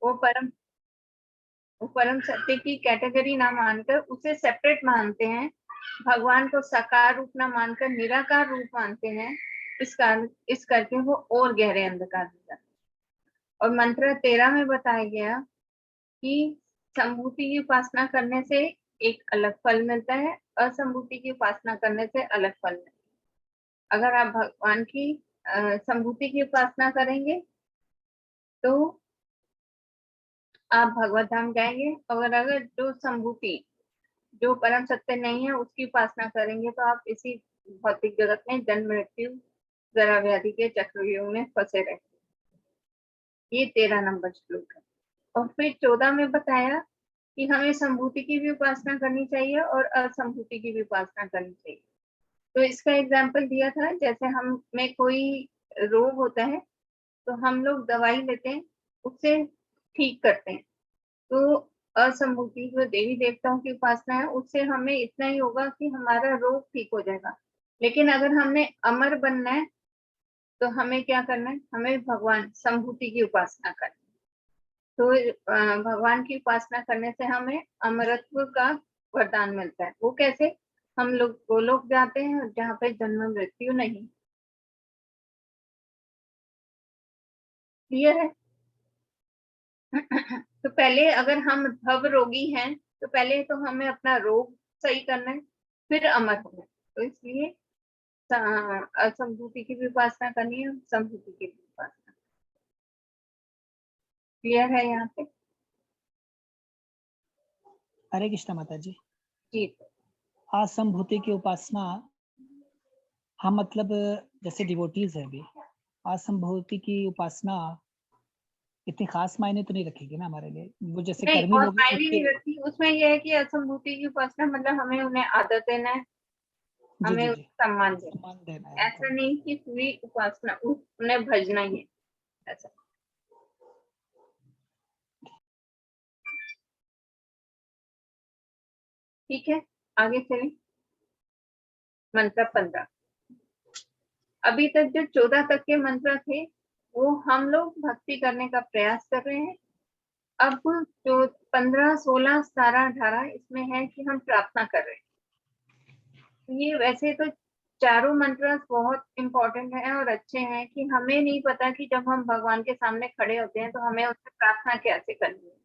वो परम वो परम सत्य की कैटेगरी ना मानकर उसे सेपरेट मानते हैं, भगवान को साकार रूप ना मानकर निराकार रूप मानते हैं, इस करके वो और गहरे अंधकार में जाते हैं। और मंत्र 13 में बताया गया कि संभूति की उपासना करने से एक अलग फल मिलता है, असंभूति की उपासना करने से अलग फल मिलता है। अगर आप भगवान की संभूति की उपासना करेंगे तो आप भगवत धाम जाएंगे, और अगर जो संभूति जो परम सत्य नहीं है उसकी उपासना करेंगे तो आप इसी भौतिक जगत में जन्म मृत्यु जरा व्याधि के चक्रव्यूह में फंसे रहे। ये 13 नंबर श्लोक है। और फिर 14 में बताया कि हमें संभूति की भी उपासना करनी चाहिए और असंभूति की भी उपासना करनी चाहिए। तो इसका एग्जाम्पल दिया था, जैसे हम में कोई रोग होता है तो हम लोग दवाई लेते हैं, उससे ठीक करते हैं। तो असंभूति जो देवी देवताओं की उपासना है उससे हमें इतना ही होगा कि हमारा रोग ठीक हो जाएगा। लेकिन अगर हमने अमर बनना है तो हमें क्या करना है, हमें भगवान संभूति की उपासना करनी है। तो भगवान की उपासना करने से हमें अमरत्व का वरदान मिलता है। वो कैसे? हम लोग गोलोक जाते हैं जहाँ पे जन्म मृत्यु नहीं। क्लियर है? तो पहले अगर हम भव रोगी हैं तो पहले तो हमें अपना रोग सही करना है, फिर अमर होना है। तो इसलिए असंभूति की भी उपासना करनी है, संभूति की भी उपासना। क्लियर है यहाँ पे? हरे कृष्ण माता जी। जी। असंभूति की उपासना हम मतलब जैसे डिवोटीज है अभी, असंभूति की उपासना इतनी खास मायने तो नहीं रखेगी ना हमारे लिए। वो जैसे नहीं, कर्मी और लोग मायने उनके नहीं रखती। उसमें यह है कि असंभूति की उपासना मतलब हमें उन्हें आदर देना है, जी हमें जी जी सम्मान देना सम्मान देना है। है ऐसा उनको। नहीं कि पूरी उपासना उन्हें भजना ही है, ऐसा। ठीक है, आगे चलें। मंत्र 15। अभी तक जो 14 तक के मंत्र थे वो हम लोग भक्ति करने का प्रयास कर रहे हैं। अब जो 15, 16, 17, 18 इसमें है कि हम प्रार्थना कर रहे हैं। ये वैसे तो चारों मंत्र बहुत इंपॉर्टेंट हैं और अच्छे हैं कि हमें नहीं पता कि जब हम भगवान के सामने खड़े होते हैं तो हमें उससे प्रार्थना कैसे करनी है,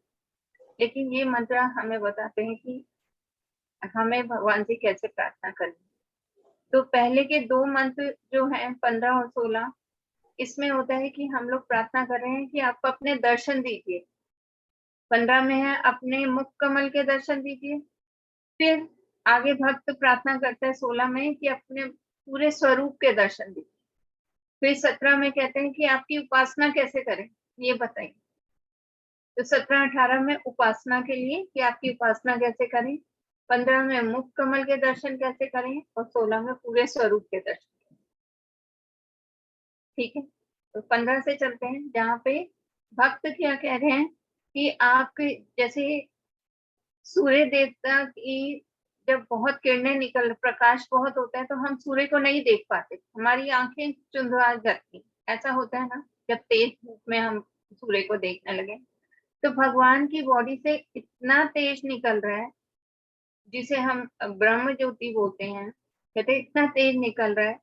लेकिन ये मंत्र हमें बताते हैं कि हमें भगवान से कैसे प्रार्थना करनी है। तो पहले के 2 मंत्र जो हैं 15 और 16, इसमें होता है कि हम लोग प्रार्थना कर रहे हैं कि आप अपने दर्शन दीजिए। 15 में है अपने मुख कमल के दर्शन दीजिए। फिर आगे भक्त प्रार्थना करता है 16 में कि अपने पूरे स्वरूप के दर्शन दीजिए। फिर 17 में कहते हैं कि आपकी उपासना कैसे करें, ये बताइए। तो 17, 18 में उपासना के लिए कि आपकी उपासना कैसे करें, 15 में मुख कमल के दर्शन कैसे करें, और 16 में पूरे स्वरूप के दर्शन। ठीक है, तो 15 से चलते हैं, जहाँ पे भक्त क्या कह रहे हैं कि आप जैसे सूर्य देवता की जब बहुत किरणें प्रकाश बहुत होता है तो हम सूर्य को नहीं देख पाते, हमारी आंखें चुंधवा जाती, ऐसा होता है ना जब तेज धूप में हम सूर्य को देखने लगे। तो भगवान की बॉडी से इतना तेज निकल रहा है जिसे हम ब्रह्म ज्योति बोलते हैं, कहते इतना तेज निकल रहा है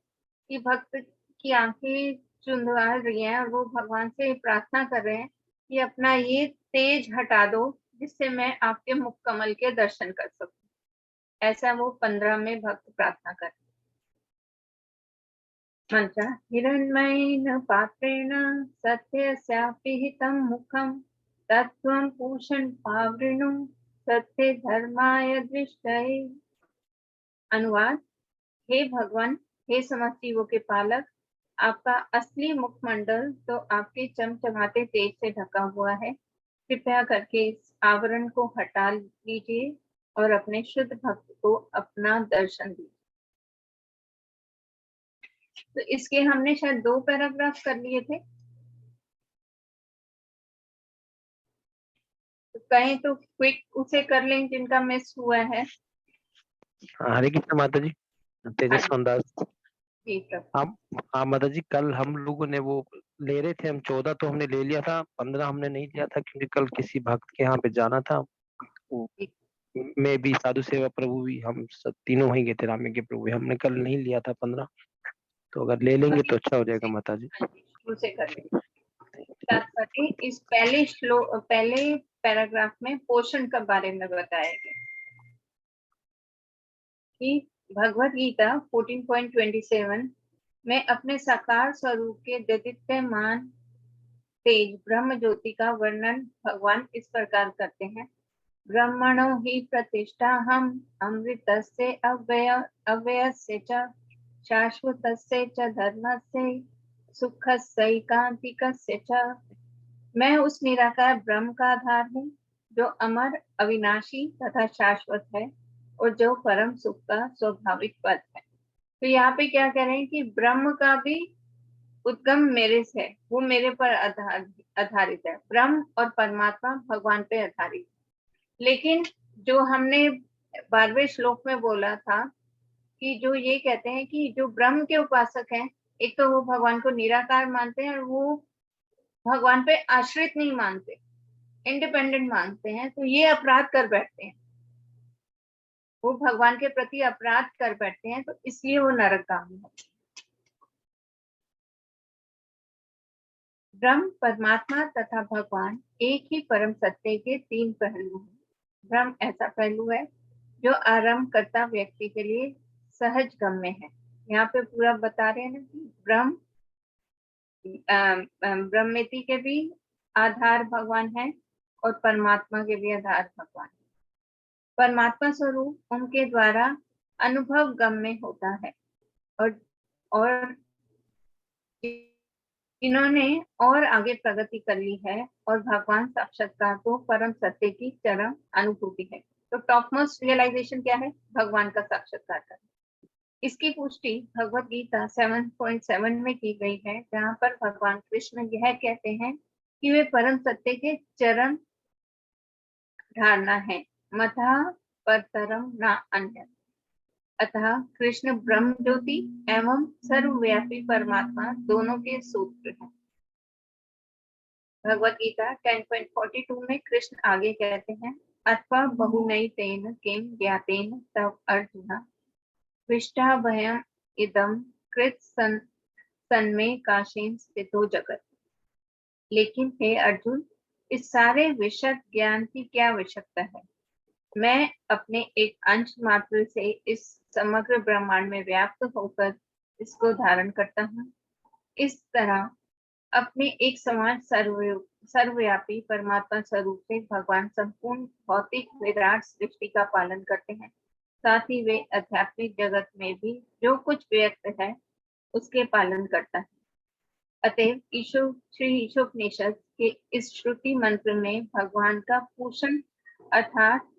कि भक्त की आंखें चुंधवा रही हैं और वो भगवान से प्रार्थना कर रहे हैं कि अपना ये तेज हटा दो जिससे मैं आपके मुख कमल के दर्शन कर सकूं। ऐसा वो 15 में भक्त प्रार्थना कर। मंत्र हिरण्मयेन पात्रेण सत्यस्यापि हितं मुखं तत्त्वं पूषन् पावृणु सत्य धर्माय दृष्टये। अनुवाद: हे भगवान, हे समस्त जीवों के पालक, आपका असली मुखमंडल तो आपके चमचमाते तेज से ढका हुआ है। कृपया करके इस आवरण को हटा लीजिए और अपने शुद्ध भक्त को अपना दर्शन दीजिए। तो इसके हमने शायद 2 पैराग्राफ कर लिए थे, तो कहें तो क्विक उसे कर लें जिनका मिस हुआ है। हरे कृष्ण माता जी। हाँ तेजस्वन दास। जी प्रभु। हाँ हाँ माता जी, कल हम लोगों ने वो ले रहे थे हम 14 तो हमने ले लिया था, 15 हमने नहीं लिया था क्योंकि कल किसी भक्त के यहाँ पे जाना था। वो मैं भी, साधु सेवा प्रभु भी, हम सब तीनों वहीं गए थे, रामे के प्रभु भी। हमने कल नहीं लिया था 15, तो अगर ले लेंगे तो अच्छा हो जाएगा माता जी। शुरू से कर लेंगे। तात्पर्य इस पहले पैराग्राफ में पोषण के बारे में बताया गया कि भगवत गीता 14.27 में अपने साकार स्वरूप के दीप्यमान तेज ब्रह्म ज्योति का वर्णन भगवान इस प्रकार करते हैं। ब्रह्मणो हि प्रतिष्ठा हम अमृतस्य अव्ययस्य च शाश्वतस्य च धर्मस्य सुखस्यैकांतिकस्य च। मैं उस निराकार ब्रह्म का आधार हूँ जो अमर, अविनाशी तथा शाश्वत है और जो परम सुख का स्वाभाविक पद है। तो यहाँ पे क्या कह रहे हैं कि ब्रह्म का भी उद्गम मेरे से है, वो मेरे पर आधारित है। ब्रह्म और परमात्मा भगवान पे आधारित। लेकिन जो हमने 12वें श्लोक में बोला था कि जो ये कहते हैं कि जो ब्रह्म के उपासक हैं, एक तो वो भगवान को निराकार मानते हैं और वो भगवान पे आश्रित नहीं मानते, इंडिपेंडेंट मानते हैं, तो ये अपराध कर बैठते हैं, वो भगवान के प्रति अपराध कर बैठते हैं, तो इसलिए वो नरकगामी होते हैं। ब्रह्म, परमात्मा तथा भगवान एक ही परम सत्य के 3 पहलू हैं। ब्रह्म ऐसा पहलू है जो आरंभ करता व्यक्ति के लिए सहज गम्य है। यहाँ पे पूरा बता रहे हैं ना कि ब्रह्म ब्रह्मेति के भी आधार भगवान है और परमात्मा के भी आधार भगवान है। परमात्मा स्वरूप उनके द्वारा अनुभव गम्य होता है और इन्होंने और आगे प्रगति कर ली है और भगवान साक्षात्कार को परम सत्य की चरम अनुभूति है। तो टॉप मोस्ट रियलाइजेशन क्या है? भगवान का साक्षात्कार करना। इसकी पुष्टि भगवत गीता 7.7 में की गई है, जहाँ पर भगवान कृष्ण यह कहते हैं कि वे परम सत्य के चरम धारणा है, मथा परतरम न अन्य। अतः कृष्ण ब्रह्म ज्योति एवं सर्वव्यापी परमात्मा दोनों के सूत्र हैं। भगवत गीता 10.42 में कृष्ण आगे कहते हैं, अथवा बहुनैतेन किं ज्ञातेन तव अर्जुन विष्टा भयम इदम कृत सन्मे काशेन स्थितो जगत। लेकिन हे अर्जुन, इस सारे विशद ज्ञान की क्या आवश्यकता है? मैं अपने एक अंश मात्र से इस समग्र ब्रह्मांड में व्याप्त होकर इसको धारण करता हूँ। इस तरह अपने एक समान सर्वव्यापी परमात्मा स्वरूप से भगवान संपूर्ण भौतिक विराट सृष्टि का पालन करते हैं। साथ ही वे आध्यात्मिक जगत में भी जो कुछ व्यक्त है उसके पालन करता है। अतएव श्री ईशोपनिषद के इस श्रुति मंत्र में भगवान का पोषण अर्थात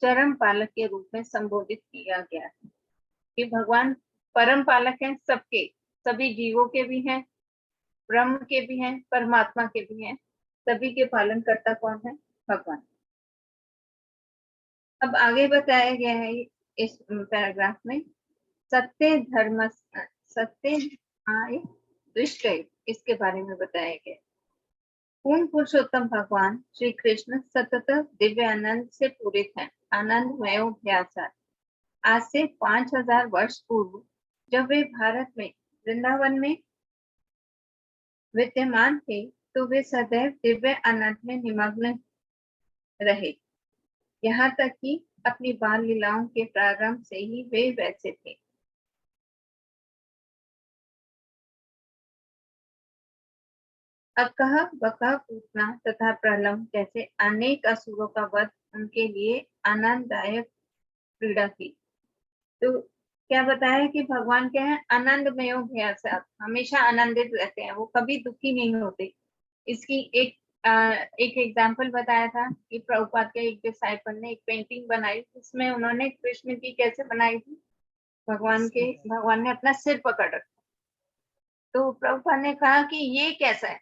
चरम पालक के रूप में संबोधित किया गया है कि भगवान परम पालक हैं, सबके, सभी जीवों के भी हैं, ब्रह्म के भी हैं, परमात्मा के भी हैं। सभी के पालन करता कौन है? भगवान। अब आगे बताया गया है इस पैराग्राफ में सत्य धर्म सत्य दृष्ट, इसके बारे में बताया गया। पूर्ण पुरुषोत्तम भगवान श्री कृष्ण सतत दिव्य आनंद से पूरित हैं, आनंदमय अभ्यास। आज से 5000 वर्ष पूर्व जब वे भारत में वृंदावन में विद्यमान थे, तो वे सदैव दिव्य आनंद में निमग्न रहे। यहाँ तक कि अपनी बाल लीलाओं के प्रारंभ से ही वे वैसे थे। अकह, बकह, पूतना तथा प्रलम जैसे अनेक असुरों का वध उनके लिए आनंददायक क्रीड़ा थी। तो क्या बताया कि भगवान क्या है? आनंदमय अभ्यास, हमेशा आनंदित रहते हैं, वो कभी दुखी नहीं होते। इसकी एक एग्जाम्पल बताया था कि प्रभुपाद के एक डिसाइपल ने एक पेंटिंग बनाई, जिसमें उन्होंने कृष्ण की कैसे बनाई थी? भगवान ने अपना सिर पकड़ रखा। तो प्रभुपाद ने कहा कि ये कैसा है?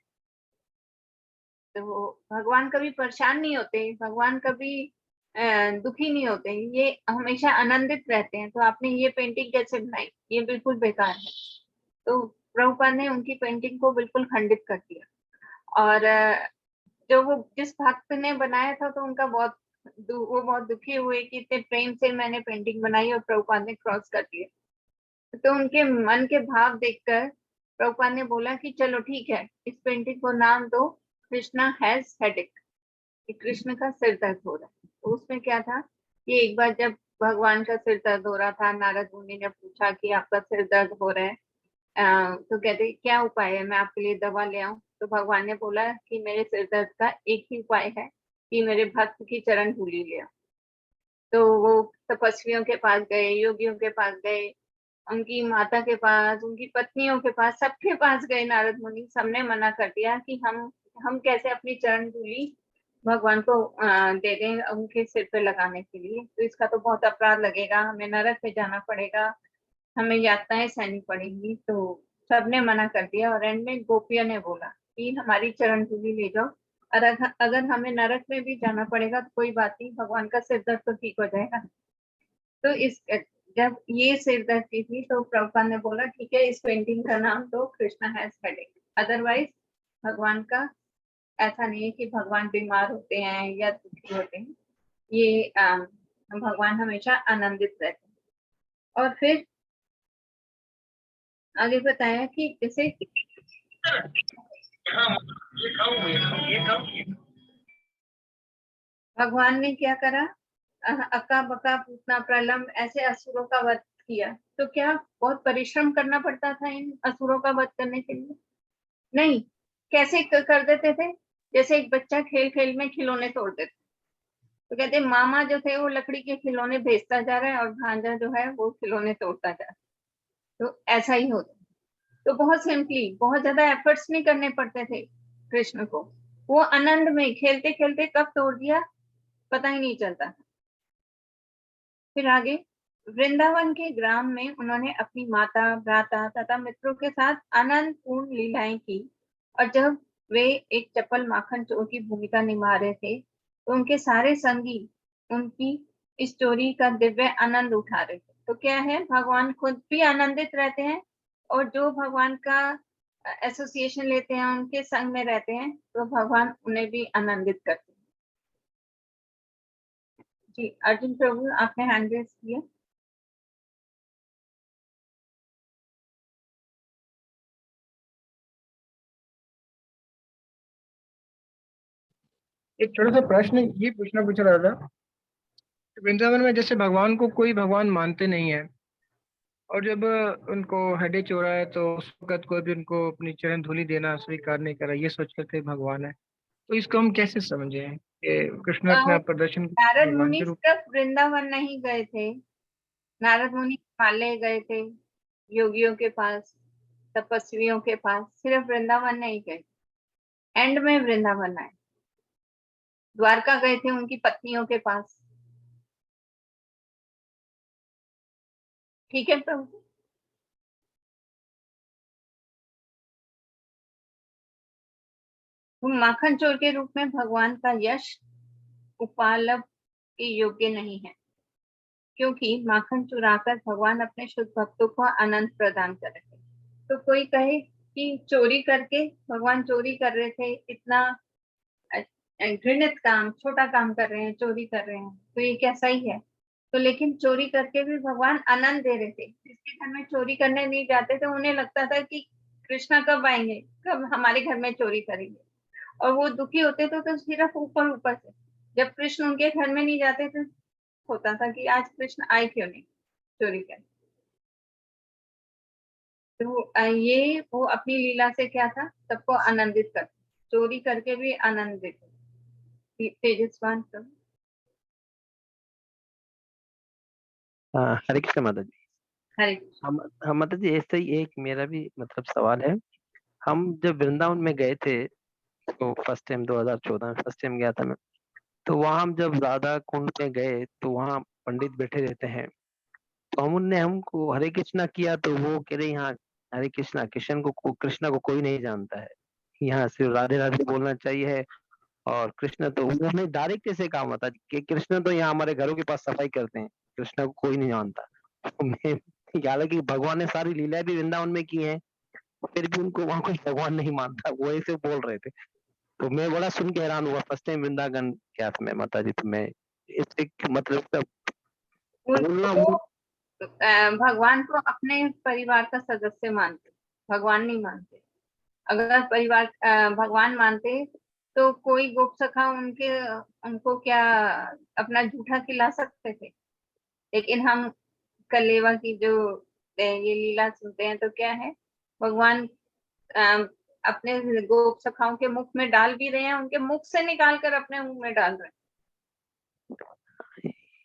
तो भगवान कभी परेशान नहीं होते, भगवान कभी दुखी नहीं होते, ये हमेशा आनंदित रहते हैं। तो आपने ये पेंटिंग कैसे बनाई? ये बिल्कुल बेकार है। तो प्रभुपाद ने उनकी पेंटिंग को बिल्कुल खंडित कर दिया। और जो वो जिस भक्त ने बनाया था तो उनका वो बहुत दुखी हुए कि इतने प्रेम से मैंने पेंटिंग बनाई और प्रभुपाद ने क्रॉस कर दिया। तो उनके मन के भाव देखकर प्रभुपाद ने बोला कि चलो ठीक है, इस पेंटिंग को नाम दो कृष्णा हैज हेडेक, कि कृष्ण का सिर दर्द हो रहा है। तो उसमें क्या था कि एक बार जब भगवान का सिर दर्द हो रहा था, नारद मुनि ने पूछा कि आपका सिर दर्द हो रहा है, तो कहते क्या उपाय है, मैं आपके लिए दवा ले आऊं। तो भगवान ने बोला कि मेरे सिर दर्द का एक ही उपाय है कि मेरे भक्त की चरण धूली ले आओ। तो वो तपस्वियों के पास गए, योगियों के पास गए, उनकी माता के पास, उनकी पत्नियों के पास, सबके पास गए नारद मुनि। सबने मना कर दिया कि हम कैसे अपनी चरण धूली भगवान को दे दें उनके सिर पे लगाने के लिए, तो इसका तो बहुत अपराध लगेगा, हमें नरक में जाना पड़ेगा, हमें यातनाएं सहनी पड़ेंगी। तो सबने मना कर दिया और एंड में गोपियों ने बोला कि हमारी चरण धूली ले जाओ, और अगर हमें नरक में भी जाना पड़ेगा तो कोई बात नहीं, भगवान का सिर दर्द तो ठीक हो जाएगा। तो जब ये सिर दर्द की थी तो प्रभुपाद ने बोला ठीक है, इस पेंटिंग का नाम तो कृष्णा हैज हेडेक। अदरवाइज भगवान का ऐसा नहीं है कि भगवान बीमार होते हैं या दुखी होते हैं, ये भगवान हमेशा आनंदित रहते हैं। और फिर आगे बताया कि जैसे भगवान ने क्या करा, अक्का बका पूतना प्रलम्ब ऐसे असुरों का वध किया। तो क्या बहुत परिश्रम करना पड़ता था इन असुरों का वध करने के लिए? नहीं। कैसे कर देते थे? जैसे एक बच्चा खेल खेल में खिलौने तोड़ देता, तो कहते मामा जो थे वो लकड़ी के खिलौने भेजता जा रहा है और भांजा जो है वो खिलौने तोड़ता जा रहा है। तो ऐसा ही होता। तो बहुत सिंपली, बहुत ज्यादा एफर्ट्स नहीं करने पड़ते थे कृष्ण को, वो आनंद में खेलते खेलते कब तोड़ दिया पता ही नहीं चलता। फिर आगे वृंदावन के ग्राम में उन्होंने अपनी माता, भ्राता तथा मित्रों के साथ आनंद पूर्ण लीलाएं की। और जब वे एक चपल माखन चोर की भूमिका निभा रहे थे तो उनके सारे संगी उनकी इस चोरी का दिव्य आनंद उठा रहे थे। तो क्या है, भगवान खुद भी आनंदित रहते हैं और जो भगवान का एसोसिएशन लेते हैं, उनके संग में रहते हैं, तो भगवान उन्हें भी आनंदित करते हैं। जी अर्जुन प्रभु, आपने हैंड रेज किया। एक छोटा सा प्रश्न ये पूछ रहा था, वृंदावन में जैसे भगवान को कोई भगवान मानते नहीं है, और जब उनको हेडेक हो रहा है तो उस वक्त कोई भी उनको अपनी चरण धूलि देना स्वीकार नहीं कर रहा, ये सोच करके भगवान है, तो इसको हम कैसे समझे कि कृष्ण अपना प्रदर्शन नारद भगवान मुनि के रूप? सिर्फ वृंदावन नहीं गए थे, नारद मुनि हिमालय गए थे, योगियों के पास, तपस्वियों के पास, सिर्फ वृंदावन नहीं गए। एंड में वृंदावन आए, द्वारका गए थे उनकी पत्नियों के पास। ठीक है प्रभु। माखन चोर के रूप में भगवान का यश उपालभ के योग्य नहीं है, क्योंकि माखन चुराकर भगवान अपने शुद्ध भक्तों को आनंद प्रदान कर रहे थे। तो कोई कहे कि चोरी करके भगवान चोरी कर रहे थे, इतना घृणित काम, छोटा काम कर रहे हैं, चोरी कर रहे हैं, तो ये कैसा ही है। तो लेकिन चोरी करके भी भगवान आनंद दे रहे थे। जिसके घर में चोरी करने नहीं जाते थे उन्हें लगता था कि कृष्णा कब आएंगे, कब हमारे घर में चोरी करेंगे, और वो दुखी होते थे तो सिर्फ ऊपर ऊपर से। जब कृष्ण उनके घर में नहीं जाते थे होता था कि आज कृष्ण आए क्यों नहीं चोरी करने। तो ये वो अपनी लीला से क्या था, सबको आनंदित कर, चोरी करके भी आनंदित। तेजस्वान प्रभु। हरे कृष्ण माता जी। हरे कृष्ण। हम माता जी ऐसे ही एक मेरा भी मतलब सवाल है। हम जब वृंदावन में गए थे तो फर्स्ट टाइम 2014 में फर्स्ट टाइम गया था मैं, तो वहां हम जब राधा कुंड में गए तो वहाँ पंडित बैठे रहते हैं, तो उनने हमको हरे कृष्णा किया तो वो कह रहे यहाँ हरे कृष्णा, कृष्णा को कोई नहीं जानता है, यहाँ सिर्फ राधे राधे बोलना चाहिए। और कृष्ण तो उन्होंने डायरेक्ट ऐसे कहा था कि कृष्ण तो यहाँ हमारे घरों के पास सफाई करते हैं, कृष्ण को कोई नहीं जानता। तो मैं हालांकि भगवान ने सारी लीलाएं भी वृंदावन में की हैं, फिर भी उनको वहाँ कोई भगवान नहीं मानता, वो ऐसे बोल रहे थे। तो मैं बड़ा सुन के हैरान हुआ, फर्स्ट टाइम वृंदावन गया था मैं माता जी, तो मैं इससे मतलब सब बोलना वो भगवान को अपने परिवार का सदस्य मानते, भगवान नहीं मानते। अगर परिवार भगवान मानते तो कोई गोप सखा उनको क्या अपना जूठा खिला सकते थे। लेकिन हम कलेवा की जो ये लीला सुनते हैं तो क्या है, भगवान अपने गोप सखाओं के मुख में डाल भी रहे हैं, उनके मुख से निकाल कर अपने मुंह में डाल रहे हैं।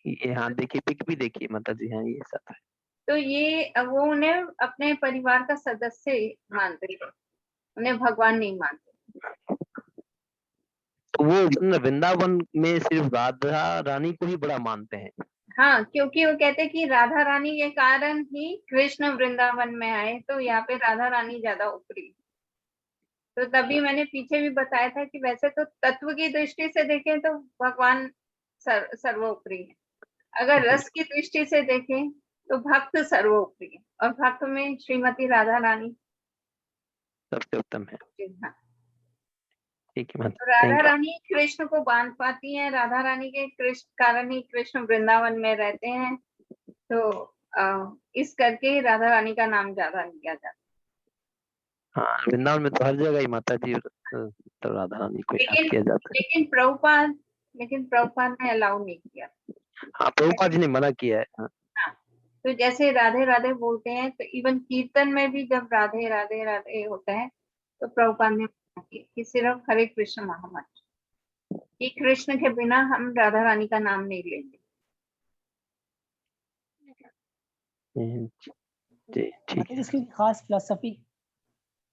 ये हाँ देखिए, पिक भी देखिए माता जी, हाँ ये सब है। तो ये वो उन्हें अपने परिवार का सदस्य मानते थे, उन्हें भगवान नहीं मानते। तो वो वृंदावन में सिर्फ राधा रानी को ही बड़ा मानते हैं। हाँ, क्योंकि वो कहते हैं कि राधा रानी के कारण ही कृष्ण वृंदावन में आए, तो यहाँ पे राधा रानी ज्यादा ऊपरी। तो तभी मैंने पीछे भी बताया था कि वैसे तो तत्व की दृष्टि से देखें तो भगवान सर्वोपरि है। अगर रस की दृष्टि से देखें तो भक्त सर्वोपरि है, और भक्त में श्रीमती राधा रानी सबसे उत्तम है। हाँ। ठीक है तो राधा थैंक यू। रानी कृष्ण को बांध पाती हैं, राधा रानी के कृष्ण कारण ही कृष्ण वृंदावन में रहते हैं। तो इस करके राधा रानी का नाम ज्यादा लिया जाता है। हाँ वृंदावन में तो हर जगह ही माता जी तो राधा रानी को याद लेकिन किया जाता है। लेकिन प्रभुपाद ने अलाउ नहीं किया। हाँ प्रभुपाद जी ने मना किया है। हाँ। हाँ, तो जैसे राधे राधे बोलते हैं, तो इवन कीर्तन में भी जब राधे राधे राधे होता है तो प्रभुपाद ने मना किया कि सिर्फ हरे कृष्ण महामंत्र, कि कृष्ण के बिना हम राधा रानी का नाम नहीं लेंगे। जी ठीक मतलब है। इसकी खास फिलोसफी,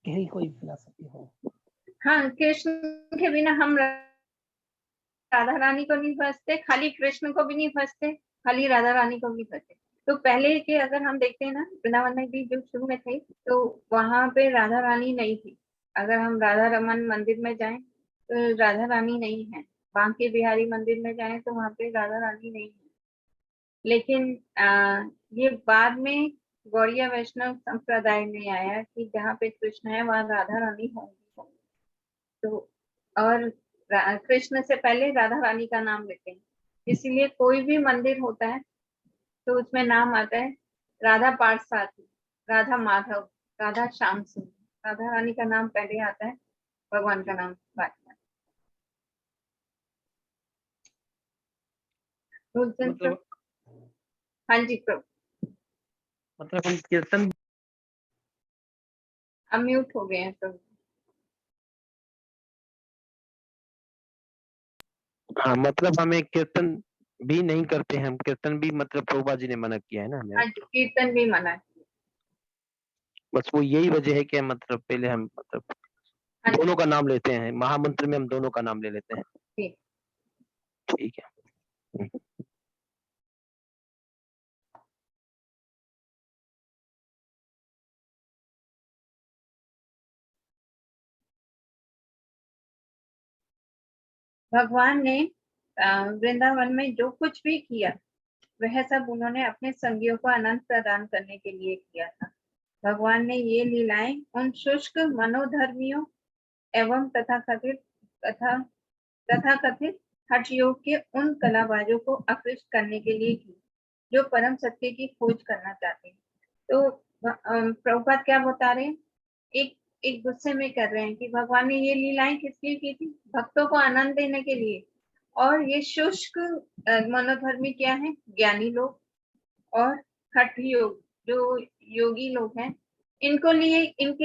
यही कोई फिलोसफी हो? हाँ, कृष्ण के बिना हम राधा रानी को नहीं भजते, खाली कृष्ण को भी नहीं भजते, खाली राधा रानी को भी भजते। तो पहले के अगर हम देखते हैं ना, वृंदावन में भी जो शुरू में थे तो वहां पे राधा रानी नहीं थी। अगर हम राधा रमन मंदिर में जाएं तो राधा रानी नहीं है, बांके बिहारी मंदिर में जाएं तो वहां पे राधा रानी नहीं है। लेकिन ये बाद में गौड़िया वैष्णव संप्रदाय में आया कि जहाँ पे कृष्ण है वहां राधा रानी होंगी। तो और कृष्ण से पहले राधा रानी का नाम लेते हैं, इसीलिए कोई भी मंदिर होता है तो उसमें नाम आता है राधा पार्थसारथी, राधा माधव, राधा श्याम सिंह। राधा रानी का नाम पहले आता है, भगवान का नाम बाद में। मतलब हाँ जी प्रभु, मतलब हम कीर्तन अम्यूट हो गए हैं प्रभु। हाँ मतलब हमें कीर्तन भी नहीं करते हैं, हम कीर्तन भी मतलब प्रभुपाद जी ने मना किया है ना हमें। हाँ जी, कीर्तन भी मना है। बस वो यही वजह है कि मतलब पहले हम मतलब हाँ जी, दोनों का नाम लेते हैं, महामंत्र में हम दोनों का नाम ले लेते हैं। ठीक। ठीक है। भगवान ने वृंदावन में जो कुछ भी किया वह सब उन्होंने अपने संगियों को आनंद प्रदान करने के लिए किया था। भगवान ने ये लीलाएं उन शुष्क मनोधर्मियों एवं तथाकथित हठ योग के उन कलाबाजों को आकृष्ट करने के लिए की जो परम सत्य की खोज करना चाहते हैं। तो प्रभुपाद क्या बता रहे हैं, एक एक गुस्से में कर रहे हैं कि भगवान ने ये लीलाएं किस लिए की थी, भक्तों को आनंद देने के लिए। और ये शुष्क मनोधर्मी क्या है, ज्ञानी लोग और हठ योग जो योगी लोग हैं, इनके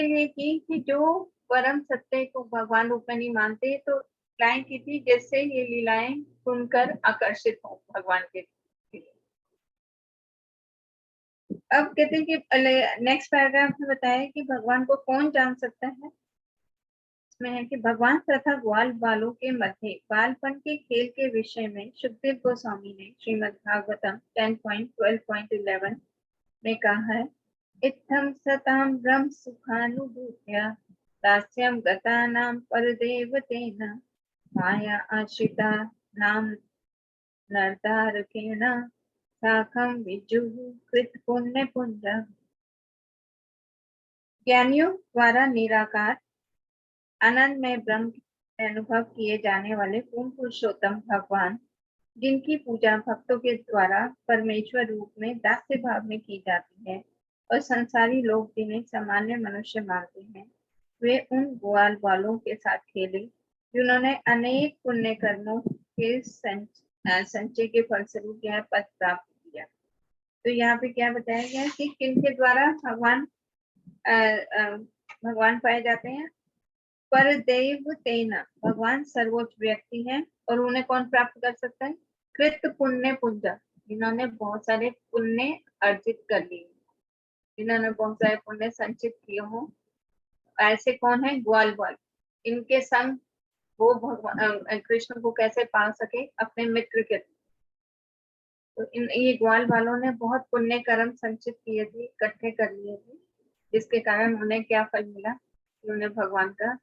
लिए की कि जो परम सत्य को भगवान रूप में नहीं मानते, तो लीलाएं की थी जिससे ये लीलाएं सुनकर आकर्षित हो भगवान के लिए। अब कहते हैं कि नेक्स्ट पैराग्राफ में बताया कि भगवान को कौन जान सकता है। इसमें है कि भगवान तथा ग्वाल बालों के मध्य बालपन के खेल के विषय में सुखदेव गोस्वामी ने श्रीमद् भागवतम 10.12.11 में कहा है, इत्थं सतां ब्रह्म सुखानुभूत्या दास्यं गतानां परदेवतेन माया आश्रिता नाम नरतारकेण साकं विजुः कृत पुण्य पुण्य। ज्ञानियों द्वारा निराकार आनंद में ब्रह्म में अनुभव किए जाने वाले पूर्ण पुरुषोत्तम भगवान, जिनकी पूजा भक्तों के द्वारा परमेश्वर रूप में दास्य भाव में की जाती है और संसारी लोग जिन्हें सामान्य मनुष्य मानते हैं, वे उन ग्वाल बालों के साथ खेले जिन्होंने अनेक पुण्य कर्मों के संचय के फलस्वरूप यह पद प्राप्त किया। तो यहाँ पे क्या बताया गया कि किनके द्वारा भगवान पाए जाते हैं? पर देव तेना, भगवान सर्वोच्च व्यक्ति हैं और उन्हें कौन प्राप्त कर सकता है? कृत पुण्य पुंजा, जिन्होंने बहुत सारे पुण्य अर्जित कर लिए, जिन्होंने बहुत सारे पुण्य संचित किए हों, ऐसे कौन है? ग्वाल बाल। इनके संग वो भगवान कृष्ण को कैसे पा सके? अपने मित्र के। तो ये ग्वाल बालों ने बहुत पुण्य कर्म संचित किए थे, इकट्ठे कर लिए थे, जिसके कारण उन्हें क्या फल मिला? उन्हें भगवान का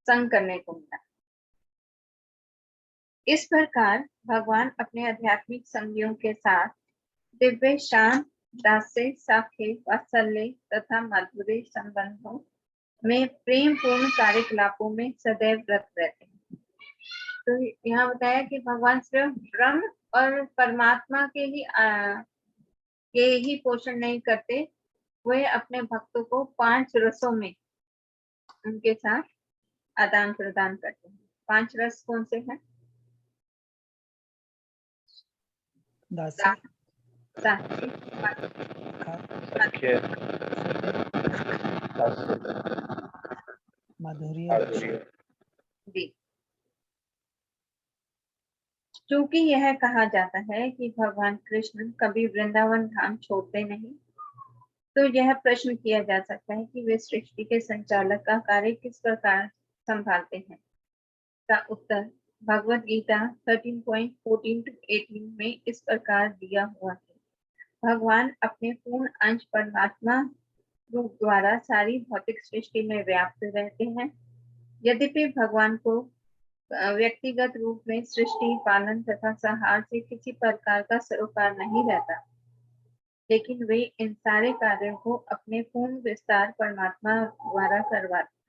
संग करने को मिला। इस प्रकार भगवान अपने आध्यात्मिक संगियों के साथ दिव्य शांत दास्य साखे वात्सल्य तथा माधुर्य संबंधों में प्रेम पूर्ण कार्यकलापों में सदैव रत रहते हैं। तो यहाँ बताया कि भगवान सिर्फ ब्रह्म और परमात्मा के ही पोषण नहीं करते, वे अपने भक्तों को 5 रसों में उनके साथ आदान प्रदान करते हैं। 5 रस कौन से हैं? दास्य, माधुर्य जी। क्योंकि यह कहा जाता है कि भगवान कृष्ण कभी वृंदावन धाम छोड़ते नहीं, तो यह प्रश्न किया जा सकता है कि वे सृष्टि के संचालक का कार्य किस प्रकार संभालते हैं। का उत्तर भगवत गीता 13.14-18 में इस प्रकार दिया हुआ है। भगवान अपने पूर्ण अंश परमात्मा रूप द्वारा सारी भौतिक सृष्टि में व्याप्त रहते हैं। यद्यपि भगवान को व्यक्तिगत रूप में सृष्टि पालन तथा संहार से किसी प्रकार का सरोकार नहीं रहता, लेकिन वे इन सारे कार्यों को अपने पूर्ण विस्तार परमात्मा द्वारा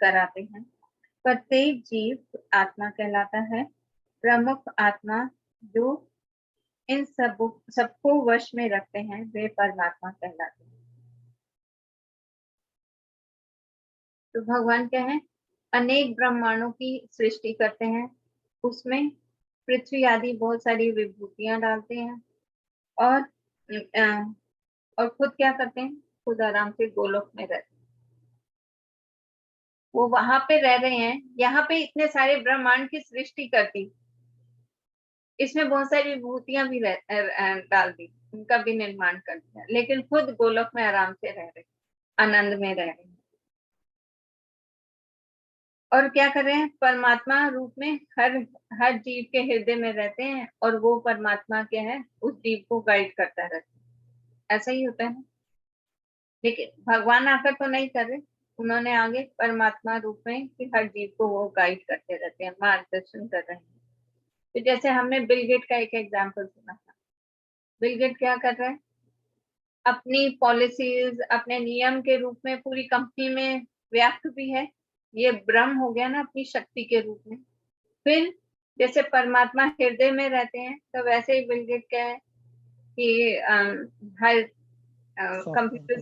कराते हैं। प्रत्येक जीव आत्मा कहलाता है। प्रमुख आत्मा जो इन सबको वश में रखते हैं, वे परमात्मा कहलाते हैं। तो भगवान क्या है? अनेक ब्रह्मांडों की सृष्टि करते हैं, उसमें पृथ्वी आदि बहुत सारी विभूतियां डालते हैं और खुद क्या करते हैं? खुद आराम से गोलोक में रहते हैं। वो वहां पे रह रहे हैं, यहाँ पे इतने सारे ब्रह्मांड की सृष्टि करती, इसमें बहुत सारी विभूतियां भी डाल दी, उनका भी निर्माण कर दिया, लेकिन खुद गोलोक में आराम से रह रहे, आनंद में रह रहे हैं। और क्या कर रहे हैं? परमात्मा रूप में हर जीव के हृदय में रहते हैं और वो परमात्मा क्या है? उस जीव को गाइड करता रहता है। ऐसा ही होता है ना? लेकिन भगवान आकर तो नहीं कर रहे, उन्होंने आगे परमात्मा रूप में कि हर जीव को वो गाइड करते रहते हैं, मार्गदर्शन कर रहे हैं। तो जैसे हमने बिल गेट का एक एग्जाम्पल सुना था। बिल गेट क्या कर रहा है? अपनी पॉलिसीज, अपने नियम के रूप में पूरी कंपनी में व्याप्त भी है। ये ब्रह्म हो गया ना, अपनी शक्ति के रूप में। फिर जैसे परमात्मा हृदय में रहते हैं, तो वैसे ही बिल गेट क्या है कि हर कंप्यूटर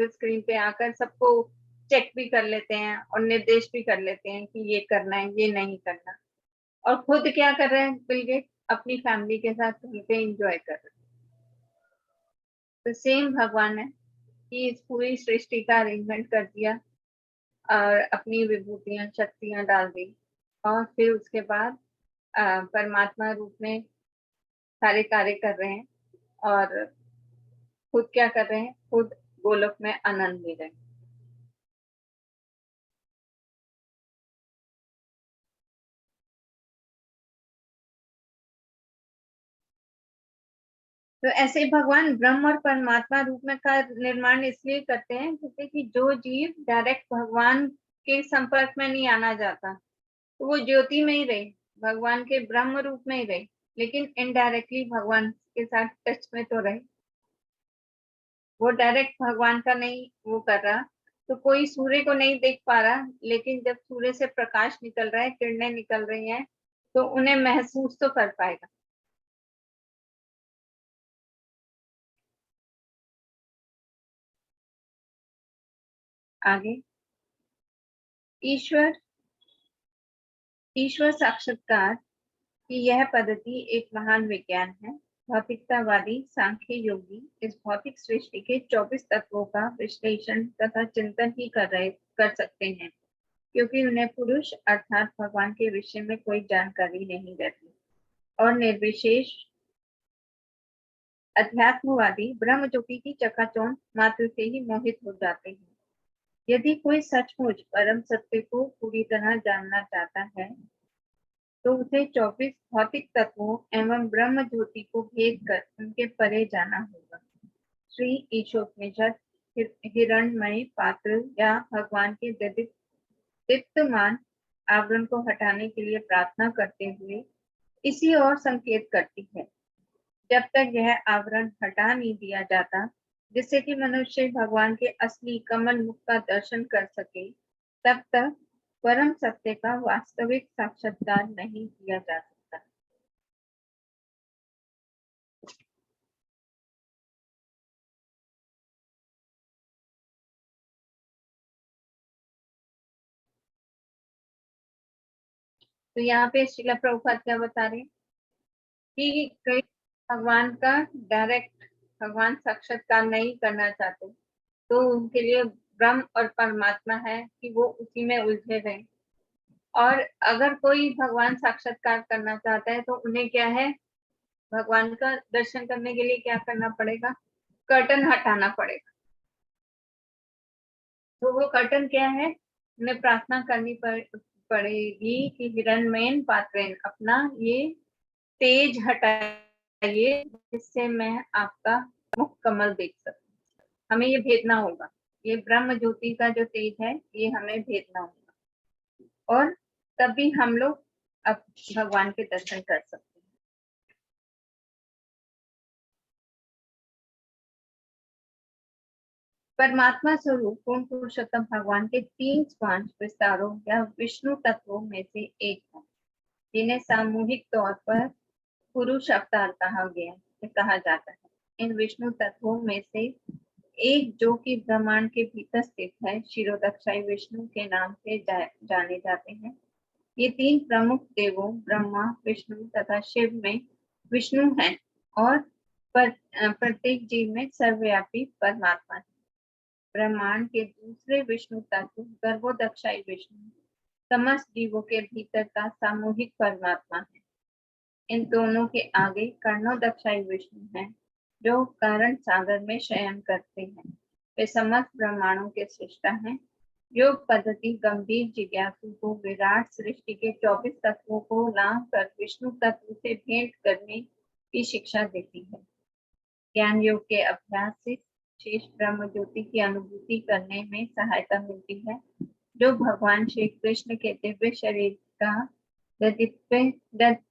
स्क्रीन पे आकर सबको चेक भी कर लेते हैं और निर्देश भी कर लेते हैं कि ये करना है, ये नहीं करना। और खुद क्या कर रहे हैं बिल गेट? अपनी फैमिली के साथ कहीं पे एंजॉय कर रहे हैं। तो सेम भगवान है कि इस पूरी सृष्टि का अरेंजमेंट कर दिया और अपनी विभूतियां शक्तियां डाल दी और फिर उसके बाद परमात्मा रूप में सारे कार्य कर रहे हैं और खुद क्या कर रहे हैं? खुद गोलोक में आनंद ले रहे हैं। तो ऐसे ही भगवान ब्रह्म और परमात्मा रूप में का निर्माण इसलिए करते हैं जैसे कि जो जीव डायरेक्ट भगवान के संपर्क में नहीं आना चाहता, तो वो ज्योति में ही रहे, भगवान के ब्रह्म रूप में ही रहे, लेकिन इनडायरेक्टली भगवान के साथ टच में तो रहे। वो डायरेक्ट भगवान का नहीं वो कर रहा, तो कोई सूर्य को नहीं देख पा रहा, लेकिन जब सूर्य से प्रकाश निकल रहा है, किरणें निकल रही हैं, तो उन्हें महसूस तो कर पाएगा। आगे, ईश्वर साक्षात्कार की यह पद्धति एक महान विज्ञान है। भौतिकतावादी सांख्य योगी इस भौतिक सृष्टि के 24 तत्वों का विश्लेषण तथा चिंतन ही कर सकते हैं, क्योंकि उन्हें पुरुष अर्थात भगवान के विषय में कोई जानकारी नहीं रहती, और निर्विशेष अध्यात्मवादी ब्रह्म ज्योति की चकाचौंध मात्र से ही मोहित हो जाते हैं। यदि कोई सचमुच परम सत्य को पूरी तरह जानना चाहता है, तो उसे 24 भौतिक तत्वों एवं ब्रह्म ज्योति को भेद कर उनके परे जाना होगा। श्री ईशोपनिषद हिरण्मय पात्र या भगवान के दीप्तमान आवरण को हटाने के लिए प्रार्थना करते हुए इसी ओर संकेत करती है। जब तक यह आवरण हटा नहीं दिया जाता, जिससे कि मनुष्य भगवान के असली कमल मुख का दर्शन कर सके, तब तक परम सत्य का वास्तविक साक्षात्कार नहीं किया जा सकता। तो यहाँ पे श्रील प्रभुपाद क्या बता रहे हैं कि कई भगवान का डायरेक्ट भगवान साक्षात्कार नहीं करना चाहते, तो उनके लिए ब्रह्म और परमात्मा है कि वो उसी में उलझे रहे। और अगर कोई भगवान साक्षात्कार करना चाहता है, तो उन्हें क्या है, भगवान का दर्शन करने के लिए क्या करना पड़ेगा, कर्टन हटाना पड़ेगा। तो वो कर्टन क्या है, उन्हें प्रार्थना करनी पड़ेगी कि हिरण्मयेन पात्रेन, अपना ये तेज हटाइए जिससे मैं आपका मुख कमल देख सकूं। हमें ये भेदना होगा, ये ब्रह्म ज्योति का जो तेज है, ये हमें भेदना होगा, और तभी हम लोग अब भगवान के दर्शन कर सकते हैं। परमात्मा स्वरूप पूर्ण पुरुषोत्तम भगवान के 3 पांच विस्तारों या विष्णु तत्वों में से एक है, जिन्हें सामूहिक तौर पर पुरुष अवतार कहा जाता है। इन विष्णु तत्वों में से एक, जो कि ब्रह्मांड के भीतर स्थित है, शिरोदक्षाई विष्णु के नाम से जाने जाते हैं। ये 3 प्रमुख देवों ब्रह्मा, विष्णु तथा शिव में विष्णु हैं, और प्रत्येक जीव में सर्वव्यापी परमात्मा है। ब्रह्मांड के दूसरे विष्णु तत्व गर्भोदक्षाई विष्णु समस्त जीवों के भीतर का सामूहिक परमात्मा है। इन दोनों के आगे कर्णोदक्षाई विष्णु हैं, जो कारण सागर में शयन करते हैं। वे समस्त ब्रह्मांडों के सृष्टा हैं। योग पद्धति गंभीर जिज्ञासु को विराट सृष्टि के 24 तत्वों को लांघ कर विष्णु तत्व से भेंट करने की शिक्षा देती है। ज्ञान योग के अभ्यास से शेष ब्रह्म ज्योति की अनुभूति करने में सहायता मिलती है, जो भगवान श्री कृष्ण के दिव्य शरीर का दीप्यमान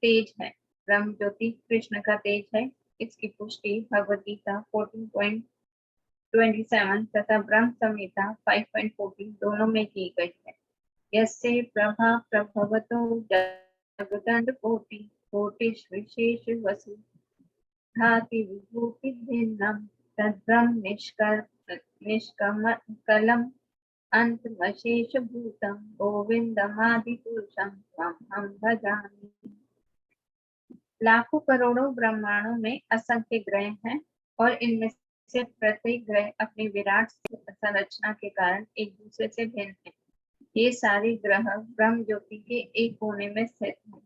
तेज है। ब्रह्म ज्योति कृष्ण का तेज है। इसकी पुष्टि भगवद गीता 14.27 तथा ब्रह्म संहिता 5.14 दोनों में की गई है। यस्य प्रभा प्रभवतो जगदंड कोटि कोटिश विशेष वसु भाति विभूति भिन्नम तद्ब्रह्म निष्कलम अंतमशेष भूतम गोविंदमादि पुरुषम त्वं हम भजामि। लाखों करोड़ों ब्रह्मांडों में असंख्य ग्रह हैं, और इनमें से प्रत्येक ग्रह अपनी विराट संरचना के कारण एक दूसरे से भिन्न है। ये सारे ग्रह ब्रह्म ज्योति के एक कोने में स्थित हैं।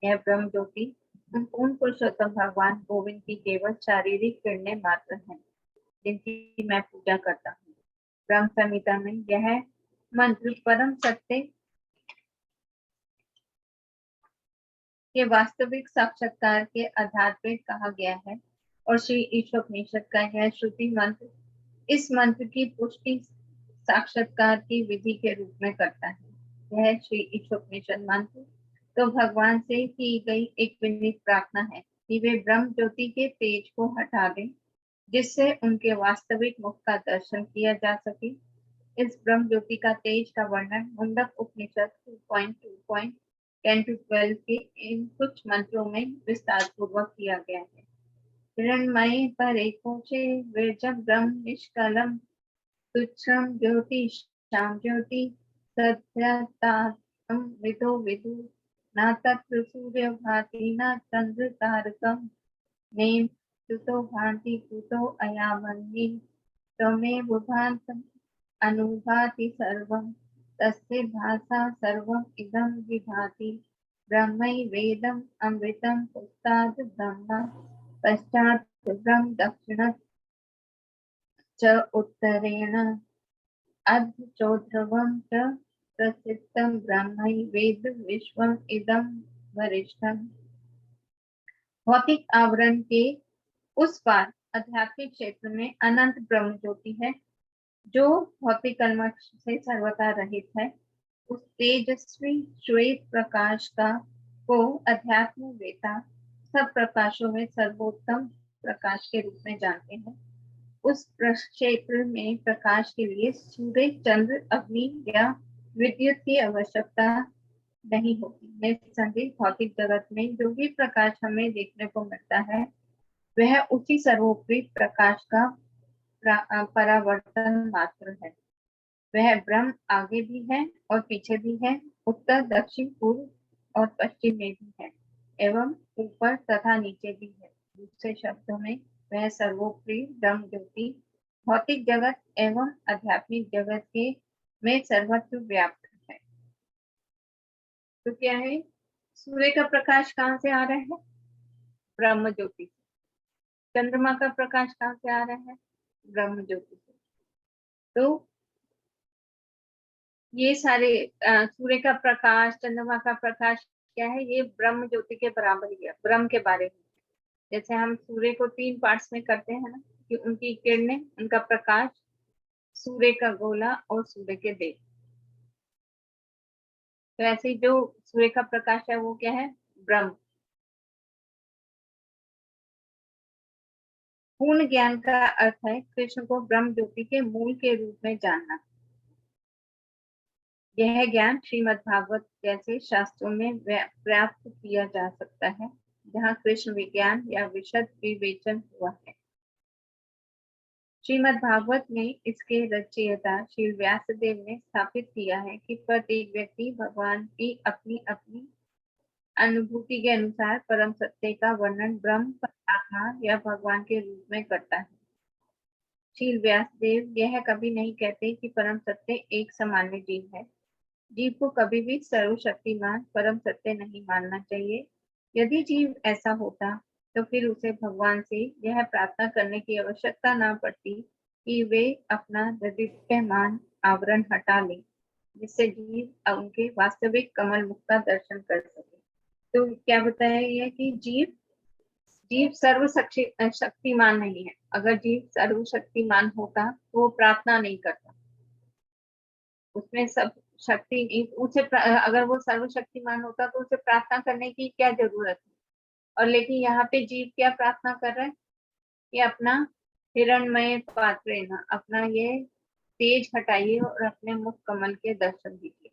यह ब्रह्म ज्योति पूर्ण पुरुषोत्तम भगवान गोविंद की केवल शारीरिक किरणें मात्र हैं, जिनकी मैं पूजा करता हूँ। ब्रह्म संहिता में यह मंत्र परम सत्य के वास्तविक साक्षात्कार के आधार पर कहा गया है, और श्री ईशोपनिषद का यह श्रुति मंत्र इस मंत्र की पुष्टि साक्षात्कार की विधि के रूप में करता है। यह श्री ईशोपनिषद मंत्र तो भगवान से की गई एक विनीत प्रार्थना है कि वे ब्रह्म ज्योति के तेज को हटा दें, जिससे उनके वास्तविक मुख का दर्शन किया जा सके। इस ब्रह्म ज्योति का तेज का वर्णन मुंडक उपनिषद 2.2.10-12 के इन कुछ मंत्रों में विस्तार पूर्वक किया गया है। हिरण्मयी परे कोशे विरजम ब्रह्म निष्कलम तुच्छम ज्योति श्याम ज्योति सद्यताम विदो विदु न तत्र सूर्य भाति न चंद्र तारकम नेम सुतो भांति कुतो अयावन्नी त्वमेव भान्तम् अनुभाति सर्वं तस्य भासा सर्वम् इदं विभाति ब्रह्मैवेदम् अमृतं पुस्ताद् ब्रह्म पश्चात् ब्रह्म दक्षिणः च उत्तरेण अद्य चोद्ध्रुवं च प्रसिद्धं ब्रह्मैवेद विश्वम् इदं वरिष्ठम्। भौतिक आवरण के उस पार आध्यात्मिक क्षेत्र में अनंत ब्रह्म ज्योति है जो भौतिक कल्मष से सर्वथा रहित है। उस तेजस्वी श्वेत प्रकाश को अध्यात्म वेता सब प्रकाशों में सर्वोत्तम प्रकाश के रूप में जानते हैं। उस क्षेत्र में प्रकाश के लिए सूर्य, चंद्र, अग्नि या विद्युत की आवश्यकता नहीं होती। निस्संदेह भौतिक जगत में जो भी प्रकाश हमें देखने को मिलता है वह उसी सर्वोपरि प्रकाश का परावर्तन मात्र है। वह ब्रह्म आगे भी है और पीछे भी है, उत्तर, दक्षिण, पूर्व और पश्चिम में भी है एवं ऊपर तथा नीचे भी है। दूसरे शब्दों में वह सर्वोपरि ब्रह्म ज्योति भौतिक जगत एवं आध्यात्मिक जगत के में सर्वत्र व्याप्त है। तो क्या है, सूर्य का प्रकाश कहाँ से आ रहा है? ब्रह्म ज्योति से। चंद्रमा का प्रकाश कहाँ से आ रहा है? ब्रह्म ज्योति से। तो ये सारे सूर्य का प्रकाश, चंद्रमा का प्रकाश क्या है? ये ब्रह्म ज्योति के बराबर ही है, ब्रह्म के बारे में। जैसे हम सूर्य को 3 पार्ट्स में करते हैं ना, कि उनकी किरणें, उनका प्रकाश, सूर्य का गोला और सूर्य के देह। तो ऐसे ही जो सूर्य का प्रकाश है वो क्या है? ब्रह्म। पूर्ण ज्ञान का अर्थ है कृष्ण को ब्रह्म ज्योति के मूल के रूप में जानना। यह ज्ञान श्रीमद् भागवत जैसे शास्त्रों में प्राप्त किया जा सकता है जहाँ कृष्ण विज्ञान या विशद विवेचन हुआ है। श्रीमद् भागवत में इसके रचयिता श्री व्यासदेव ने स्थापित किया है कि प्रत्येक व्यक्ति भगवान की अपनी अपनी अनुभूति के अनुसार परम सत्य का वर्णन ब्रह्म, परमात्मा या भगवान के रूप में करता है। श्री व्यासदेव यह कभी नहीं कहते कि परम सत्य एक सामान्य जीव है। जीव को कभी भी सर्वशक्तिमान परम सत्य नहीं मानना चाहिए। यदि जीव ऐसा होता तो फिर उसे भगवान से यह प्रार्थना करने की आवश्यकता न पड़ती कि वे अपना हृदयमान आवरण हटा लें, जिससे जीव उनके वास्तविक कमल मुख का दर्शन कर सके। तो क्या बताया यह कि जीव सर्वशक्तिमान नहीं है। अगर जीव सर्वशक्तिमान होता तो वो प्रार्थना नहीं करता, उसमें सब शक्ति नहीं, उसे अगर वो सर्वशक्तिमान होता तो उसे प्रार्थना करने की क्या जरूरत है। और लेकिन यहाँ पे जीव क्या प्रार्थना कर रहा है कि अपना हिरणमय पात्रे न, अपना ये तेज हटाइए और अपने मुख कमल के दर्शन दीजिए।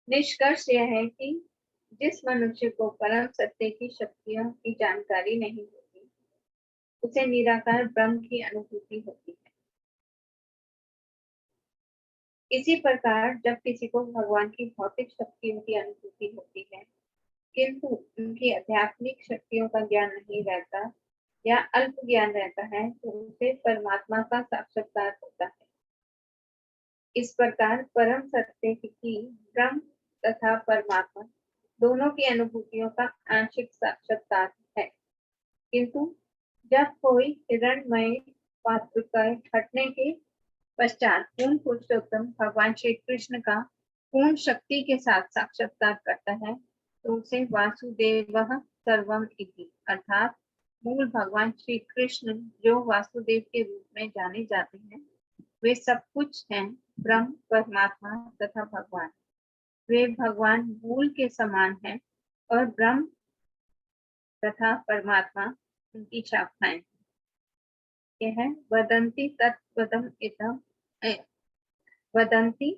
निष्कर्ष यह है कि जिस मनुष्य को परम सत्य की शक्तियों की जानकारी नहीं होती उसे निराकार ब्रह्म की अनुभूति होती है। इसी प्रकार जब किसी को भगवान की भौतिक शक्तियों की अनुभूति होती है किंतु उनकी आध्यात्मिक शक्तियों का ज्ञान नहीं रहता या अल्प ज्ञान रहता है तो उसे परमात्मा का साक्षात्कार होता है। इस प्रकार परम सत्य की ब्रह्म तथा परमात्मा दोनों की अनुभूतियों का आंशिक साक्षात्कार है। किंतु जब कोई हिरणमय पात्र का हटने के पश्चात पूर्ण पुरुषोत्तम भगवान श्री कृष्ण का पूर्ण शक्ति के साथ साक्षात्कार करता है तो उसे वासुदेवः सर्वम इति अर्थात मूल भगवान श्री कृष्ण जो वासुदेव के रूप में जाने जाते हैं वे सब कुछ हैं, ब्रह्म, परमात्मा तथा भगवान। वे भगवान मूल के समान हैं और ब्रह्म तथा परमात्मा उनकी शाखाएं। यह है वदंती तत्वदम इदम वदंती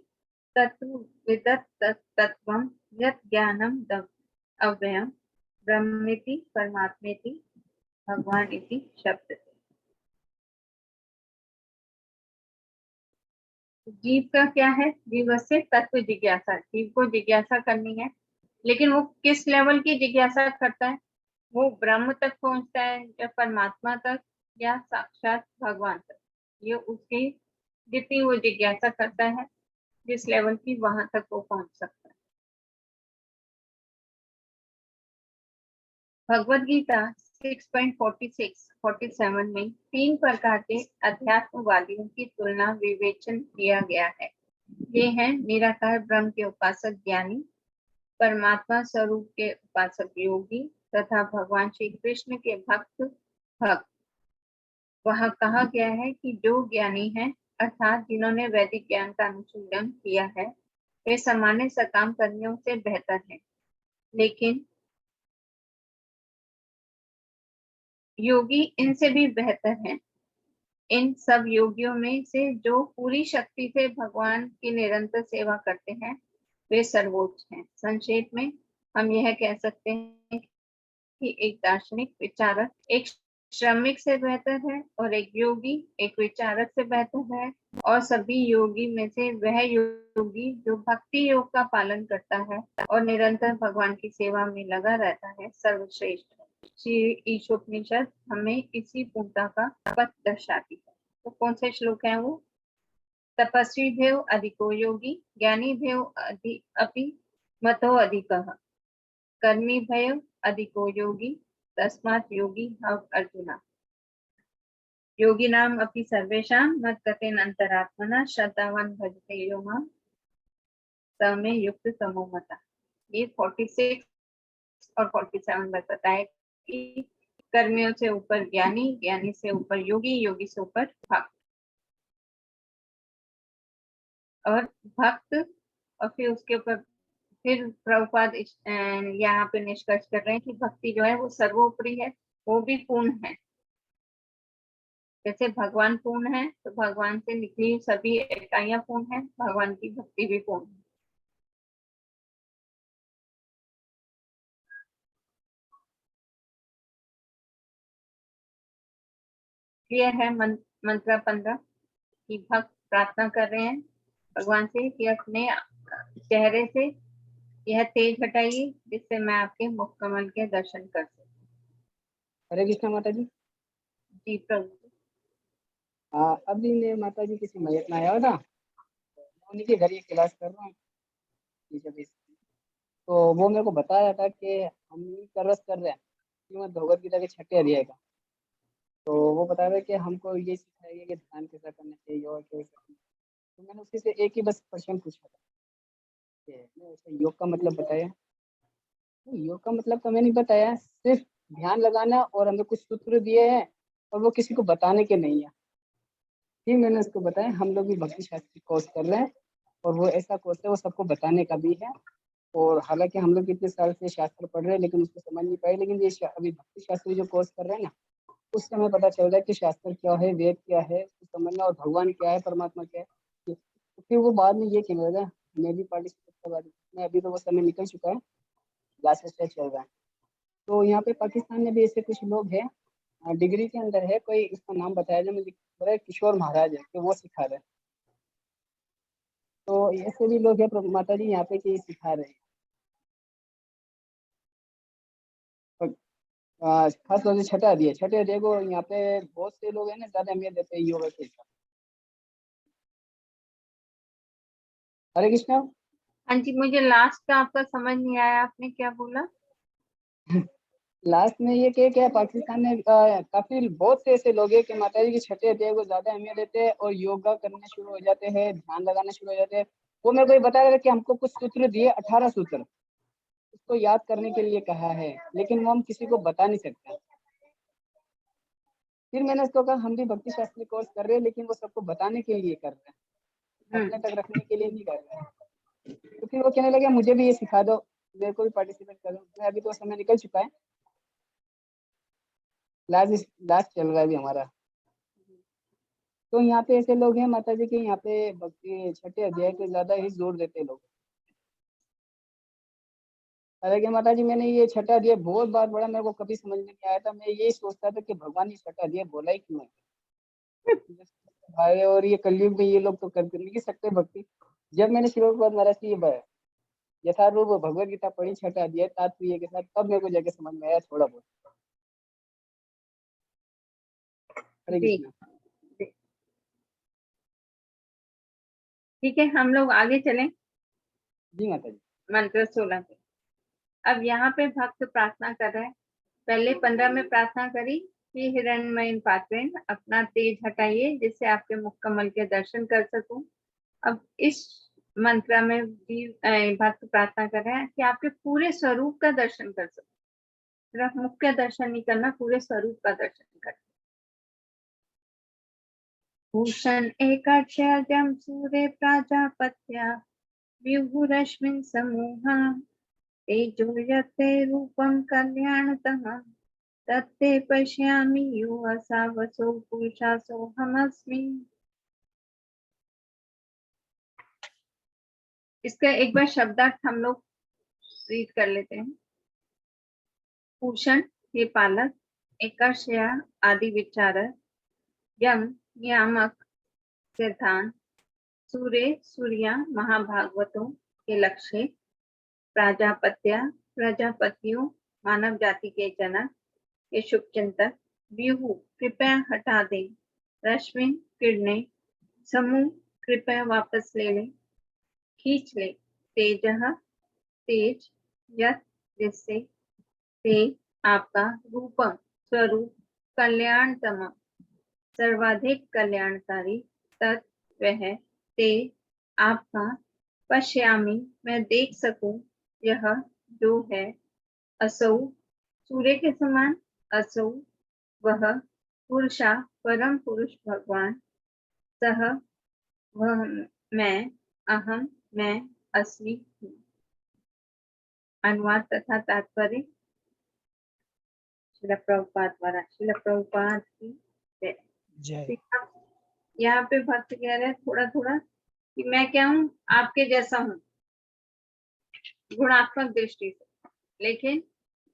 तत्वविदत् तत्त्वं यत् ज्ञानम अव्ययम् ब्रह्मेति परमात्मेति भगवान इति शब्द। जीव का क्या है? जीव से तत्व जिज्ञासा, जीव को जिज्ञासा करनी है, लेकिन वो किस लेवल की जिज्ञासा करता है? वो ब्रह्म तक पहुंचता है या परमात्मा तक या साक्षात भगवान तक? ये उसकी जितनी वो जिज्ञासा करता है, जिस लेवल की, वहां तक वो पहुंच सकता है। भगवद गीता 6.47 में 3 प्रकार के अध्यात्मवादियों की तुलना विवेचन किया गया है। ये हैं निराकार ब्रह्म के उपासक ज्ञानी, परमात्मा स्वरूप के उपासक योगी तथा भगवान श्री कृष्ण के भक्त। वहां कहा गया है कि जो ज्ञानी है, अर्थात जिन्होंने वैदिक ज्ञान का अनुशीलन किया है, वे सामान्य सकाम कर्मियों से बेहतर हैं, लेकिन योगी इनसे भी बेहतर हैं। इन सब योगियों में से जो पूरी शक्ति से भगवान की निरंतर सेवा करते हैं, वे सर्वोच्च हैं। संक्षेप में हम यह कह सकते हैं कि एक दार्शनिक विचारक एक श्रमिक से बेहतर है और एक योगी एक विचारक से बेहतर है, और सभी योगी में से वह योगी जो भक्ति योग का पालन करता है और निरंतर भगवान की सेवा में लगा रहता है, सर्वश्रेष्ठ है। श्री ईशोपनिषद हमें इसी पूर्णता का पथ दर्शाती है। तो कौन से श्लोक हैं वो? तपस्वी भेव अधिको योगी, ज्ञानी भेव अपि मतो अधिकः, कर्मी भय अधिको योगी, तस्मात् योगी भव अर्जुना। योगी नाम अपि सर्वेषां मद्गतेन अंतरात्मना श्रद्धावान भजते यो मां समे युक्त तमो मता। ये 46 और 47 में बताया कि कर्मियों से ऊपर ज्ञानी, ज्ञानी से ऊपर योगी, योगी से ऊपर भक्त, और भक्त, और फिर उसके ऊपर फिर प्रभुपाद यहाँ पे निष्कर्ष कर रहे हैं कि भक्ति जो है वो सर्वोपरि है, वो भी पूर्ण है। जैसे भगवान पूर्ण है, तो भगवान से निकली सभी इकाइयां पूर्ण है, भगवान की भक्ति भी पूर्ण है। क्लियर है? मंत्र 15 कि भक्त प्रार्थना कर रहे हैं भगवान से कि अपने चेहरे से यह तेज हटाइए, जिससे मैं आपके मुख कमल के दर्शन कर सकूं। हरे कृष्णा माता जी। जी प्रभु। अभी ने माता जी किसी मैयत में आया था, उन्हीं के घर ये क्लास कर रहा हूँ। तो वो मेरे को बताया था कि हम रस कर रहे हैं श्रीमद् भगवद गीता के 6 अध्याय का। तो वो बता रहे कि हमको ये सिखाया कि ध्यान कैसा करना चाहिए और कैसे करना। तो मैंने उसी से एक ही बस प्रश्न पूछा था कि योग का मतलब बताया। योग का मतलब तो मैंने बताया, सिर्फ ध्यान लगाना, और हमें कुछ सूत्र दिए हैं और वो किसी को बताने के नहीं है। फिर मैंने उसको बताया हम लोग भी भक्ति शास्त्री कोर्स कर रहे हैं, और वो ऐसा कोर्स है वो सबको बताने का भी है। और हालांकि हम लोग इतने साल से शास्त्र पढ़ रहे हैं लेकिन उसको समझ नहीं पाए, लेकिन ये अभी भक्ति शास्त्री जो कोर्स कर रहे हैं ना, उससे हमें पता चल रहा है कि शास्त्र क्या है, वेद क्या है, उसको समझना, और भगवान क्या है, परमात्मा क्या है। तो फिर वो बाद में ये कहने लगा मैं भी पार्टिसिपेट करवा दूँ। अभी तो वो समय निकल चुका है, क्लासेस चल रहा है। तो यहाँ पे पाकिस्तान में भी ऐसे कुछ लोग हैं, डिग्री के अंदर है, कोई इसका नाम बताया जाए, मुझे बड़ा किशोर महाराज है, तो वो सिखा रहे हैं। तो ऐसे भी लोग हैं माता जी यहाँ पे कि सिखा रहे हैं। खास तौर से 6 अध्याय को यहाँ पे बहुत से लोग हैं ना, ज्यादा अहमियत देते हैं योगा के हिसाब। हरे कृष्णा। हाँ जी, मुझे लास्ट का आपका समझ नहीं आया, आपने क्या बोला? लास्ट में ये क्या है, पाकिस्तान में काफी बहुत से ऐसे लोग हैं कि माता जी के 6 अध्याय को ज्यादा अहमियत देते हैं और योगा करने शुरू हो जाते हैं, ध्यान लगाना शुरू हो जाते हैं। वो मेरे को ये बता रहा था कि हमको कुछ सूत्र दिए, 18 सूत्र, उसको याद करने के लिए कहा है, लेकिन वो हम किसी को बता नहीं सकते। फिर मैंने उसको कहा हम भी भक्ति शास्त्री कोर्स कर रहे हैं, लेकिन वो सबको बताने के लिए कर रहे हैं, अपने तक रखने के लिए नहीं कर रहे हैं। तो फिर वो कहने लगे मुझे भी ये सिखा दो। मेरे को भी पार्टिसिपेट करूँ। मैं अभी तो समय निकल चुका है, लास्ट चल रहा है अभी हमारा। तो यहाँ पे ऐसे लोग हैं माता जी के, यहाँ पे भक्ति छठे अध्याय पे ज्यादा ही जोर देते हैं लोग। हालांकि माता जी मैंने ये छठा अध्याय बहुत बार पढ़ा, मेरे को कभी समझ में नहीं आया था। मैं यही सोचता था कि भगवान ने छठा अध्याय बोला ही क्यों है। भाई और ये कलयुग में ये लोग तो कर नहीं सकते भक्ति। जब मैंने श्रील प्रभुपाद महाराज की ये यथारूप भगवद गीता पढ़ी छठा अध्याय तात्पर्य के साथ, तब मेरे को जाके समझ में आया थोड़ा बहुत। हरे जी कृष्णा। जी। ठीक है, हम लोग आगे चलें जी माता जी। मंत्र 16 पे। अब यहाँ पे भक्त प्रार्थना कर रहे हैं। पहले 15 में प्रार्थना करी कि हिरण्मय पात्रेन अपना तेज हटाइए जिससे आपके मुख कमल के दर्शन कर सकूं। अब इस मंत्र में भी भक्त प्रार्थना कर रहे हैं कि आपके पूरे स्वरूप का दर्शन कर सकूं। सिर्फ मुख का दर्शन नहीं करना, पूरे स्वरूप का दर्शन करना। भूषण एकाक्षयजं सूर्य प्राजापत्या व्यूहुरश्मिन् समूहा तेजो यत्ते रूपं कल्याणतमं तत्ते पश्यामि युवसा वसो पुरुषा सोऽहमस्मि। इसका एक बार शब्दार्थ हम लोग रीड कर लेते हैं। भूषण ये पालक, एकाक्षया आदि विचारक, यम नियामक सिद्धांत, सूर्य सूर्या महाभागवतों के लक्ष्य, प्राजापत्या प्रजापतियों मानव जाति के जनक, ये शुभ चिंतक, व्यूह कृपया हटा दे, रश्मि किरणें, समूह कृपया वापस ले ले, खींच ले, तेजः तेज, यत् जिससे, ते आपका, रूपम स्वरूप, कल्याणतम सर्वाधिक कल्याणकारी, तत् वह, ते आपका, पश्यामि मैं देख सकूं, यह जो है, असौ सूर्य के समान, असौ वह, पुरुषा परम पुरुष भगवान, सह वह मैं, अहम मैं, अस्मि हूँ। अनुवाद तथा तात्पर्य श्रील प्रभुपाद द्वारा। श्रील प्रभुपाद की जय। जय। यहाँ पे भक्त कह रहे हैं थोड़ा थोड़ा कि मैं क्या हूँ, आपके जैसा हूँ गुणात्मक दृष्टि से, लेकिन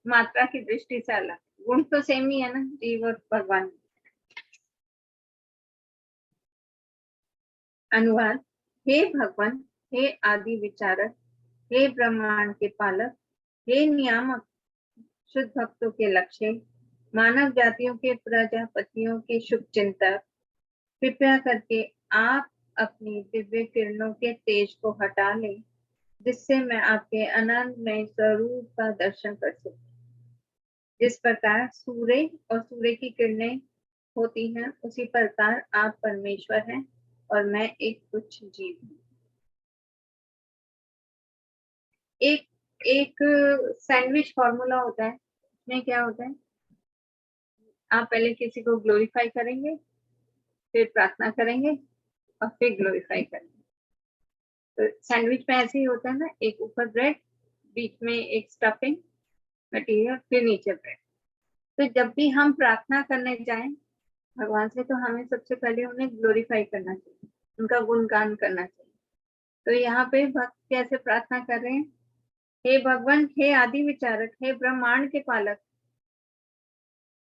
मात्रा की दृष्टि से अलग। गुण तो सेम ही है ना, जीव और भगवान। अनुवाद। हे भगवान, हे आदि विचारक, हे ब्रह्मांड के पालक, हे नियामक, शुद्ध भक्तों के लक्ष्य, मानव जातियों के प्रजापतियों के शुभ चिंतक, कृपया करके आप अपनी दिव्य किरणों के तेज को हटा लें जिससे मैं आपके आनंदमय स्वरूप का दर्शन कर सकूं। जिस प्रकार सूर्य और सूर्य की किरणें होती हैं, उसी प्रकार आप परमेश्वर हैं और मैं एक तुच्छ जीव हूँ। एक एक सैंडविच फॉर्मूला होता है, उसमें क्या होता है, आप पहले किसी को ग्लोरीफाई करेंगे, फिर प्रार्थना करेंगे और फिर ग्लोरीफाई करेंगे। तो सैंडविच में ऐसे ही होता है ना, एक ऊपर ब्रेड, बीच में एक स्टफिंग मटेरियल, फिर नीचे ब्रेड। तो जब भी हम प्रार्थना करने जाएं भगवान से, तो हमें सबसे पहले उन्हें ग्लोरीफाई करना चाहिए, उनका गुणगान करना चाहिए। तो यहाँ पे भक्त कैसे प्रार्थना कर रहे हैं, हे भगवान, हे आदि विचारक, हे ब्रह्मांड के पालक,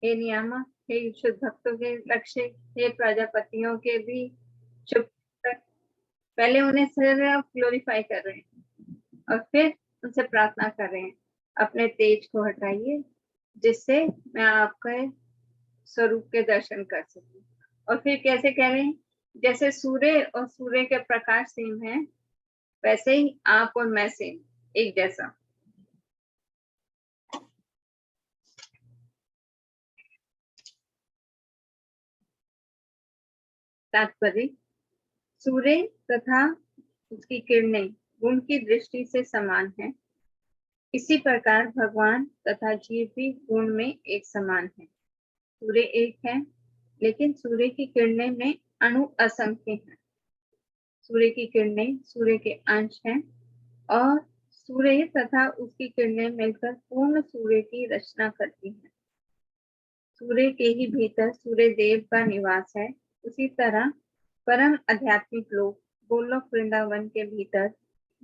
हे नियामक, हे शुद्ध भक्तों के लक्ष्य, हे प्रजापतियों के भी शुभ। पहले उन्हें सिर्फ ग्लोरीफाई कर रहे हैं और फिर उनसे प्रार्थना कर रहे हैं, अपने तेज को हटाइए जिससे मैं आपके स्वरूप के दर्शन कर सकूं। और फिर कैसे कह रहे हैं, जैसे सूर्य और सूर्य के प्रकाश सेम है, वैसे ही आप और मैं सेम, एक जैसा। तात्पर्य। सूर्य तथा उसकी किरणें गुण की दृष्टि से समान है, इसी प्रकार भगवान तथा जीव भी गुण में एक समान है। सूर्य एक है, लेकिन सूर्य की किरणें में अणु असंख्य हैं। सूर्य की किरणें सूर्य के अंश हैं और सूर्य तथा उसकी किरणें मिलकर पूर्ण सूर्य की रचना करती हैं। सूर्य के ही भीतर सूर्य देव का निवास है। उसी तरह परम आध्यात्मिक लोक गोलोक वृंदावन के भीतर,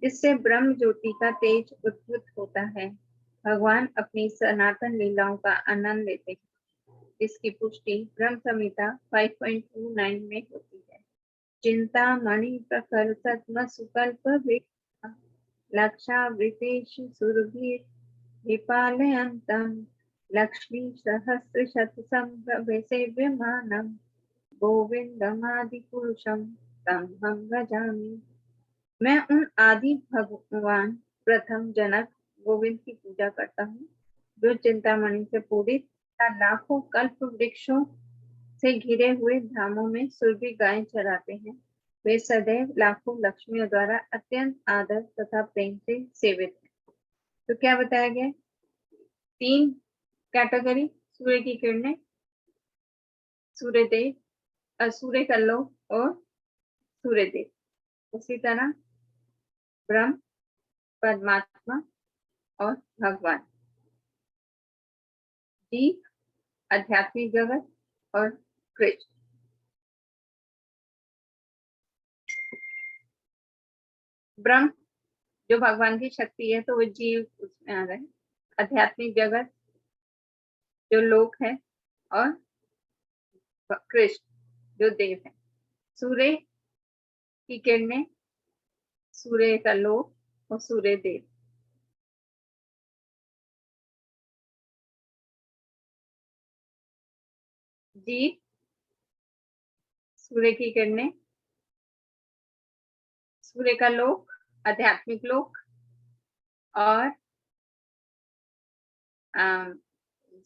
जिससे ब्रह्म ज्योति का तेज उद्भूत होता है, भगवान अपनी सनातन लीलाओं का आनंद लेते हैं, इसकी पुष्टि ब्रह्म संहिता 5.29 में होती है। चिंता मणि प्रखर सत्म सुकल्प लक्षावृतेश सुरभीर विपालयन्तम् लक्ष्मी सहस्र शत संभ्रभे सेव्यमानम् गोविंदमादिपुरुषं तमहं भजामि। मैं उन आदि भगवान प्रथम जनक गोविंद की पूजा करता हूँ, जो चिंतामणि से पूरित लाखों कल्प वृक्षों से घिरे हुए धामों में सुरभि गायें चराते हैं। वे सदैव लाखों लक्ष्मियों द्वारा अत्यंत आदर तथा प्रेम से सेवित हैं। तो क्या बताया गया? 3 कैटेगरी सूर्य की किरणें, सूर्य देव, सूर्य का लोक और सूर्य देव। उसी तरह ब्रह्म, परमात्मा और भगवान, जीव, आध्यात्मिक जगत और कृष्ण। ब्रह्म जो भगवान की शक्ति है, तो वो जीव उसमें आ गए। आध्यात्मिक जगत जो लोक है, और कृष्ण जो देव है। सूर्य की किरणें, सूर्य का लोक और सूर्य देव। जीव, सूर्य की किरणें, सूर्य का लोक, आध्यात्मिक लोक, और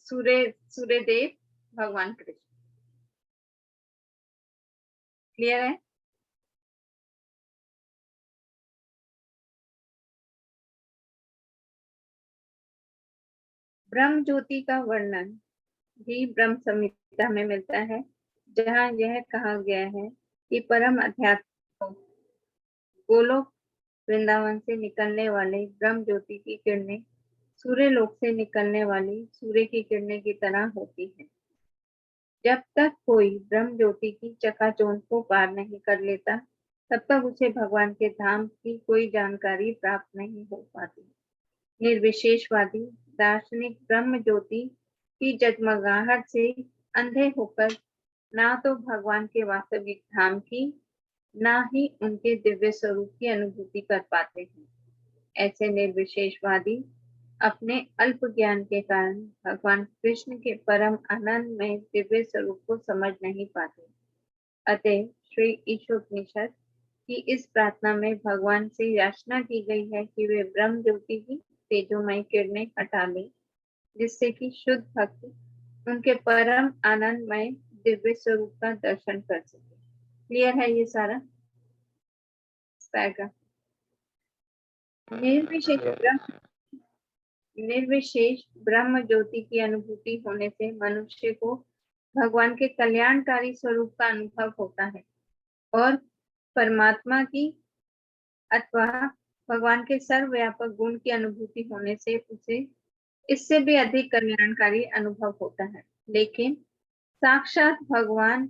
सूर्य देव भगवान कृष्ण। क्लियर है? ब्रह्म ज्योति का वर्णन भी ब्रह्म संहिता में मिलता है, जहाँ यह कहा गया है कि परम अध्यात्म गोलोक वृंदावन से निकलने वाले ब्रह्म ज्योति की किरणें सूर्य लोक से निकलने वाली सूर्य की किरणें की तरह होती है। जब तक कोई ब्रह्म ज्योति की चकाचौंध को पार नहीं कर लेता, तब तक उसे भगवान के धाम की कोई जानकारी प्राप्त नहीं हो पाती। निर्विशेषवादी दार्शनिक ब्रह्म ज्योति की जगमगाहट से अंधे होकर ना तो भगवान के वास्तविक धाम की, ना ही उनके दिव्य स्वरूप की अनुभूति कर पाते हैं। ऐसे निर्विशेषवादी अपने अल्प ज्ञान के कारण भगवान कृष्ण के परम आनंद में दिव्य स्वरूप को समझ नहीं पाते। अतः श्री ईशोपनिषद की इस प्रार्थना में भगवान से याचना की गई है कि वे ब्रह्म ज्योति की तेजोमय किरणें हटा लें, जिससे कि शुद्ध भक्त उनके परम आनंदमय दिव्य स्वरूप का दर्शन कर सके। क्लियर है ये सारा पैराग्राफ? निर्विशेष ब्रह्म ज्योति की अनुभूति होने से मनुष्य को भगवान के कल्याणकारी स्वरूप का अनुभव होता है, और परमात्मा की अथवा भगवान के सर्वव्यापक गुण की अनुभूति होने से उसे इससे भी अधिक कल्याणकारी अनुभव होता है। लेकिन साक्षात भगवान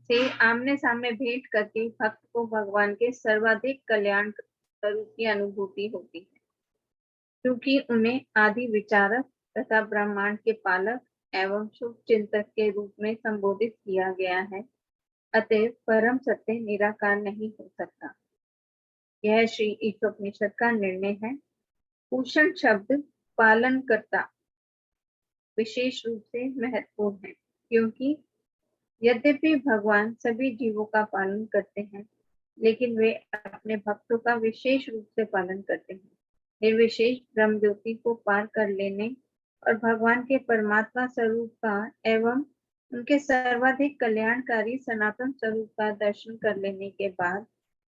से आमने सामने भेंट करके भक्त को भगवान के सर्वाधिक कल्याण स्वरूप की अनुभूति होती है, क्योंकि उन्हें आदि विचारक तथा ब्रह्मांड के पालक एवं शुभ चिंतक के रूप में संबोधित किया गया है। अतः परम सत्य निराकार नहीं हो सकता। यह श्री ईशोपनिषद का निर्णय है। भूषण शब्द पालन करता विशेष रूप से महत्वपूर्ण है, क्योंकि यद्यपि भगवान सभी जीवों का पालन करते हैं, लेकिन वे अपने भक्तों का विशेष रूप से पालन करते हैं। निर्विशेष ब्रह्म ज्योति को पार कर लेने और भगवान के परमात्मा स्वरूप का एवं उनके सर्वाधिक कल्याणकारी सनातन स्वरूप का दर्शन कर लेने के बाद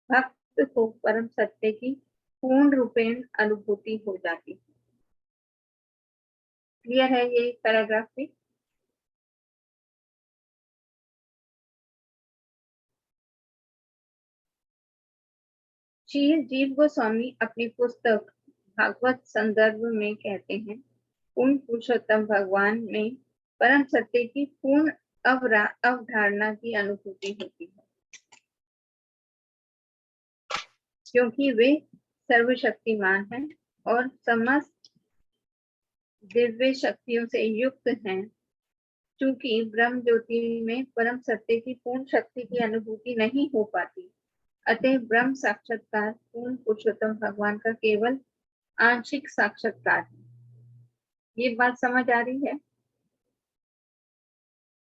भक्त को परम सत्य की पूर्ण रूपेण अनुभूति हो जाती है। क्लियर है ये पैराग्राफ भी? श्री जीव गोस्वामी अपनी पुस्तक भागवत संदर्भ में कहते हैं, पूर्ण पुरुषोत्तम भगवान में परम सत्य की पूर्ण अवधारणा की अनुभूति होती है, क्योंकि वे सर्वशक्तिमान हैं और समस्त दिव्य शक्तियों से युक्त हैं। चूंकि ब्रह्म ज्योति में परम सत्य की पूर्ण शक्ति की अनुभूति नहीं हो पाती, अतः ब्रह्म साक्षात्कार पूर्ण पुरुषोत्तम भगवान का केवल आंशिक साक्षात्कार है। ये बात समझ आ रही है?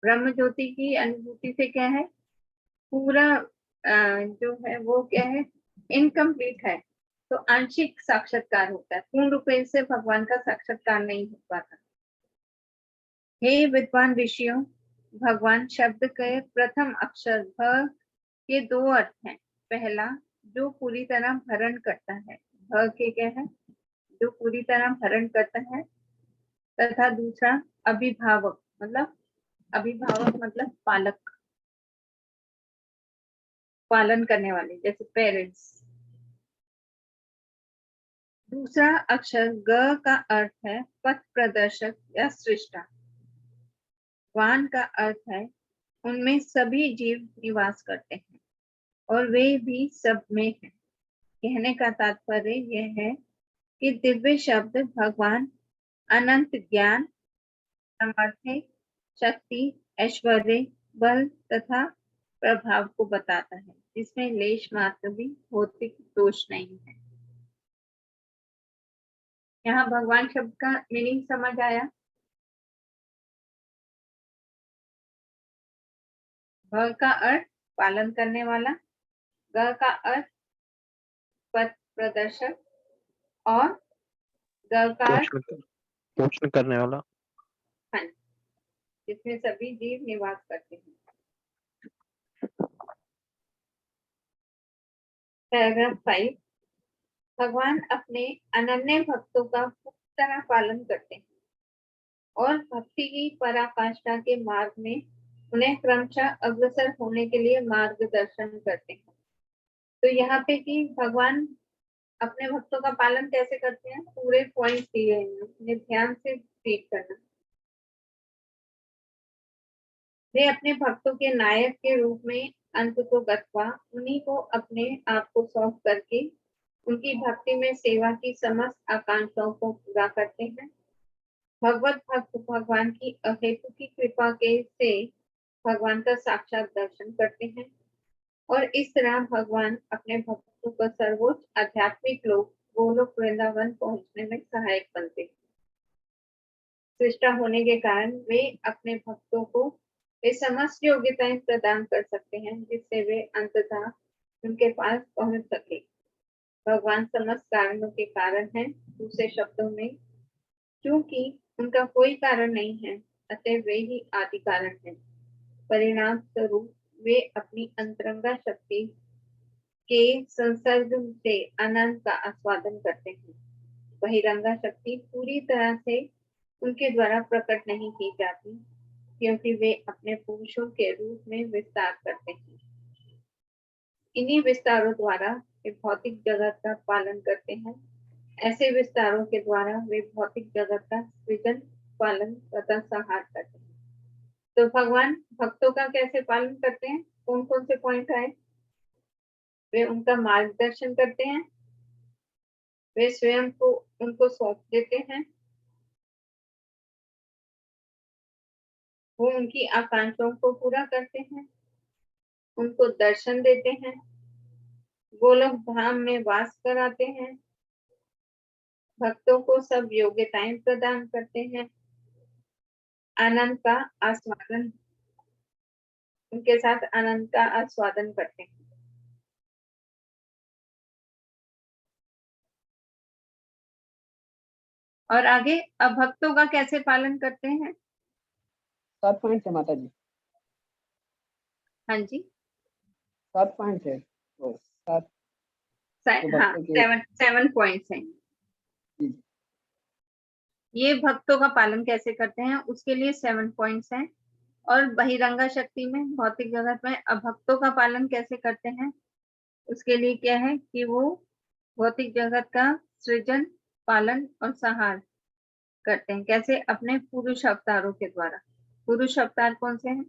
ब्रह्म ज्योति की अनुभूति से क्या है, पूरा जो है वो क्या है, इनकम्प्लीट है, तो आंशिक साक्षात्कार होता है, पूर्ण रूप से भगवान का साक्षात्कार नहीं हो पाता। हे विद्वान ऋषियों, भगवान शब्द के प्रथम अक्षर भ के दो अर्थ हैं। पहला, जो पूरी तरह भरण करता है, भ के क्या है, जो पूरी तरह भरण करता है, तथा दूसरा अभिभावक, मतलब पालक, पालन करने वाले, जैसे पेरेंट्स। दूसरा अक्षर ग का अर्थ है पथ प्रदर्शक या सृष्टा। वान का अर्थ है उनमें सभी जीव निवास करते हैं और वे भी सब में हैं। कहने का तात्पर्य यह है कि दिव्य शब्द भगवान अनंत ज्ञान, सामर्थ्य, शक्ति, ऐश्वर्य, बल तथा प्रभाव को बताता है, जिसमें लेश मात्र भी भौतिक दोष नहीं है। यहाँ भगवान शब्द का मीनिंग समझ आया? भ का अर्थ पालन करने वाला, ग का अर्थ पथ प्रदर्शक और ग का अर्थ पोषण करने वाला, हाँ, जिसमें सभी जीव निवास करते हैं। पैराग्राफ 5, भगवान अपने अनन्य भक्तों का पूरी तरह पालन करते हैं और भक्ति की पराकाष्ठा के मार्ग में उन्हें क्रमशः अग्रसर होने के लिए मार्गदर्शन करते हैं। तो यहाँ पे कि भगवान अपने भक्तों का पालन कैसे करते हैं, पूरे पॉइंट दिए हैं, उन्हें ध्यान से रीड करना। वे अपने भक्तों के नायक के रूप में अंत को गत्वा उन्हीं को अपने आप को सौंप करके उनकी भक्ति में सेवा की समस्त आकांक्षाओं को पूरा करते हैं। भगवत भक्त भगवान की अहेतु की कृपा के से भगवान का साक्षात दर्शन करते हैं और इस तरह भगवान अपने भक्तों को सर्वोच्च आध्यात्मिक लोक गोलोक वृंदावन पहुंचने में सहायक बनते हैं। सृष्टा होने के कारण वे अपने भक्तों को वे समस्त योग्यताएं प्रदान कर सकते हैं जिससे वे अंततः उनके पास पहुंच सके। भगवान समस्त कारणों के कारण हैं। दूसरे शब्दों में, क्योंकि उनका कोई कारण नहीं है, अतः वे ही आदि कारण हैं। परिणाम स्वरूप वे अपनी अंतरंगा शक्ति के संसर्ग से आनंद का आस्वादन करते हैं। बहिरंगा शक्ति पूरी तरह से उनके द्वारा प्रकट नहीं की जाती, क्योंकि वे अपने पुरुषों के रूप में विस्तार करते हैं। इन्हीं विस्तारों द्वारा वे भौतिक जगत का पालन करते हैं। ऐसे विस्तारों के द्वारा वे भौतिक जगत का सृजन, पालन तथा संहार करते हैं। तो भगवान भक्तों का कैसे पालन करते हैं? कौन कौन से पॉइंट आए? वे उनका मार्गदर्शन करते हैं, वे स्वयं को उनको सौंप देते हैं, वो उनकी आकांक्षाओं को पूरा करते हैं, उनको दर्शन देते हैं, गोलोक धाम में वास कराते हैं, भक्तों को सब योग्यताएं प्रदान करते हैं, आनंद का आस्वादन, उनके साथ आनंद का आस्वादन करते हैं। और आगे अब भक्तों का कैसे पालन करते हैं? 7 पॉइंट है माता जी। हाँ जी, 7 पॉइंट है वो 7। हाँ, 7 पॉइंट्स हैं। जी। ये भक्तों का पालन कैसे करते हैं उसके लिए 7 पॉइंट्स हैं। और बहिरंगा शक्ति में, भौतिक जगत में अभक्तों का पालन कैसे करते हैं उसके लिए क्या है कि वो भौतिक जगत का सृजन, पालन और संहार करते हैं। कैसे? अपने पुरुष अवतारों के द्वारा। पुरुष अवतार कौन से हैं?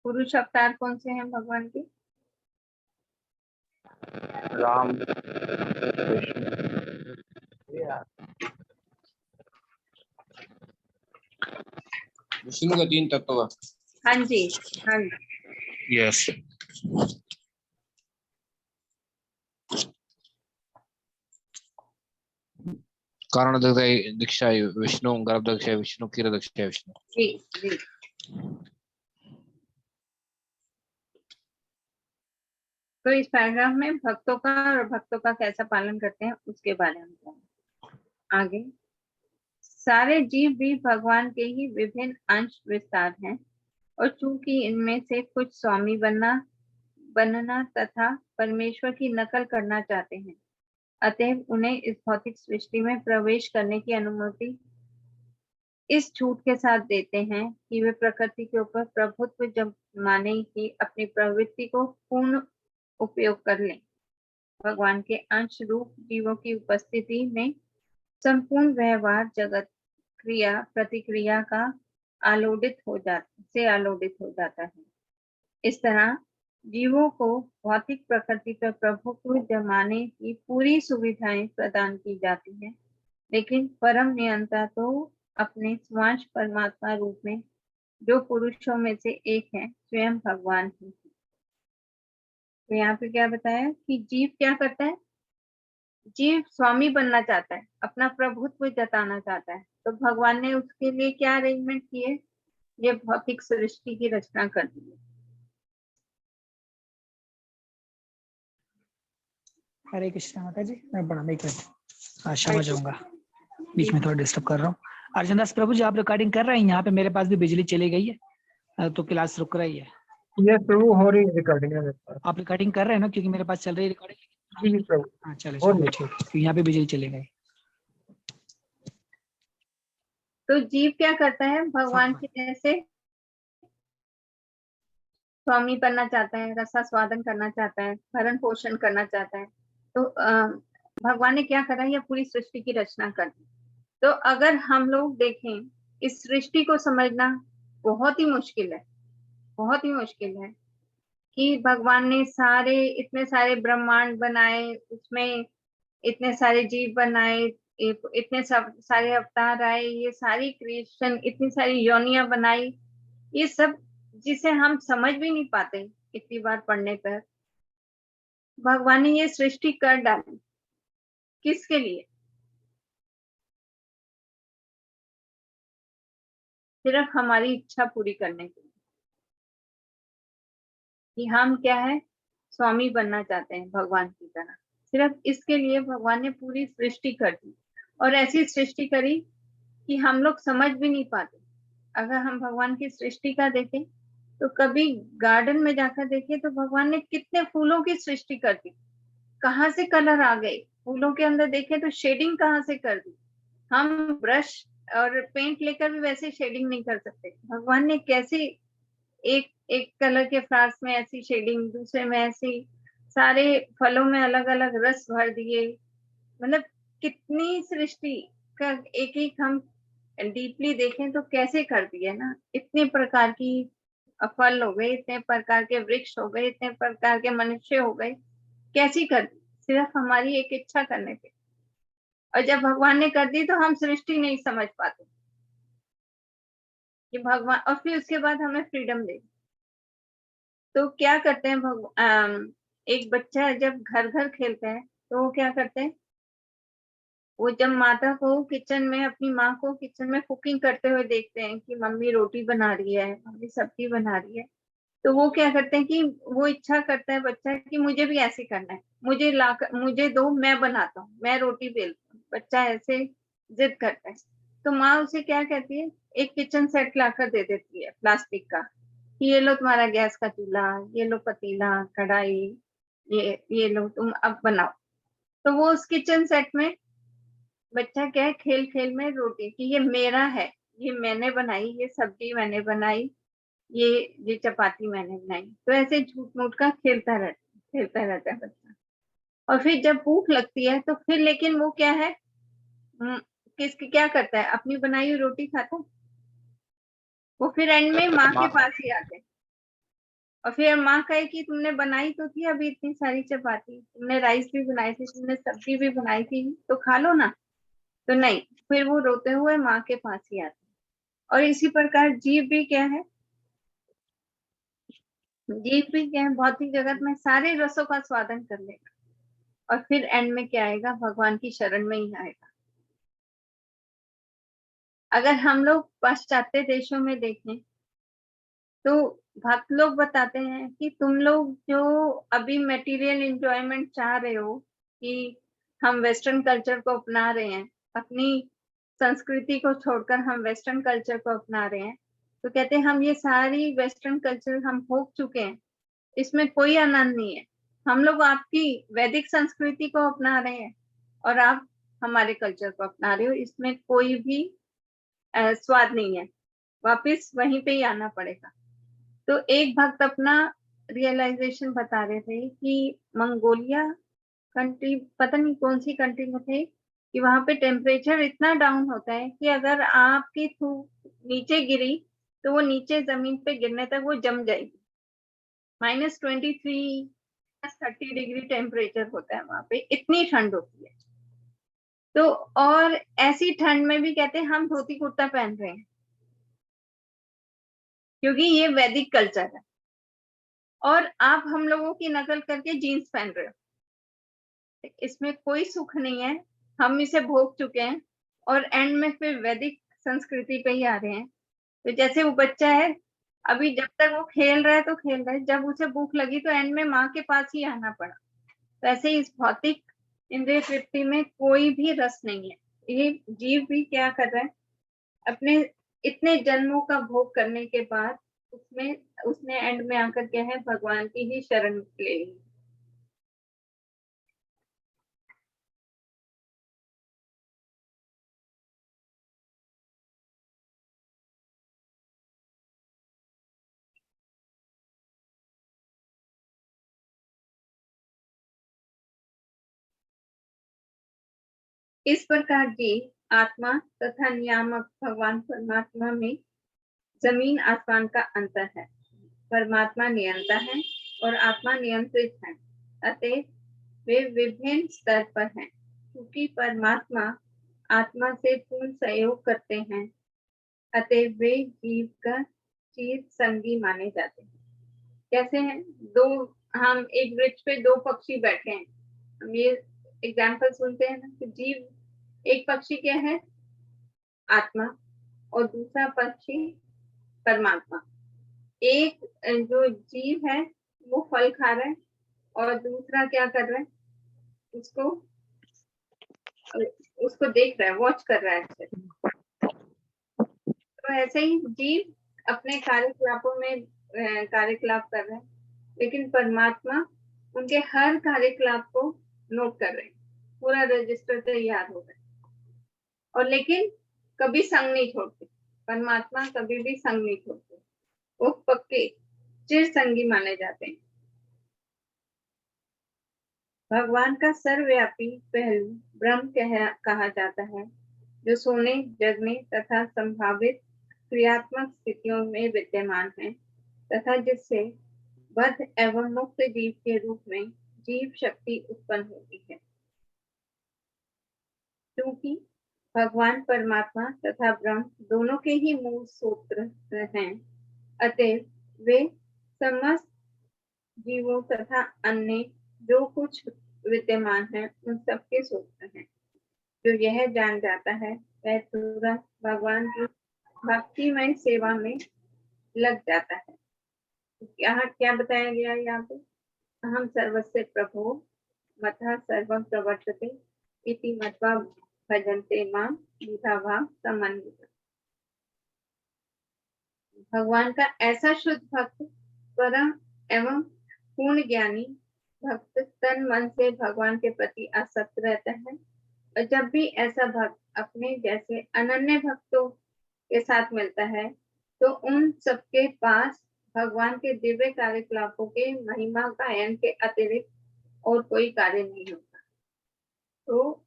पुरुष अवतार कौन से हैं भगवान के? राम, विष्णु का 3 तत्व। हाँ जी, हाँ जी। यस। कारण दीक्षा विष्णु, गर्भ दीक्षा विष्णु, क्षीर दीक्षा विष्णु। जी जी। तो इस पैराग्राफ में भक्तों का और भक्तों का कैसा पालन करते हैं उसके बारे में बताएं। आगे, सारे जीव भी भगवान के ही विभिन्न अंश विस्तार हैं और चूंकि इनमें से कुछ स्वामी बनना तथा परमेश्वर की नकल करना चाहते हैं, अतएव उन्हें इस भौतिक सृष्टि में प्रवेश करने की अनुमति इस छूट के साथ देते हैं कि वे प्रकृति के ऊपर प्रभुत्व जमाने की अपनी प्रवृत्ति को पूर्ण उपयोग कर लें। भगवान के अंश रूप जीवों की उपस्थिति में संपूर्ण व्यवहार जगत क्रिया प्रतिक्रिया का आलोडित हो जाता है। इस तरह जीवों को भौतिक प्रकृति पर प्रभुत्व जमाने की पूरी सुविधाएं प्रदान की जाती हैं, लेकिन परम नियंता तो अपने स्वांश परमात्मा रूप में जो पुरुषों में से एक है स्वयं भगवान ही है। तो यहाँ पे क्या बताया कि जीव क्या करता है? जीव स्वामी बनना चाहता है, अपना प्रभुत्व जताना चाहता है। तो भगवान ने उसके लिए क्या अरेंजमेंट किए? ये भौतिक सृष्टि की रचना कर दी है। हरे कृष्णा माता जी, मैं बड़ा नहीं करता, क्षमा चाहूंगा, बीच में थोड़ा डिस्टर्ब कर रहा हूँ। अर्जुन दास प्रभु जी, आप रिकॉर्डिंग कर रहे हैं? यहाँ पे मेरे पास भी बिजली चली गई है तो क्लास रुक रही है। यस प्रभु, हो रही रिकॉर्डिंग है। आप रिकॉर्डिंग कर रहे हैं ना? क्योंकि मेरे पास चल रही है रिकॉर्डिंग। जी प्रभु। हाँ चलो ठीक, यहाँ पे बिजली चली गई। तो जीव क्या करता है? भगवान के जैसे स्वामी बनना चाहता है, रसास्वादन करना चाहता है, भरण पोषण करना चाहता है। तो भगवान ने क्या करा? यह पूरी सृष्टि की रचना कर दी। तो अगर हम लोग देखें, इस सृष्टि को समझना बहुत ही मुश्किल है, बहुत ही मुश्किल है कि भगवान ने इतने सारे ब्रह्मांड बनाए, उसमें इतने सारे जीव बनाए, इतने सारे अवतार आए, ये सारी क्रिएशन, इतनी सारी योनियां बनाई, ये सब जिसे हम समझ भी नहीं पाते इतनी बार पढ़ने पर। भगवान ने ये सृष्टि कर डाली किसके लिए? सिर्फ हमारी इच्छा पूरी करने के लिए कि हम क्या है, स्वामी बनना चाहते हैं भगवान की तरह। सिर्फ इसके लिए भगवान ने पूरी सृष्टि कर दी, और ऐसी सृष्टि करी कि हम लोग समझ भी नहीं पाते। अगर हम भगवान की सृष्टि का देखें तो कभी गार्डन में जाकर देखें तो भगवान ने कितने फूलों की सृष्टि कर दी, कहाँ से कलर आ गए फूलों के अंदर, देखें तो शेडिंग कहाँ से कर दी। हम ब्रश और पेंट लेकर भी वैसे शेडिंग नहीं कर सकते। भगवान ने कैसे एक एक कलर के फ्लावर्स में ऐसी शेडिंग, दूसरे में ऐसी, सारे फलों में अलग अलग रस भर दिए। मतलब कितनी सृष्टि का एक एक हम डीपली देखें तो कैसे कर दिए ना। इतने प्रकार की फल हो गए, इतने प्रकार के वृक्ष हो गए, इतने प्रकार के मनुष्य हो गए, कैसी कर दी? सिर्फ हमारी एक इच्छा करने पे। और जब भगवान ने कर दी तो हम सृष्टि नहीं समझ पाते कि भगवान, और फिर उसके बाद हमें फ्रीडम दे। तो क्या करते हैं एक बच्चा जब घर घर खेलता है तो वो क्या करते हैं, वो जब माता को किचन में, अपनी माँ को किचन में कुकिंग करते हुए देखते हैं कि मम्मी रोटी बना रही है, मम्मी सब्जी बना रही है, तो वो क्या करते हैं कि वो इच्छा करता है बच्चा कि मुझे भी ऐसे करना है, मुझे दो, मैं बनाता हूँ, मैं रोटी बेलता हूँ। बच्चा ऐसे जिद करता है। तो माँ उसे क्या कहती है, एक किचन सेट लाकर दे देती है प्लास्टिक का, कि ये लो तुम्हारा गैस का चूल्हा, ये लो पतीला, कढ़ाई, ये लो तुम अब बनाओ। तो वो उस किचन सेट में बच्चा क्या है, खेल खेल में रोटी कि ये मेरा है, ये मैंने बनाई, ये सब्जी मैंने बनाई, ये चपाती मैंने बनाई। तो ऐसे झूठ मूठ का खेलता रहता है। खेलता रहता है बच्चा। और फिर जब भूख लगती है तो फिर लेकिन वो क्या है, किसकी क्या करता है, अपनी बनाई हुई रोटी खाता है। वो फिर एंड में माँ के पास ही आते हैं और फिर माँ कहे कि तुमने बनाई तो थी अभी इतनी सारी चपाती, तुमने राइस भी बनाई थी, तुमने सब्जी भी बनाई थी, तो खा लो ना। तो नहीं, फिर वो रोते हुए माँ के पास ही आते हैं। और इसी प्रकार जीव भी क्या है, जीव भी क्या है, भौतिक जगत में सारे रसों का स्वादन कर लेगा और फिर एंड में क्या आएगा, भगवान की शरण में ही आएगा। अगर हम लोग पाश्चात्य देशों में देखें तो भक्त लोग बताते हैं कि तुम लोग जो अभी मटेरियल एंजॉयमेंट चाह रहे हो कि हम वेस्टर्न कल्चर को अपना रहे हैं, अपनी संस्कृति को छोड़कर हम वेस्टर्न कल्चर को अपना रहे हैं, तो कहते हैं हम ये सारी वेस्टर्न कल्चर हम भोग चुके हैं, इसमें कोई आनंद नहीं है। हम लोग आपकी वैदिक संस्कृति को अपना रहे हैं और आप हमारे कल्चर को अपना रहे हो, इसमें कोई भी स्वाद नहीं है, वापिस वहीं पे ही आना पड़ेगा। तो एक भक्त अपना रियलाइजेशन बता रहे थे कि मंगोलिया कंट्री, पता नहीं कौन सी कंट्री में थे, कि वहां पे टेम्परेचर इतना डाउन होता है कि अगर आपकी थूक नीचे गिरी तो वो नीचे जमीन पे गिरने तक वो जम जाएगी। -23 -30 डिग्री टेम्परेचर होता है वहां पे, इतनी ठंड होती है। तो और ऐसी ठंड में भी कहते हैं हम धोती कुर्ता पहन रहे हैं क्योंकि ये वैदिक कल्चर है, और आप हम लोगों की नकल करके जीन्स पहन रहे हो। इसमें कोई सुख नहीं है, हम इसे भोग चुके हैं और एंड में फिर वैदिक संस्कृति पे ही आ रहे हैं। तो जैसे वो बच्चा है, अभी जब तक वो खेल रहा है तो खेल रहा है, जब उसे भूख लगी तो एंड में माँ के पास ही आना पड़ा। तो ऐसे ही इस भौतिक इंद्रिय तृप्ति में कोई भी रस नहीं है। ये जीव भी क्या कर रहा है, अपने इतने जन्मों का भोग करने के बाद उसमें उसने एंड में आकर क्या है, भगवान की ही शरण ले ली। इस प्रकार जीव आत्मा तथा नियामक भगवान परमात्मा में जमीन आसमान का अंतर है। परमात्मा नियंता है और आत्मा नियंत्रित है, अतः वे विभिन्न स्तर पर हैं। क्योंकि परमात्मा आत्मा से पूर्ण सहयोग करते हैं, अतः वे जीव का चिर संगी माने जाते हैं। कैसे हैं, दो, हम एक वृक्ष पे दो पक्षी बैठे हैं, हम ये एग्जाम्पल सुनते हैं ना कि जीव, एक पक्षी क्या है, आत्मा, और दूसरा पक्षी परमात्मा। एक जो जीव है वो फल खा रहा है और दूसरा क्या कर रहा है, उसको उसको देख रहा है, वॉच कर रहा है अच्छे। तो ऐसे ही जीव अपने कार्यकलापों में कार्यकलाप कर रहे हैं, लेकिन परमात्मा उनके हर कार्यकलाप को नोट कर रहे हैं, पूरा रजिस्टर तैयार हो रहा है। और लेकिन कभी संग नहीं छोड़ते, परमात्मा कभी भी संग नहीं छोड़ते, वो पक्के चिर संगी माने जाते हैं। भगवान का सर्वव्यापी पहलू ब्रह्म कहा जाता है, जो सोने, जगने तथा संभावित क्रियात्मक स्थितियों में विद्यमान है तथा जिससे बद्ध एवं मुक्त जीव के रूप में जीव शक्ति उत्पन्न होती है। क्योंकि भगवान परमात्मा तथा ब्रह्म दोनों के ही मूल सूत्र हैं, अतः वे समस्त जीवों तथा अन्य जो कुछ विद्यमान है उन सबके सूत्र हैं। जो यह जान जाता है वह तुरंत भगवान की भक्तिमय सेवा में लग जाता है। यहाँ क्या बताया गया, यहाँ पे अहम सर्वस्य प्रभो मथा सर्वं प्रवर्तते इति मत्वा भजन्ते मां बुधा भाव समन्वित। भगवान का ऐसा शुद्ध भक्त, परम एवं पूर्ण ज्ञानी भक्त तन मन से भगवान के प्रति आसक्त रहता है, और जब भी ऐसा भक्त अपने जैसे अनन्य भक्तों के साथ मिलता है तो उन सबके पास भगवान के दिव्य कार्यकलापों के महिमा गायन के अतिरिक्त और कोई कार्य नहीं होता। तो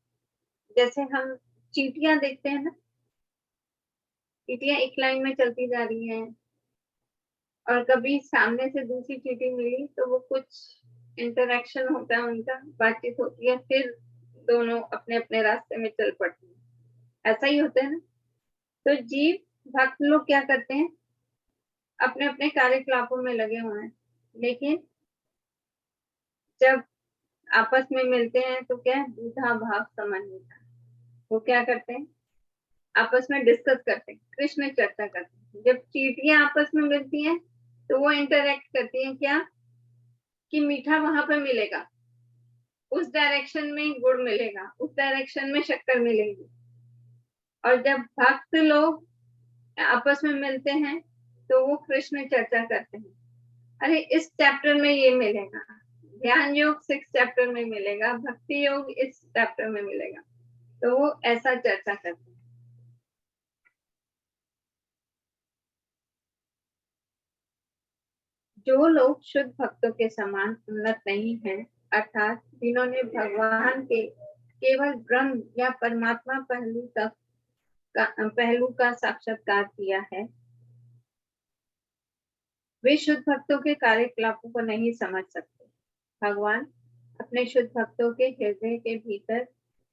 जैसे हम चींटियां देखते हैं ना, चींटियां एक लाइन में चलती जा रही हैं और कभी सामने से दूसरी चींटी मिली तो वो कुछ इंटरेक्शन होता है, उनका बातचीत होती है, फिर दोनों अपने अपने रास्ते में चल पड़ती हैं। ऐसा ही होता है ना। तो जीव भक्त लोग क्या करते हैं, अपने अपने कार्यकलापों में लगे हुए हैं, लेकिन जब आपस में मिलते हैं तो क्या है, दूधा भाव समन्विता। वो क्या करते हैं, आपस में डिस्कस करते हैं, कृष्ण चर्चा करते हैं। जब चींटियां आपस में मिलती हैं तो वो इंटरेक्ट करती हैं क्या, कि मीठा वहां पर मिलेगा, उस डायरेक्शन में गुड़ मिलेगा, उस डायरेक्शन में शक्कर मिलेगी। और जब भक्त लोग आपस में मिलते हैं तो वो कृष्ण चर्चा करते हैं, अरे इस चैप्टर में ये मिलेगा, ध्यान योग 6 चैप्टर में मिलेगा, भक्ति योग इस चैप्टर में मिलेगा, तो वो ऐसा चर्चा करते हैं। जो लोग शुद्ध भक्तों के समान उन्नत नहीं हैं, अर्थात जिन्होंने भगवान के केवल ब्रह्म या परमात्मा पहलू का साक्षात्कार किया है, वे शुद्ध भक्तों के कार्यकलापों को नहीं समझ सकते। भगवान अपने शुद्ध भक्तों के हृदय के भीतर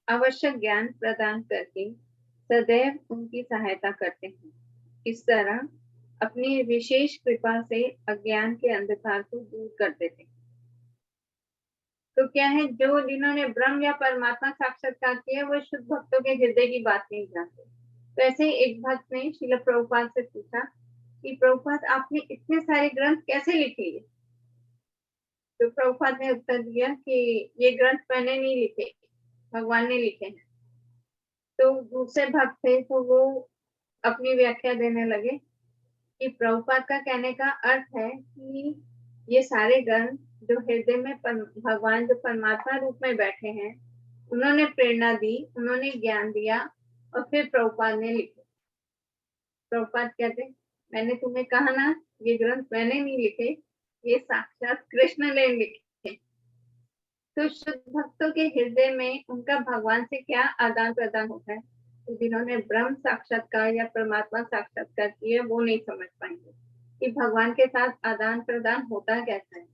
आवश्यक ज्ञान प्रदान करके सदैव उनकी सहायता करते हैं। इस तरह अपनी विशेष कृपा से अज्ञान के अंधकार को दूर कर देते हैं। तो क्या है, जो जिन्होंने ब्रह्म या परमात्मा साक्षात्कार किया वो शुद्ध भक्तों के हृदय की बात नहीं जानते। तो ऐसे एक भक्त ने श्रील प्रभुपाद से पूछा कि प्रभुपाद आपने इतने सारे ग्रंथ कैसे लिखे? तो प्रभुपाद ने उत्तर दिया कि ये ग्रंथ मैंने नहीं लिखे, भगवान ने लिखे हैं। तो दूसरे भक्त थे तो वो अपनी व्याख्या देने लगे कि प्रभुपाद का कहने का अर्थ है कि ये सारे ग्रंथ जो हृदय में भगवान जो परमात्मा रूप में बैठे हैं, उन्होंने प्रेरणा दी, उन्होंने ज्ञान दिया और फिर प्रभुपाद ने लिखे। प्रभुपाद कहते, मैंने तुम्हें कहा ना, ये ग्रंथ मैंने नहीं लिखे, ये साक्षात कृष्ण ने लिखे। तो शुद्ध भक्तों के हृदय में उनका भगवान से क्या आदान प्रदान होता है, तो जिन्होंने ब्रह्म साक्षात्कार या परमात्मा साक्षात्कार किया वो नहीं समझ पाएंगे कि भगवान के साथ आदान प्रदान होता कैसा है।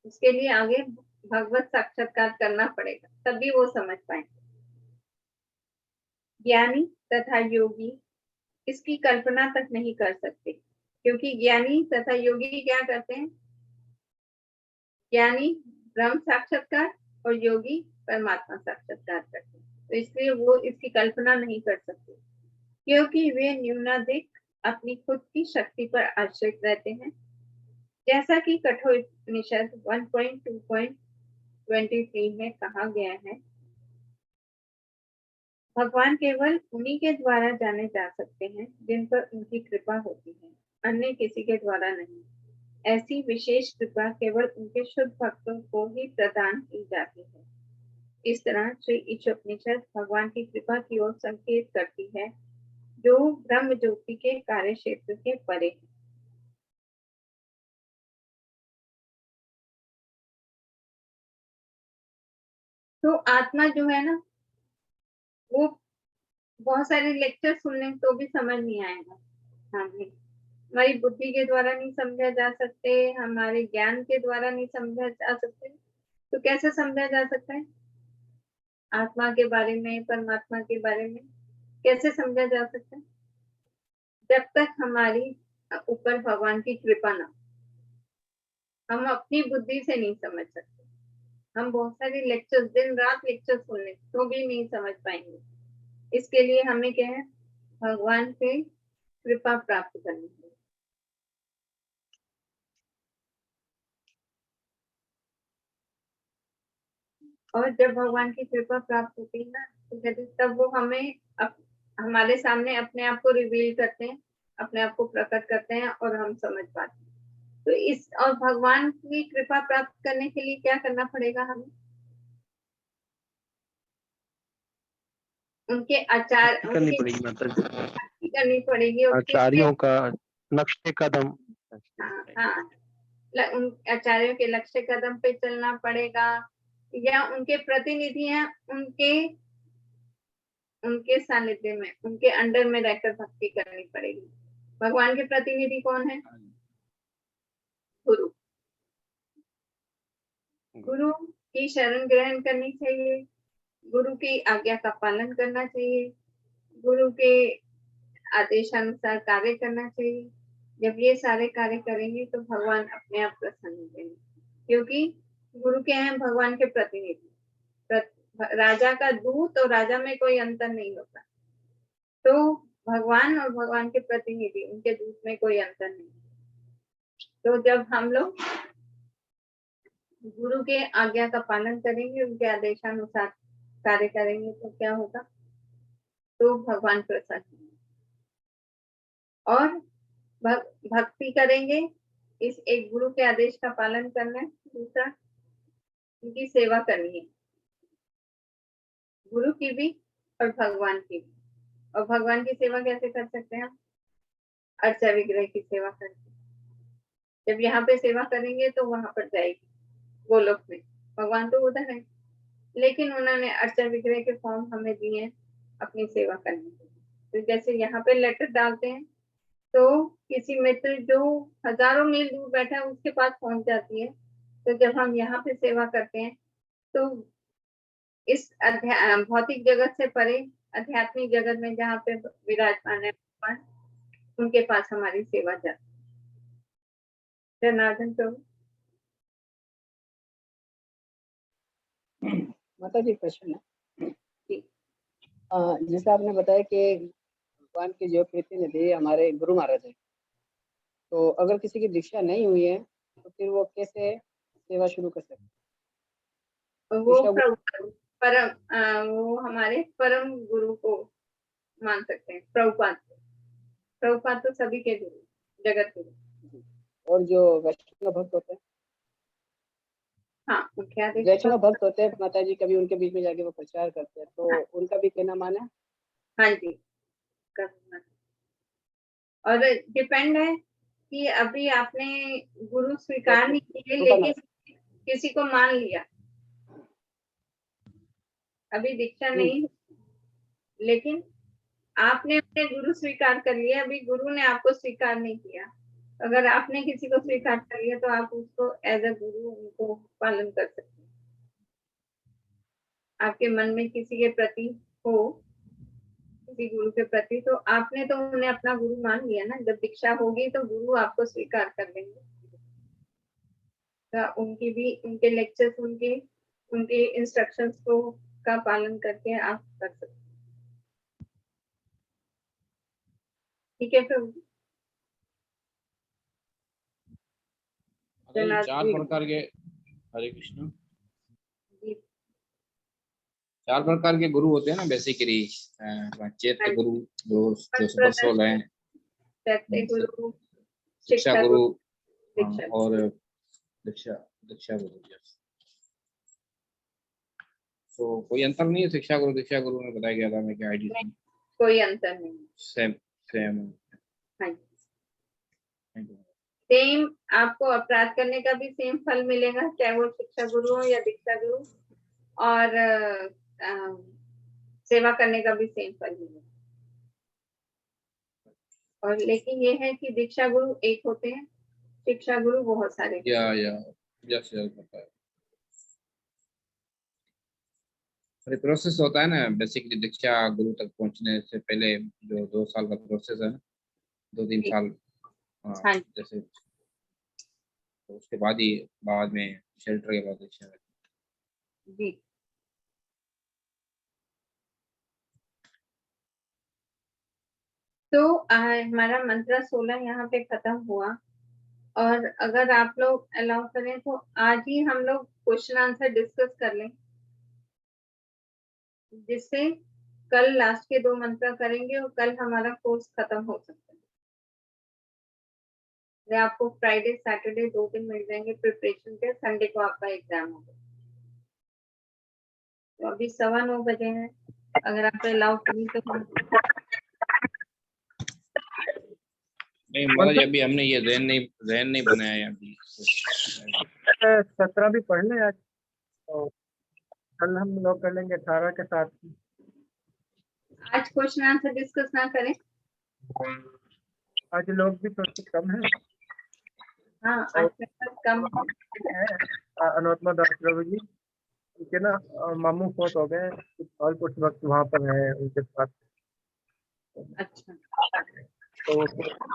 उसके लिए आगे भगवत साक्षात्कार करना पड़ेगा, तभी वो समझ पाएंगे। ज्ञानी तथा योगी इसकी कल्पना तक नहीं कर सकते, क्योंकि ज्ञानी तथा योगी क्या करते हैं, ज्ञानी ब्रह्म साक्षात्कार और योगी परमात्मा साक्षात्कार करते हैं। तो इसलिए वो इसकी कल्पना नहीं कर सकते, क्योंकि वे न्यूनाधिक अपनी खुद की शक्ति पर आश्रित रहते हैं। जैसा कि कठोपनिषद 1.2.23 में कहा गया है, भगवान केवल उन्हीं के द्वारा जाने जा सकते हैं जिन पर उनकी कृपा होती है, अन्य किसी के द्वारा नहीं। ऐसी विशेष कृपा केवल उनके शुद्ध भक्तों को ही प्रदान की जाती है। इस तरह श्री ईशोपनिषद भगवान की कृपा की ओर संकेत करती है, जो ब्रह्म ज्योति के कार्य क्षेत्र के परे है। तो आत्मा जो है ना, वो बहुत सारे लेक्चर सुन लें तो भी समझ नहीं आएगा। हाँ जी, हमारी बुद्धि के द्वारा नहीं समझा जा सकते, हमारे ज्ञान के द्वारा नहीं समझा जा सकते। तो कैसे समझा जा सकता है आत्मा के बारे में, परमात्मा के बारे में कैसे समझा जा सकता है? जब तक हमारी ऊपर भगवान की कृपा ना, हम अपनी बुद्धि से नहीं समझ सकते। हम बहुत सारे लेक्चर, दिन रात लेक्चर सुन लें तो भी नहीं समझ पाएंगे। इसके लिए हमें क्या है, भगवान से कृपा प्राप्त करनी है। और जब भगवान की कृपा प्राप्त होती है ना, तो कहते तब वो हमें हमारे सामने अपने आप को रिवील करते हैं, अपने आप को प्रकट करते हैं और हम समझ पाते हैं। तो इस और भगवान की कृपा प्राप्त करने के लिए क्या करना पड़ेगा, हमें उनके आचार करनी पड़ेगी, मतलब करनी पड़ेगी, आचार्यों का नक्शे कदम हाँ, उन आचार्यों के लक्ष्य कदम पे चलना पड़ेगा, या उनके प्रतिनिधि हैं, उनके सानिध्य में, उनके अंडर में रहकर भक्ति करनी पड़ेगी। भगवान के प्रतिनिधि कौन है? गुरु। गुरु की शरण ग्रहण करनी चाहिए, गुरु की आज्ञा का पालन करना चाहिए, गुरु के आदेशानुसार कार्य करना चाहिए। जब ये सारे कार्य करेंगे तो भगवान अपने आप प्रसन्न होंगे, क्योंकि गुरु के हैं भगवान के प्रतिनिधि। राजा का दूत और राजा में कोई अंतर नहीं होता, तो भगवान और भगवान के प्रतिनिधि, उनके दूत में कोई अंतर नहीं। तो जब हम लोग गुरु के आज्ञा का पालन करेंगे, उनके आदेशानुसार कार्य करेंगे, तो क्या होगा? तो भगवान प्रसन्न होंगे और भक्ति करेंगे। इस एक गुरु के आदेश का पालन करना है, दूसरा उनकी सेवा करनी है, गुरु की भी और भगवान की भी। और भगवान की सेवा कैसे कर सकते हैं हम? अर्चा विग्रह की सेवा करके। जब यहाँ पे सेवा करेंगे तो वहां पर जाएगी गोलोक में, भगवान तो उधर है, लेकिन उन्होंने अर्चा विग्रह के फॉर्म हमें दिए हैं अपनी सेवा करने के लिए। तो जैसे यहाँ पे लेटर डालते हैं तो किसी मित्र जो हजारों मील दूर बैठा है उसके पास पहुंच जाती है। तो जब हम यहाँ पे सेवा करते हैं तो इस भौतिक जगत से परे आध्यात्मिक जगत में जहाँ पे विराजमान है भगवान, उनके पास हमारी सेवा जाती है। जनार्दन प्रभु। माता जी प्रश्न है, जैसे आपने बताया कि भगवान के जो प्रतिनिधि हमारे गुरु महाराज है, तो अगर किसी की दीक्षा नहीं हुई है तो फिर वो कैसे सेवा शुरू कर सकते? वो हमारे परम गुरु को मान सकते हैं, प्रभुपाद तो सभी के गुरु, जगत गुरु। और जो वैष्णव भक्त होते हैं, हाँ, उनके आदेश वैष्णव भक्त होते हैं माता जी, कभी उनके बीच में जाके वो प्रचार करते हैं, तो उनका भी कहना माना? हाँ जी, करना। और डिपेंड है कि अभी आपने गुरु स्वीकार नहीं किए, लेकिन किसी को मान लिया, अभी दीक्षा नहीं, लेकिन आपने अपने गुरु स्वीकार कर लिया, अभी गुरु ने आपको स्वीकार नहीं किया। अगर आपने किसी को स्वीकार कर लिया तो आप उसको एज अ गुरु उनको पालन कर सकते हैं। आपके मन में किसी के प्रति हो, किसी गुरु के प्रति, तो आपने तो उन्हें अपना गुरु मान लिया ना। जब दीक्षा होगी तो गुरु आपको स्वीकार कर लेंगे, तो उनकी भी, उनके लेक्चर्स, उनके इंस्ट्रक्शंस को का पालन करके आप कर सकते हैं। ठीक है प्रभु। चार प्रकार के, हरे कृष्ण, चार प्रकार के गुरु होते हैं ना बेसिकली। चैत्य गुरु जो सुपर सोल है, गुरु, शिक्षा गुरु, और दीक्षा गुरु। तो कोई अंतर नहीं है शिक्षा गुरु दीक्षा गुरु में बताया गया था मैं क्या आईडी? कोई अंतर नहीं, सेम। हाँ, सेम। आपको अपराध करने का भी सेम फल मिलेगा, चाहे वो शिक्षा गुरु हो या दीक्षा गुरु, और सेवा करने का भी सेम फल मिलेगा। और लेकिन ये है कि दीक्षा गुरु एक होते हैं, शिक्षा गुरु बहुत सारे। यस पता है। प्रोसेस होता है ना बेसिकली दीक्षा गुरु तक पहुंचने से पहले, जो 2 साल का प्रोसेस है, 2-3 साल। हाँ, जैसे तो उसके बाद ही बाद में शेल्टर के बाद दीक्षा जी। तो हमारा मंत्र 16 यहाँ पे खत्म हुआ, और अगर आप लोग अलाउ करें तो आज ही हम लोग क्वेश्चन आंसर डिस्कस कर लें, जिससे कल लास्ट के 2 मंत्र करेंगे और कल हमारा कोर्स खत्म हो सकता है। आपको फ्राइडे सैटरडे 2 दिन मिल जाएंगे प्रिपरेशन के, संडे को आपका एग्जाम होगा। तो अभी 9:15 बजे हैं, अगर आप अलाउ करें तो नहीं मतलब अभी हमने ये जहन नहीं बनाया है अभी। 17 भी पढ़ लें आज, तो कल हम लोग कर लेंगे 18 के साथ। आज क्वेश्चन आंसर डिस्कस ना करें? आज लोग भी थोड़े कम हैं। हाँ, आज कम है अनुत्मा दास प्रभु जी, उनके ना मामू फोत हो गए और कुछ वक्त वहाँ पर है उनके साथ। अच्छा, तो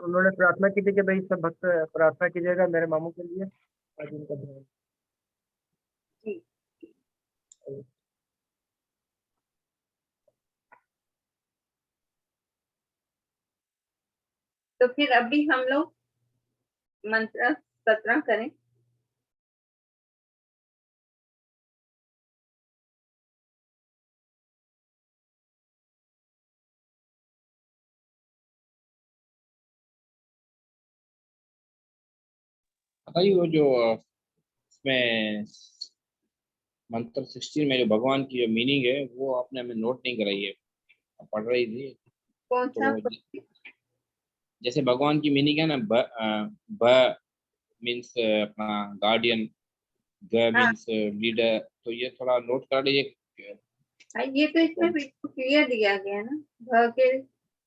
उन्होंने प्रार्थना की थी कि भाई सब भक्त प्रार्थना कीजिएगा मेरे मामू के लिए, आज उनका ध्यान। जी। तो फिर अभी हम लोग मंत्र 17 करें। बताइए वो जो इसमें मंत्र 16 में जो भगवान की जो मीनिंग है वो आपने हमें नोट नहीं कराई है, पढ़ रही थी। कौन सा? तो जैसे भगवान की मीनिंग है ना, ब मीन्स अपना गार्डियन, ग मीन्स लीडर, तो ये थोड़ा नोट कर लीजिए। ये तो इसमें बिल्कुल क्लियर दिया गया है ना, भ के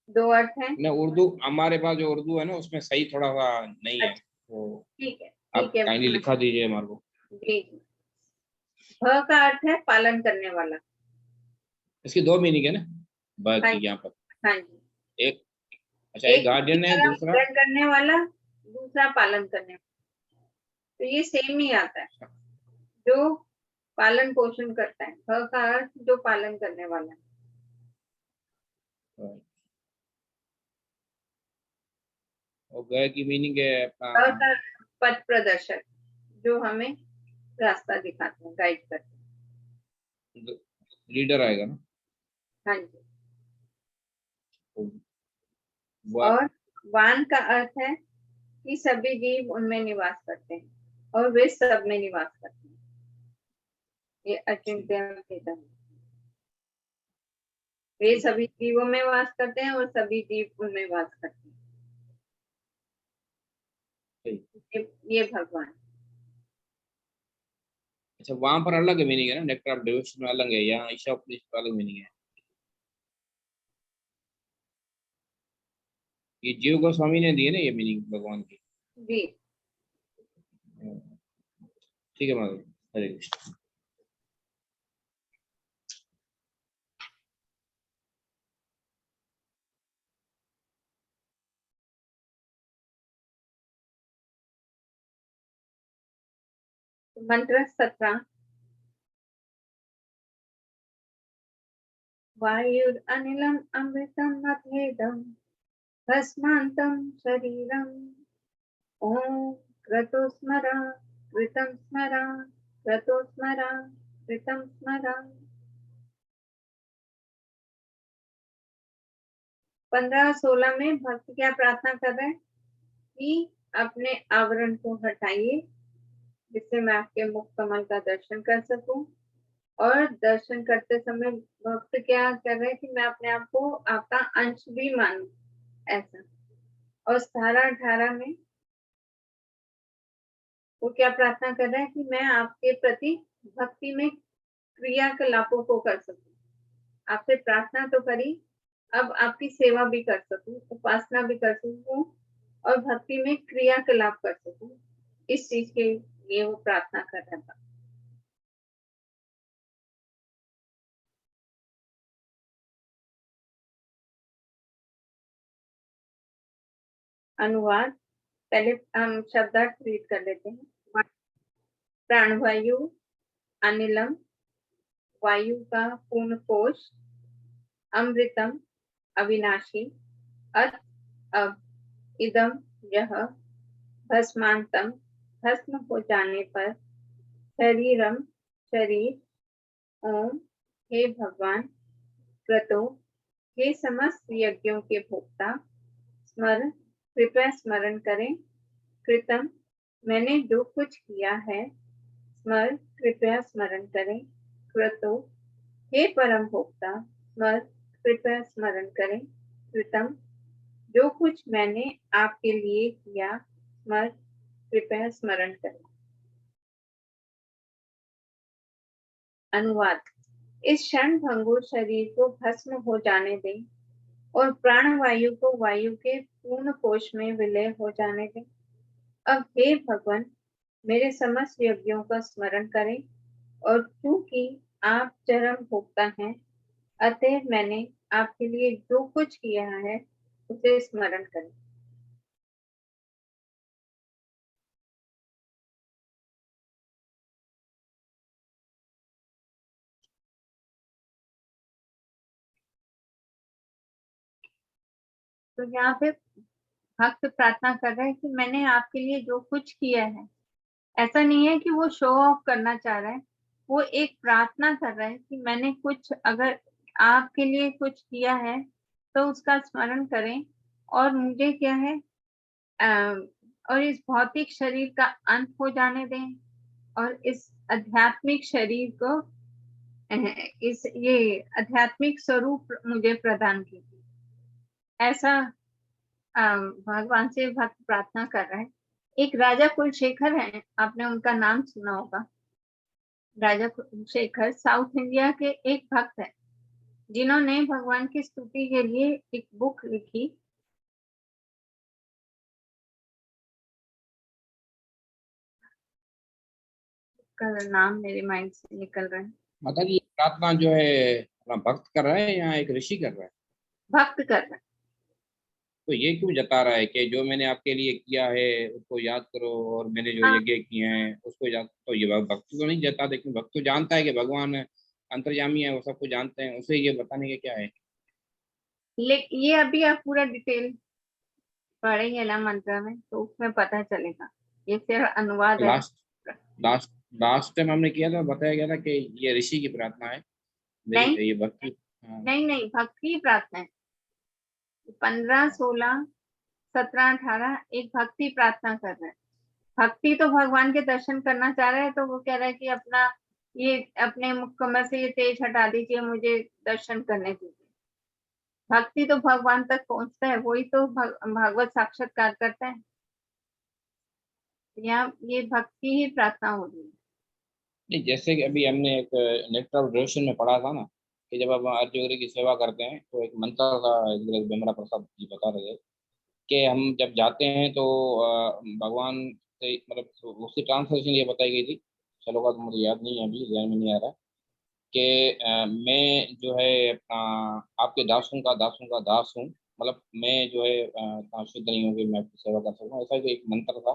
2 अर्थ हैं। ना उर्दू, हमारे पास जो उर्दू है ना उसमें सही थोड़ा सा नहीं है, तो ठीक है, आप काइंडली लिखा दीजिए हमारे को। जी। भ का अर्थ है पालन करने वाला। इसकी 2 मीनिंग है ना ब हाँ की यहाँ पर। हाँ जी। एक अच्छा, एक गार्डियन है, दूसरा पालन करने वाला, दूसरा पालन करने वाला, तो ये सेम ही आता है, जो पालन पोषण करता है। भ का अर्थ जो पालन करने वाला है। और ग की मीनिंग है भ अपना का पथ प्रदर्शक, जो हमें रास्ता दिखाते हैं, गाइड करते हैं। लीडर आएगा ना। हाँ जी। वा और वान का अर्थ है कि सभी जीव उनमें निवास करते हैं और वे सब में निवास करते हैं। ये अचिंत्य चेतन, वे सभी जीवों में वास करते हैं और सभी जीव उनमें वास करते हैं। ये भगवान। अच्छा, वहां पर अलग मीनिंग है ना, नेक्टर ऑफ डिवोशन में अलग है, यहाँ ईशा उपदेश का अलग मीनिंग है। ये जीव गोस्वामी ने दी है ना ये मीनिंग भगवान की। जी। ठीक है माधव, हरे कृष्ण। मंत्र 17। वायुर अनिलम अमृतम मथेदम भस्मांतम शरीरम ओम क्रतो स्मरा कृतं स्मरा क्रतो स्मरा कृतं स्मरा। 15-16 में भक्त क्या प्रार्थना कर रहे हैं कि अपने आवरण को हटाइए, जिससे मैं आपके मुख कमल का दर्शन कर सकूं। और दर्शन करते समय भक्त क्या कर रहे हैं कि मैं अपने आप को आपका अंश भी मानूं, ऐसा। और 17-18 में वो क्या प्रार्थना कर रहे हैं कि मैं आपके प्रति भक्ति में क्रियाकलापों को कर सकूं। आपसे प्रार्थना तो करी, अब आपकी सेवा भी कर सकूं, उपासना भी कर सकूं और भक्ति में क्रियाकलाप कर सकूं, इस चीज के लिए वो प्रार्थना कर रहा था। अनुवाद पहले हम शब्दार्थ रीड कर लेते हैं। प्राणवायु, अनिलम, वायु का पूर्ण कोश, अमृतम, अविनाशी, अथ, अब, इदम, यह, भस्मांतम, भस्म हो जाने पर, शरीरम, शरीर, ओम, हे भगवान, क्रतो, हे समस्त यज्ञों के भोक्ता, स्मरण, कृपया स्मरण करें, कृतम, मैंने जो कुछ किया है, स्मर, कृपया स्मरण करें, क्रतो, हे परम भोक्ता, स्मर, कृपया स्मरण करें, कृतम, जो कुछ मैंने आपके लिए किया कृपया स्मरण करें। अनुवाद। इस क्षण भंगुर शरीर को भस्म हो जाने दें और प्राणवायु को वायु के पूर्ण कोश में विलय हो जाने दें। अब हे भगवान, मेरे समस्त यज्ञों का स्मरण करें और क्योंकि आप चरम भोक्ता हैं, अतः मैंने आपके लिए जो कुछ किया है उसे स्मरण करें। तो यहाँ पे भक्त प्रार्थना कर रहे हैं कि मैंने आपके लिए जो कुछ किया है, ऐसा नहीं है कि वो शो ऑफ करना चाह रहा है, वो एक प्रार्थना कर रहा है कि मैंने कुछ अगर आपके लिए कुछ किया है तो उसका स्मरण करें और मुझे क्या है और इस भौतिक शरीर का अंत हो जाने दें और इस आध्यात्मिक शरीर को इस ये आध्यात्मिक स्वरूप मुझे प्रदान कीजिए। ऐसा भगवान से भक्त प्रार्थना कर रहे हैं। एक राजा कुलशेखर हैं, आपने उनका नाम सुना होगा। राजा कुलशेखर साउथ इंडिया के एक भक्त हैं, जिन्होंने भगवान की स्तुति के लिए एक बुक लिखी। का नाम मेरे माइंड से निकल रहा है। मतलब ये प्रार्थना जो है अपना भक्त कर रहा है या एक ऋषि कर रहा है? भक्त कर रहा है। तो ये क्यों जता रहा है कि जो मैंने आपके लिए किया है उसको याद करो और मैंने जो हाँ। यज्ञ किए हैं उसको याद। तो ये भक्त तो नहीं जता, लेकिन भक्त तो जानता है कि भगवान अंतर्यामी है, वो सब कुछ जानते हैं, उसे ये बताने के क्या है? ये अभी आप पूरा डिटेल पढ़ेंगे ना मंत्र में तो उसमें पता चलेगा। ये सिर्फ अनुवाद है। लास्ट लास्ट लास्ट टाइम हमने किया था, बताया गया था कि ये ऋषि की प्रार्थना है, नहीं ये भक्ति। हाँ। नहीं, भक्त की प्रार्थना है। 15, 16, 17, 18 एक भक्ति प्रार्थना कर रहे हैं। भक्ति तो भगवान के दर्शन करना चाह रहे हैं, तो वो कह रहा है कि अपना ये अपने मुख कमल से ये तेज हटा दीजिए, मुझे दर्शन करने दीजिए। भक्ति तो भगवान तक पहुंचता है, वही तो भागवत साक्षात्कार करता है। यहाँ ये भक्ति ही प्रार्थना हो रही है। नहीं, जैसे कि अभी हमने एक नेक्टर ऑफ डिवोशन में पढ़ा था ना कि जब हम अर्जुन की सेवा करते हैं तो एक मंत्र था, बेमरा प्रसाद जी बता रहे थे कि हम जब जाते हैं तो भगवान से मतलब उसकी ट्रांसलेशन ये बताई गई थी, चलो का तो मुझे याद नहीं है, अभी ध्यान में नहीं आ रहा कि मैं जो है अपना आपके दासों का दास हूँ, मतलब मैं जो है शुद्ध नहीं हूँ कि मैं आपकी सेवा कर सकूँ, ऐसा कोई एक मंत्र था।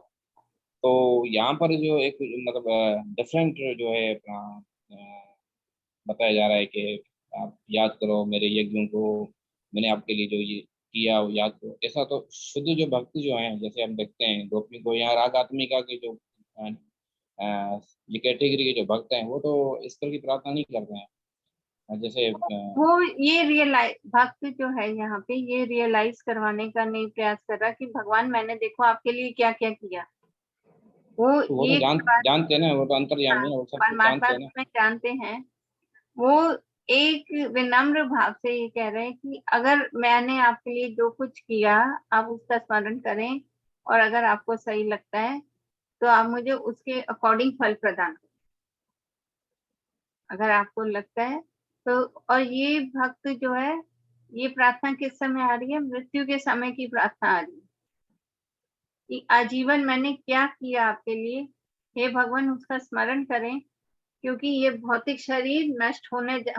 तो यहाँ पर जो एक मतलब डिफरेंट जो है अपना बताया जा रहा है कि आप याद करो मेरे यज्ञों को, मैंने आपके लिए जो ये किया वो याद करो। ऐसा तो शुद्ध जो भक्ति जो है, जैसे हम देखते हैं गोपी को यहाँ राग आत्मिका के जो ये कैटेगरी के जो भक्त हैं वो तो इस तरह की प्रार्थना नहीं करते हैं। जैसे वो ये रियलाइज भक्त जो है यहाँ पे ये रियलाइज करवाने का नहीं प्रयास कर रहा कि भगवान मैंने देखो आपके लिए क्या क्या किया। वो तो वो तो ये जानते हैं ना, वो तो अंतर्यामी है, वो सब कुछ परमात्मा जानते हैं ना। में जानते हैं। वो एक विनम्र भाव से ये कह रहे हैं कि अगर मैंने आपके लिए जो कुछ किया आप उसका स्मरण करें और अगर आपको सही लगता है तो आप मुझे उसके अकॉर्डिंग फल प्रदान करें, अगर आपको लगता है तो। और ये भक्त जो है ये प्रार्थना किस समय आ रही है? मृत्यु के समय की प्रार्थना आ रही है कि आजीवन मैंने क्या किया आपके लिए, हे भगवान उसका स्मरण करें, क्योंकि ये भौतिक शरीर नष्ट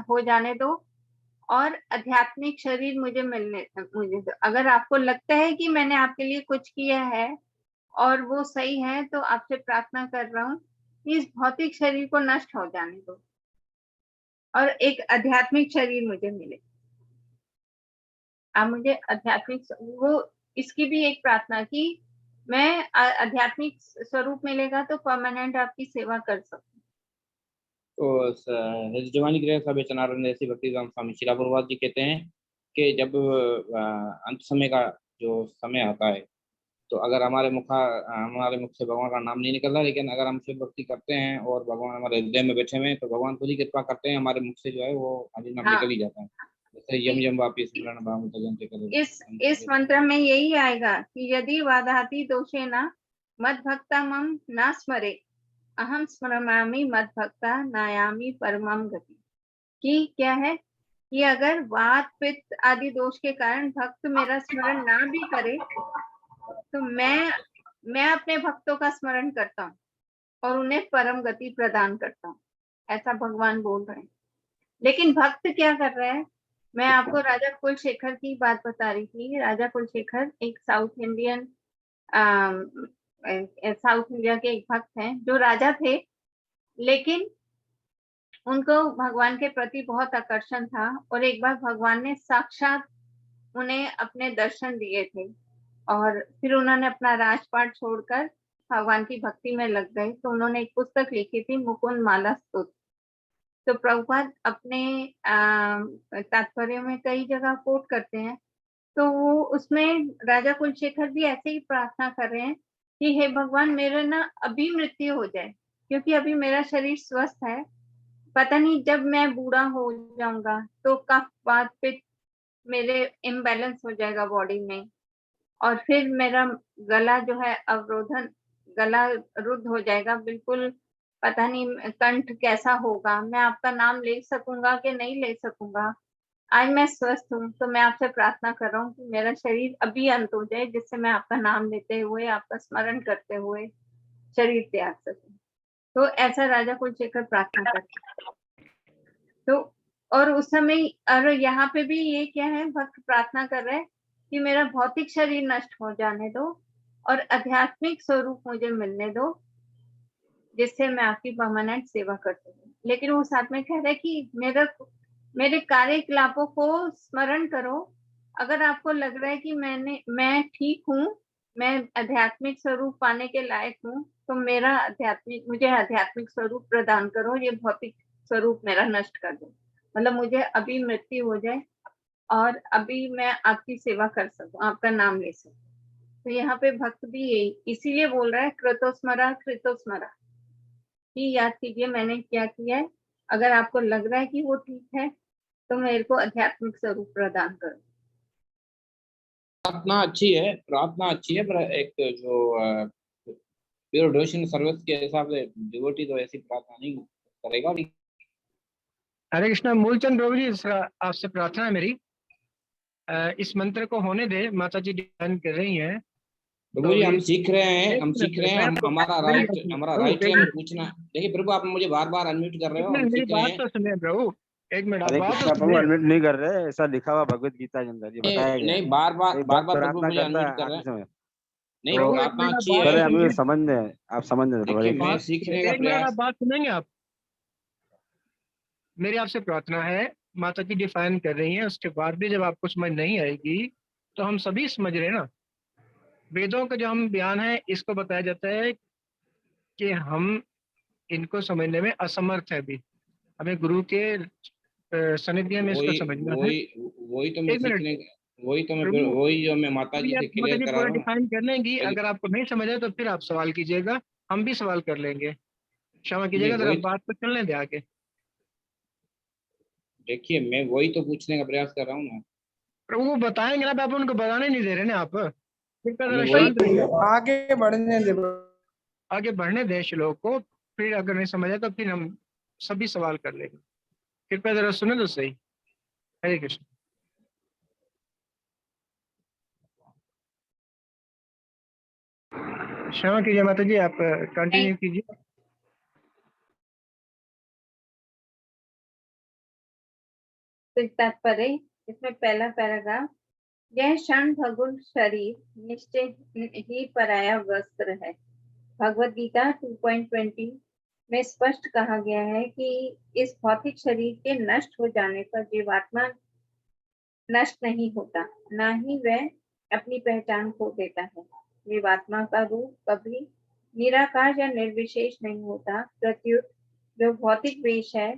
हो जाने दो और आध्यात्मिक शरीर मुझे दो। अगर आपको लगता है कि मैंने आपके लिए कुछ किया है और वो सही है तो आपसे प्रार्थना कर रहा हूँ कि इस भौतिक शरीर को नष्ट हो जाने दो और एक आध्यात्मिक शरीर मुझे मिले। आप मुझे आध्यात्मिक वो इसकी भी एक प्रार्थना की मैं आध्यात्मिक स्वरूप मिलेगा तो परमानेंट आपकी सेवा कर सकूं। तो हिज डिवाइन ग्रेस ऑफ सनातन ऐसी भक्ति स्वामी शिला प्रभुपाद जी कहते हैं कि जब अंत समय का जो समय आता है तो अगर हमारे मुख से भगवान का नाम नहीं निकल रहा, लेकिन अगर हम शिव भक्ति करते हैं और भगवान हमारे हृदय में बैठे हुए हैं तो भगवान खुद ही कृपा करते हैं, हमारे मुख से जो है वो हरि नाम हाँ, निकल ही जाता है। तो यम यम वापि स्मरण भाव तजन्ते करो। इस मंत्र में यही आएगा कि यदि वादाति दोषेण मद्भक्ता मम न स्मरे अहम स्मरामि मद्भक्ता नायामि परमम गति। कि क्या है कि अगर वात पित्त आदि दोष के कारण भक्त मेरा स्मरण ना भी करे तो मैं अपने भक्तों का स्मरण करता हूँ और उन्हें परम गति प्रदान करता हूँ, ऐसा भगवान बोल रहे हैं। लेकिन भक्त क्या कर रहा है? मैं आपको राजा कुलशेखर की बात बता रही थी। राजा कुलशेखर एक साउथ इंडिया के एक भक्त हैं जो राजा थे, लेकिन उनको भगवान के प्रति बहुत आकर्षण था और एक बार भगवान ने साक्षात उन्हें अपने दर्शन दिए थे और फिर उन्होंने अपना राजपाट छोड़कर भगवान की भक्ति में लग गए। तो उन्होंने एक पुस्तक लिखी थी मुकुंद माला स्तुति। तो प्रभुपाद अपने तात्पर्य में कई जगह कोट करते हैं, तो वो उसमें राजा कुलशेखर भी ऐसे ही प्रार्थना कर रहे हैं कि हे भगवान मेरा ना अभी मृत्यु हो जाए, क्योंकि अभी मेरा शरीर स्वस्थ है, पता नहीं जब मैं बूढ़ा हो जाऊंगा तो कफ वात पित्त मेरे इम्बैलेंस हो जाएगा बॉडी में और फिर मेरा गला जो है गला रुद्ध हो जाएगा, बिल्कुल पता नहीं कंठ कैसा होगा, मैं आपका नाम ले सकूंगा कि नहीं ले सकूंगा। आज मैं स्वस्थ हूँ तो मैं आपसे प्रार्थना कर रहा हूँ कि मेरा शरीर अभी अंत हो जाए, जिससे मैं आपका नाम लेते हुए आपका स्मरण करते हुए शरीर त्याग सकूं। तो ऐसा राजा कुलशेखर प्रार्थना करते। तो और उस समय और यहाँ पे भी ये क्या है, भक्त प्रार्थना कर रहे हैं कि मेरा भौतिक शरीर नष्ट हो जाने दो और आध्यात्मिक स्वरूप मुझे मिलने दो, जिससे मैं आपकी परमानेंट सेवा कर सकूं। लेकिन वो साथ में कह रहे कि मेरे कार्यकलापों को स्मरण करो। अगर आपको लग रहा है कि मैं ठीक हूँ, मैं आध्यात्मिक स्वरूप पाने के लायक हूँ, तो मुझे आध्यात्मिक स्वरूप प्रदान करो, ये भौतिक स्वरूप मेरा नष्ट कर दो। मतलब मुझे अभी मृत्यु हो जाए और अभी मैं आपकी सेवा कर सकूं, आपका नाम ले सकूं। तो यहाँ पे भक्त भी यही इसीलिए बोल रहा है कृतोस्मरा कि याद कीजिए मैंने क्या किया है। अगर आपको लग रहा है कि वो ठीक है तो मेरे को आध्यात्मिक स्वरूप प्रदान करो। प्रार्थना अच्छी है, पर एक जो प्योर डिवोशन सर्विस के हिसाब से डिवोटी तो ऐसी प्रार्थना नहीं करेगा। हरे कृष्णा। मूलचंद प्रभु जी, आपसे प्रार्थना है मेरी, इस मंत्र को होने दे। माता जी ध्यान कर रही हैं। प्रभु जी हम सीख रहे हैं, हमारा राइट है हमें पूछना। देखिए प्रभु, आप मुझे बार बार अनम्यूट कर रहे हो। हम मेरी सीख रहे बात हैं। तो सुनिए प्रभु, एक मिनट आप हरे बात कृष्णा तो प्रभु, सुनिए। अनम्यूट नहीं कर रहे, ऐसा लिखा हुआ भगवत गीता के अंदर, ये बताया गया। नहीं, बार बार प्रभु प्रार्थना मुझे करता अनम्यूट है कर रहे आखिरी हैं। समय। नहीं, तो प्रार्थना अच्छी बात है। चले तो अभी सुनिए। समझ रहे, आप समझ रहे तो देखिए हरे मैं कृष्णा। सीखने का एक मिनट आप प्रयास। बात सुनेंगे आप। मेरी आपसे प्रार्थना है, माता जी डिफाइन कर रही हैं, उसके बाद भी जब आपको समझ नहीं आएगी तो हम सभी समझ रहे हैं ना। वेदों का जो हम बयान है, इसको बताया जाता है कि हम इनको समझने में असमर्थ है। अभी हमें गुरु के सानिध्य में इसको समझना है। वही तो मैं एक मिनट सीखने, वही तो मैं प्रभु, वही जो मैं माता जी अभी से आप माता क्लियर जी करा पूरा रहा हूँ। डिफाइन कर लेंगी। पहले- अगर आपको नहीं समझ आए तो फिर आप सवाल कीजिएगा, हम भी सवाल कर लेंगे। क्षमा नहीं, कीजिएगा, जरा वही बात को चलने दे आगे। देखिए मैं वही तो पूछने का प्रयास कर रहा हूँ ना। प्रभु वो बताएंगे ना, आप उनको बताने नहीं दे रहे ना। आप कृपया जरा हमें शांत रहिए, आगे बढ़ने दे। आगे बढ़ने दें श्लोक को। फिर अगर नहीं समझ आए तो फिर हम सभी सवाल कर लेंगे। कृपया जरा सुने तो सही। हरे कृष्ण। क्षमा कीजिए माता जी, आप कंटिन्यू कीजिए। तो तात्पर्य इसमें पहला पैराग्राफ, यह क्षण भगुल शरीर निश्चय ही पराया वस्त्र है। भगवद गीता 2.20 में स्पष्ट कहा गया है कि इस भौतिक शरीर के नष्ट हो जाने पर जीवात्मा नष्ट नहीं होता, न ही वह अपनी पहचान खो देता है। जीवात्मा का रूप कभी निराकार या निर्विशेष नहीं होता, प्रत्युत जो भौतिक वेश है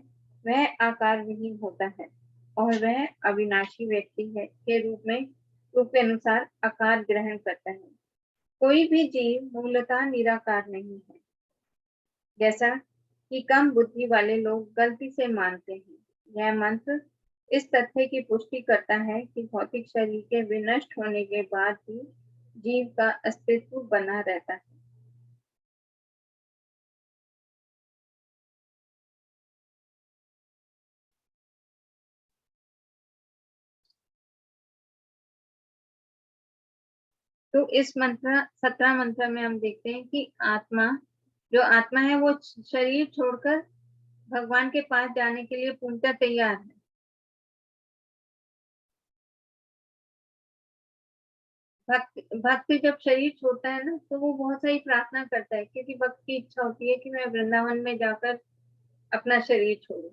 वह आकार विहीन होता है और वह अविनाशी व्यक्ति है के रूप के अनुसार आकार ग्रहण करता है। कोई भी जीव मूलतः निराकार नहीं है, जैसा कि कम बुद्धि वाले लोग गलती से मानते हैं। यह मंत्र इस तथ्य की पुष्टि करता है कि भौतिक शरीर के विनष्ट होने के बाद भी जीव का अस्तित्व बना रहता है। तो इस मंत्र 17 मंत्र में हम देखते हैं कि आत्मा, जो आत्मा है वो शरीर छोड़कर भगवान के पास जाने के लिए पूर्णतः तैयार है। भक्त जब शरीर छोड़ता है ना, तो वो बहुत सारी प्रार्थना करता है, क्योंकि भक्त की इच्छा होती है कि मैं वृंदावन में जाकर अपना शरीर छोड़ूं।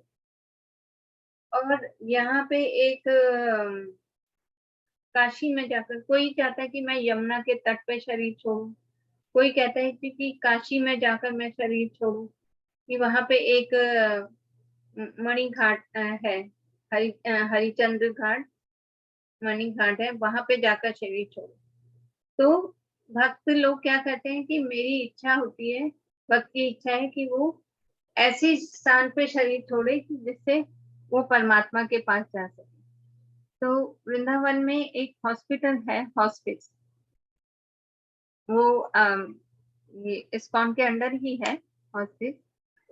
और यहाँ पे एक काशी में जाकर, कोई चाहता है कि मैं यमुना के तट पे शरीर छोड़ूं, कोई कहता है कि काशी में जाकर मैं शरीर छोड़ूं, कि वहां पे एक मणि घाट है, हरिचंद्र घाट, मणि घाट है, वहां पे जाकर शरीर छोड़ूं। तो भक्त लोग क्या कहते हैं कि मेरी इच्छा होती है, भक्त की इच्छा है कि वो ऐसी स्थान पे शरीर छोड़े कि जिससे वो परमात्मा के पास जा सके। तो वृंदावन में एक हॉस्पिटल है, हॉस्पिस, वो ये इस्कॉन के अंडर ही है हॉस्पिस।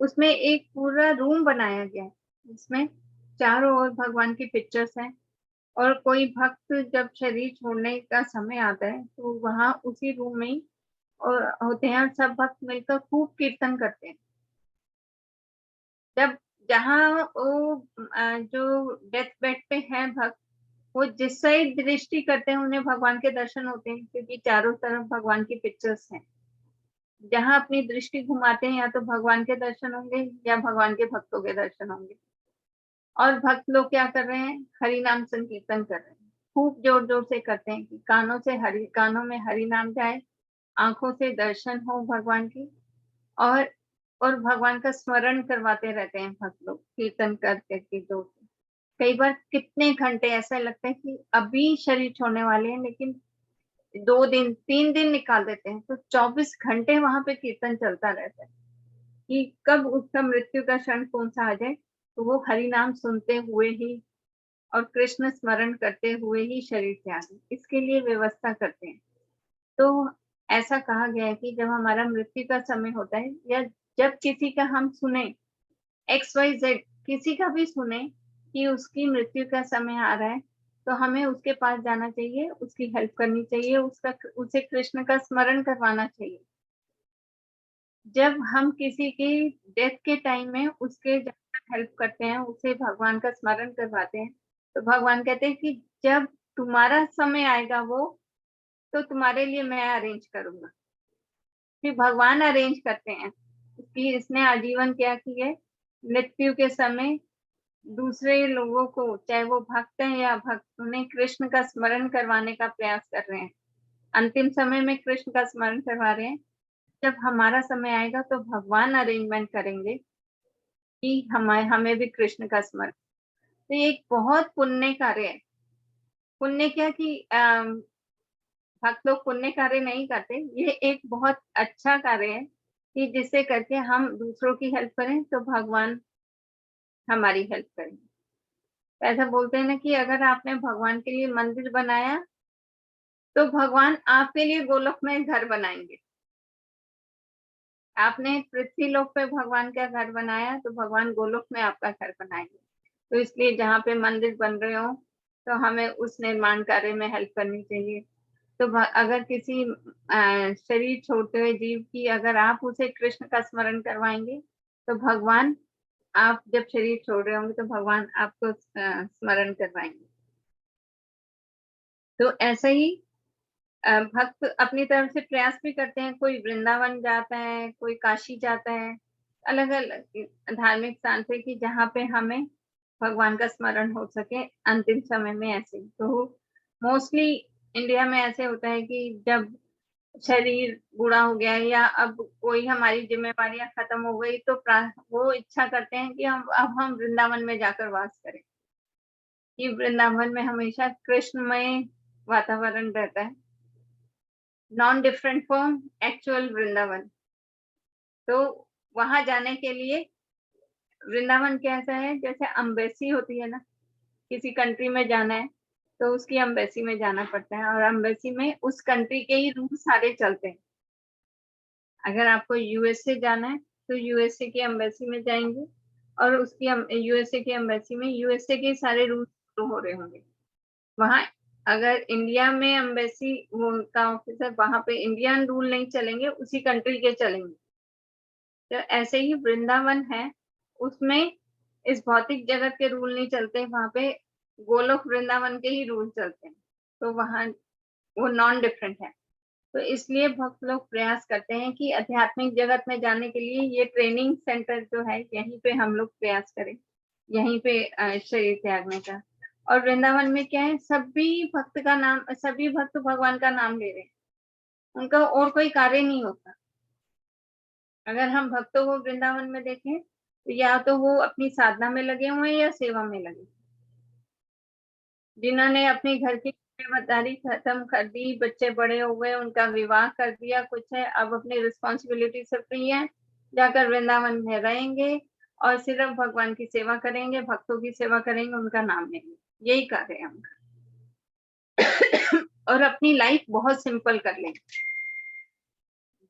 उसमें एक पूरा रूम बनाया गया है, जिसमें चारों ओर भगवान की पिक्चर्स हैं, और कोई भक्त जब शरीर छोड़ने का समय आता है तो वहां उसी रूम में ही और होते हैं, और सब भक्त मिलकर खूब कीर्तन करते हैं। जब जहाँ वो जो डेथ बेड पे है भक्त, वो जिस साइड दृष्टि करते हैं उन्हें भगवान के दर्शन होते हैं, क्योंकि चारों तरफ भगवान की पिक्चर्स हैं। जहाँ अपनी दृष्टि घुमाते हैं, या तो भगवान के दर्शन होंगे या भगवान के भक्तों के दर्शन होंगे। और भक्त लोग क्या कर रहे हैं, हरि नाम संकीर्तन कर रहे हैं, खूब जोर जोर से करते हैं कि कानों में हरि नाम जाए, आंखों से दर्शन हो भगवान की, और भगवान का स्मरण करवाते रहते हैं भक्त लोग कीर्तन करके की जोर से। कई बार कितने घंटे, ऐसा लगता है कि अभी शरीर छोड़ने वाले हैं, लेकिन 2 दिन 3 दिन निकाल देते हैं, तो 24 घंटे वहां पे कीर्तन चलता रहता है कि कब उसका मृत्यु का क्षण कौन सा आ जाए, तो वो हरि नाम सुनते हुए ही और कृष्ण स्मरण करते हुए ही शरीर त्यागे, इसके लिए व्यवस्था करते हैं। तो ऐसा कहा गया है कि जब हमारा मृत्यु का समय होता है, या जब किसी का हम सुने, XYZ किसी का भी सुने कि उसकी मृत्यु का समय आ रहा है, तो हमें उसके पास जाना चाहिए, उसकी हेल्प करनी चाहिए, उसे कृष्ण का स्मरण करवाना चाहिए। जब हम किसी की डेथ के टाइम में उसके हेल्प करते हैं, उसे भगवान का स्मरण करवाते हैं, तो भगवान कहते हैं कि जब तुम्हारा समय आएगा वो, तो तुम्हारे लिए मैं अरेंज करूंगा। फिर भगवान अरेंज करते हैं कि इसने आजीवन क्या की है, मृत्यु के समय दूसरे लोगों को, चाहे वो भक्त हैं या भक्त, उन्हें कृष्ण का स्मरण करवाने का प्रयास कर रहे हैं, अंतिम समय में कृष्ण का स्मरण करवा रहे हैं। जब हमारा समय आएगा तो भगवान अरेंजमेंट करेंगे कि हमें भी कृष्ण का स्मरण। तो ये एक बहुत पुण्य कार्य है। पुण्य क्या कि भक्त लोग पुण्य कार्य नहीं करते, ये एक बहुत अच्छा कार्य है कि जिससे करके हम दूसरों की हेल्प करें तो भगवान हमारी हेल्प करेंगे। ऐसा बोलते हैं ना कि अगर आपने भगवान के लिए मंदिर बनाया, तो भगवान आपके लिए गोलोक में घर बनाएंगे। आपने पृथ्वी लोक पे भगवान का घर बनाया, तो भगवान गोलोक में आपका घर बनाएंगे। तो इसलिए जहाँ पे मंदिर बन रहे हो, तो हमें उस निर्माण कार्य में हेल्प करनी चाहिए। तो अगर किसी शरीर छोड़ते हुए जीव की, अगर आप उसे कृष्ण का स्मरण करवाएंगे, तो भगवान, आप जब शरीर छोड़ रहे होंगे तो भगवान आपको स्मरण करवाएंगे। तो ऐसा ही भक्त अपनी तरफ से प्रयास भी करते हैं, कोई वृंदावन जाता है, कोई काशी जाता है, अलग अलग धार्मिक स्थान पे, कि जहाँ पे हमें भगवान का स्मरण हो सके अंतिम समय में। ऐसे तो मोस्टली इंडिया में ऐसे होता है कि जब शरीर बूढ़ा हो गया है या अब कोई हमारी जिम्मेवारियां खत्म हो गई, तो वो इच्छा करते हैं कि हम वृंदावन में जाकर वास करें, कि वृंदावन में हमेशा कृष्णमय वातावरण रहता है, non different from actual Vrindavan. तो वहां जाने के लिए, वृंदावन कैसा है, जैसे अम्बेसी होती है ना, किसी कंट्री में जाना है तो उसकी एम्बेसी में जाना पड़ता है, और एम्बेसी में उस कंट्री के ही रूल सारे चलते हैं। अगर आपको यूएसए जाना है तो यूएसए की एम्बेसी में जाएंगे, और उसकी यूएसए की एम्बेसी में यूएसए के सारे रूल हो रहे होंगे। वहां अगर इंडिया में एम्बेसी का ऑफिसर, वहां पे इंडियन रूल नहीं चलेंगे, उसी कंट्री के चलेंगे। तो ऐसे ही वृंदावन है, उसमें इस भौतिक जगत के रूल नहीं चलते, वहां पे गोलोक वृंदावन के ही रूल चलते हैं। तो वहां वो नॉन डिफरेंट है। तो इसलिए भक्त लोग प्रयास करते हैं कि आध्यात्मिक जगत में जाने के लिए ये ट्रेनिंग सेंटर जो है, यहीं पे हम लोग प्रयास करें, यहीं पे शरीर त्यागने का। और वृंदावन में क्या है, सभी भक्त भगवान का नाम ले रहे हैं, उनका और कोई कार्य नहीं होता। अगर हम भक्तों को वृंदावन में देखें तो या तो वो अपनी साधना में लगे हुए हैं या सेवा में लगे। जिन्होंने अपने घर की जिम्मेदारी खत्म कर दी, बच्चे बड़े हो गए, उनका विवाह कर दिया, कुछ है, अब अपनी रिस्पॉन्सिबिलिटी से फ्री है, जाकर वृंदावन में रहेंगे और सिर्फ भगवान की सेवा करेंगे, भक्तों की सेवा करेंगे, उनका नाम लेंगे। यही कार्य है उनका। और अपनी लाइफ बहुत सिंपल कर लेंगे,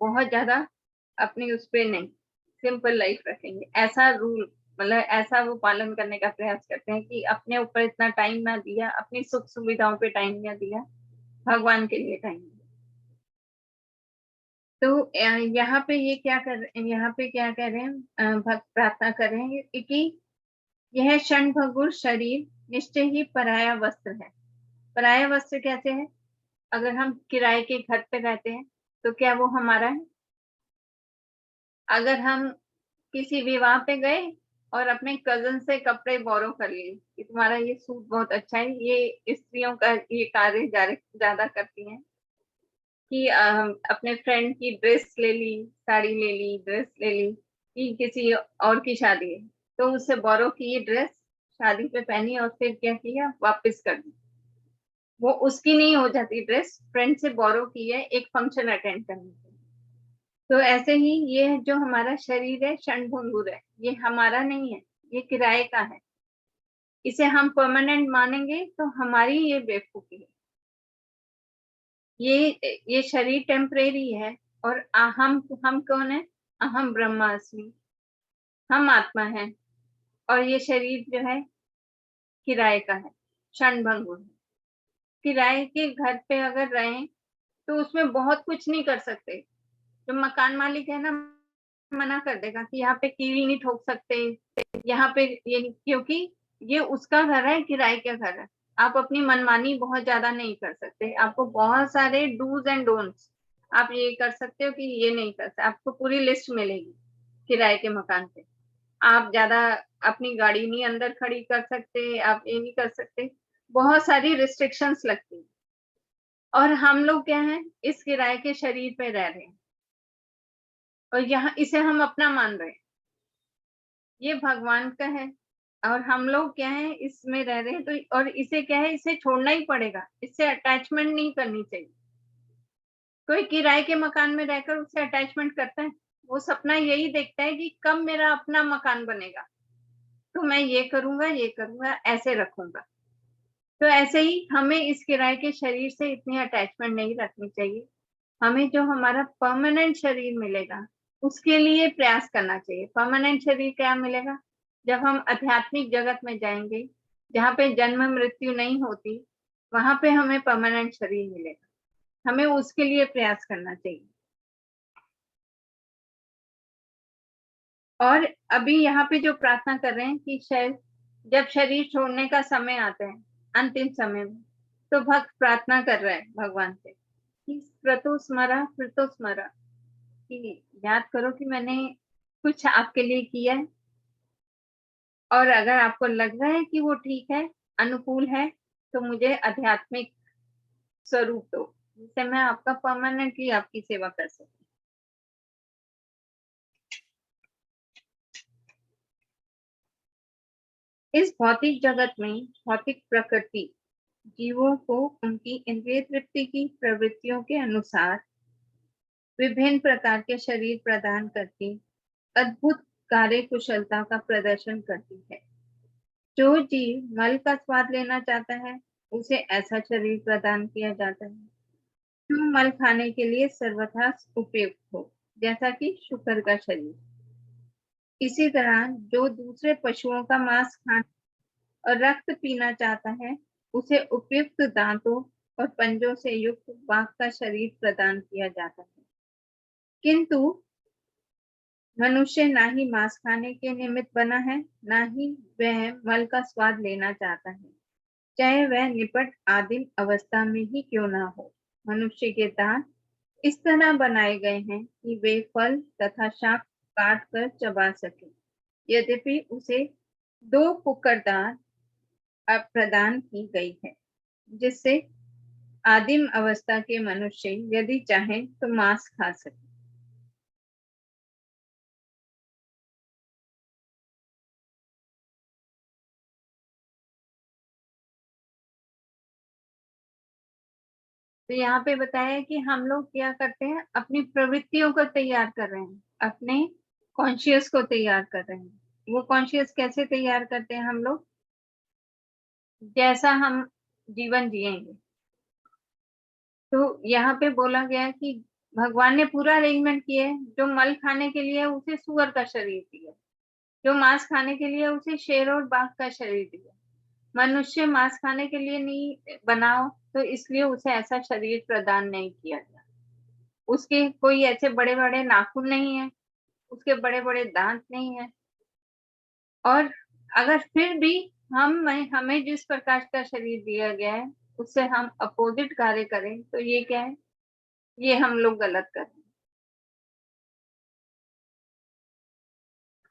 बहुत ज्यादा अपनी उस पे नहीं, सिंपल लाइफ रखेंगे। ऐसा रूल, मतलब ऐसा वो पालन करने का प्रयास करते हैं कि अपने ऊपर इतना टाइम ना दिया, अपनी सुख सुविधाओं पे टाइम ना दिया, भगवान के लिए टाइम दिया। तो यहाँ पे यहाँ पे क्या कर रहे हैं, भक्त प्रार्थना कर रहे हैं कि यह क्षण भंगुर शरीर निश्चय ही पराया वस्त्र है। पराया वस्त्र कैसे है? अगर हम किराए के घर पे रहते हैं तो क्या वो हमारा है? अगर हम किसी विवाह पे गए और अपने कजन से कपड़े बोरो कर लिए कि तुम्हारा ये सूट बहुत अच्छा है, ये स्त्रियों का ये कार्य ज्यादा करती हैं कि अपने फ्रेंड की ड्रेस ले ली, साड़ी ले ली, ड्रेस ले ली, कि किसी और की शादी है तो उससे बोरो की ये ड्रेस शादी पे पहनी और फिर क्या किया, वापस कर दी। वो उसकी नहीं हो जाती ड्रेस, फ्रेंड से बोरो की है एक फंक्शन अटेंड करने के। तो ऐसे ही ये जो हमारा शरीर है क्षणभंगुर है, ये हमारा नहीं है, ये किराए का है। इसे हम परमानेंट मानेंगे तो हमारी ये बेवकूफी है। ये शरीर टेम्परेरी है, और हम कौन है? अहम ब्रह्मास्मि, हम आत्मा है, और ये शरीर जो है किराए का है, क्षणभंगुर है। किराए के घर पे अगर रहें तो उसमें बहुत कुछ नहीं कर सकते। जो मकान मालिक है ना, मना कर देगा कि यहाँ पे कील नहीं ठोक सकते, यहाँ पे ये, क्योंकि ये उसका घर है, किराए का घर है। आप अपनी मनमानी बहुत ज्यादा नहीं कर सकते। आपको बहुत सारे डूज एंड डोंट्स, आप ये कर सकते हो कि ये नहीं कर सकते, आपको पूरी लिस्ट मिलेगी किराए के मकान पे। आप ज्यादा अपनी गाड़ी नहीं अंदर खड़ी कर सकते, आप ये नहीं कर सकते, बहुत सारी रिस्ट्रिक्शंस लगती हैं। और हम लोग क्या है, इस किराए के शरीर पे रह रहे हैं और यहाँ इसे हम अपना मान रहे हैं। ये भगवान का है और हम लोग क्या है, इसमें रह रहे हैं। तो और इसे क्या है, इसे छोड़ना ही पड़ेगा, इससे अटैचमेंट नहीं करनी चाहिए। कोई किराए के मकान में रहकर उससे अटैचमेंट करता है? वो सपना यही देखता है कि कब मेरा अपना मकान बनेगा तो मैं ये करूंगा, ऐसे रखूंगा। तो ऐसे ही हमें इस किराए के शरीर से इतनी अटैचमेंट नहीं रखनी चाहिए। हमें जो हमारा परमानेंट शरीर मिलेगा उसके लिए प्रयास करना चाहिए। परमानेंट शरीर क्या मिलेगा? जब हम आध्यात्मिक जगत में जाएंगे, जहाँ पे जन्म मृत्यु नहीं होती, वहां पे हमें परमानेंट शरीर मिलेगा। हमें उसके लिए प्रयास करना चाहिए। और अभी यहाँ पे जो प्रार्थना कर रहे हैं कि शायद जब शरीर छोड़ने का समय आता है, अंतिम समय में, तो भक्त प्रार्थना कर रहे हैं भगवान से कि प्रतुस्मरा कि याद करो कि मैंने कुछ आपके लिए किया है, और अगर आपको लग रहा है कि वो ठीक है, अनुकूल है, तो मुझे आध्यात्मिक स्वरूप दो जिससे मैं आपका परमानेंटली आपकी सेवा कर सकूं। इस भौतिक जगत में भौतिक प्रकृति जीवों को उनकी इंद्रिय तृप्ति की प्रवृत्तियों के अनुसार विभिन्न प्रकार के शरीर प्रदान करती अद्भुत कार्य कुशलता का प्रदर्शन करती है। जो जीव मल का स्वाद लेना चाहता है उसे ऐसा शरीर प्रदान किया जाता है जो मल खाने के लिए सर्वथा उपयुक्त हो, जैसा कि शुकर का शरीर। इसी तरह जो दूसरे पशुओं का मांस खाना और रक्त पीना चाहता है उसे उपयुक्त दांतों और पंजों से युक्त बाघ का शरीर प्रदान किया जाता है। किंतु मनुष्य ना ही मांस खाने के निमित्त बना है, ना ही वह मल का स्वाद लेना चाहता है, चाहे वह निपट आदिम अवस्था में ही क्यों ना हो। मनुष्य के दांत इस तरह बनाए गए हैं कि वे फल तथा शाक काट कर चबा सके। यद्यपि उसे 2 पुक्कर दांत प्रदान की गई है, जिससे आदिम अवस्था के मनुष्य यदि चाहें तो मांस खा सके। तो यहाँ पे बताया कि हम लोग क्या करते हैं, अपनी प्रवृत्तियों को तैयार कर रहे हैं, अपने कॉन्शियस को तैयार कर रहे हैं। वो कॉन्शियस कैसे तैयार करते हैं हम लोग, जैसा हम जीवन जिएंगे। तो यहाँ पे बोला गया कि भगवान ने पूरा अरेंजमेंट किया है। जो मल खाने के लिए उसे सुअर का शरीर दिया, जो मांस खाने के लिए उसे शेर और बाघ का शरीर दिया। मनुष्य मांस खाने के लिए नहीं बनाओ, तो इसलिए उसे ऐसा शरीर प्रदान नहीं किया गया। उसके कोई ऐसे बड़े बड़े नाखून नहीं है, उसके बड़े बड़े दांत नहीं है। और अगर फिर भी हमें जिस प्रकार का शरीर दिया गया है उससे हम अपोजिट कार्य करें तो ये क्या है, ये हम लोग गलत कर रहे हैं।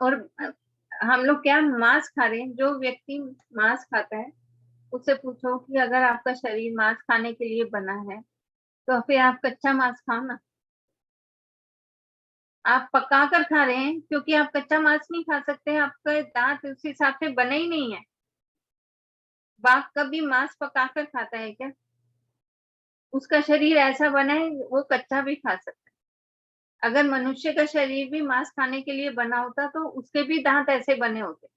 और हम लोग क्या मांस खा रहे हैं। जो व्यक्ति मांस खाता है उससे पूछो कि अगर आपका शरीर मांस खाने के लिए बना है तो फिर आप कच्चा मांस खाओ ना। आप पका कर खा रहे हैं क्योंकि आप कच्चा मांस नहीं खा सकते, आपका दांत उस हिसाब से बना ही नहीं है। बाघ कभी मांस पका कर खाता है क्या? उसका शरीर ऐसा बना है वो कच्चा भी खा सकता है। अगर मनुष्य का शरीर भी मांस खाने के लिए बना होता तो उसके भी दांत ऐसे बने होते,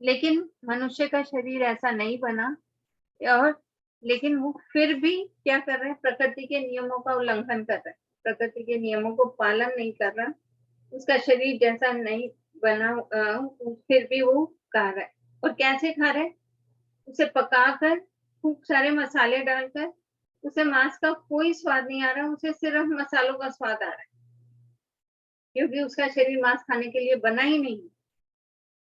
लेकिन मनुष्य का शरीर ऐसा नहीं बना। और लेकिन वो फिर भी क्या कर रहे हैं, प्रकृति के नियमों का उल्लंघन कर रहे हैं, प्रकृति के नियमों को पालन नहीं कर रहा। उसका शरीर जैसा नहीं बना फिर भी वो खा रहा है। और कैसे खा रहा है, उसे पकाकर खूब सारे मसाले डालकर। उसे मांस का कोई स्वाद नहीं आ रहा, उसे सिर्फ मसालों का स्वाद आ रहा है, क्योंकि उसका शरीर मांस खाने के लिए बना ही नहीं।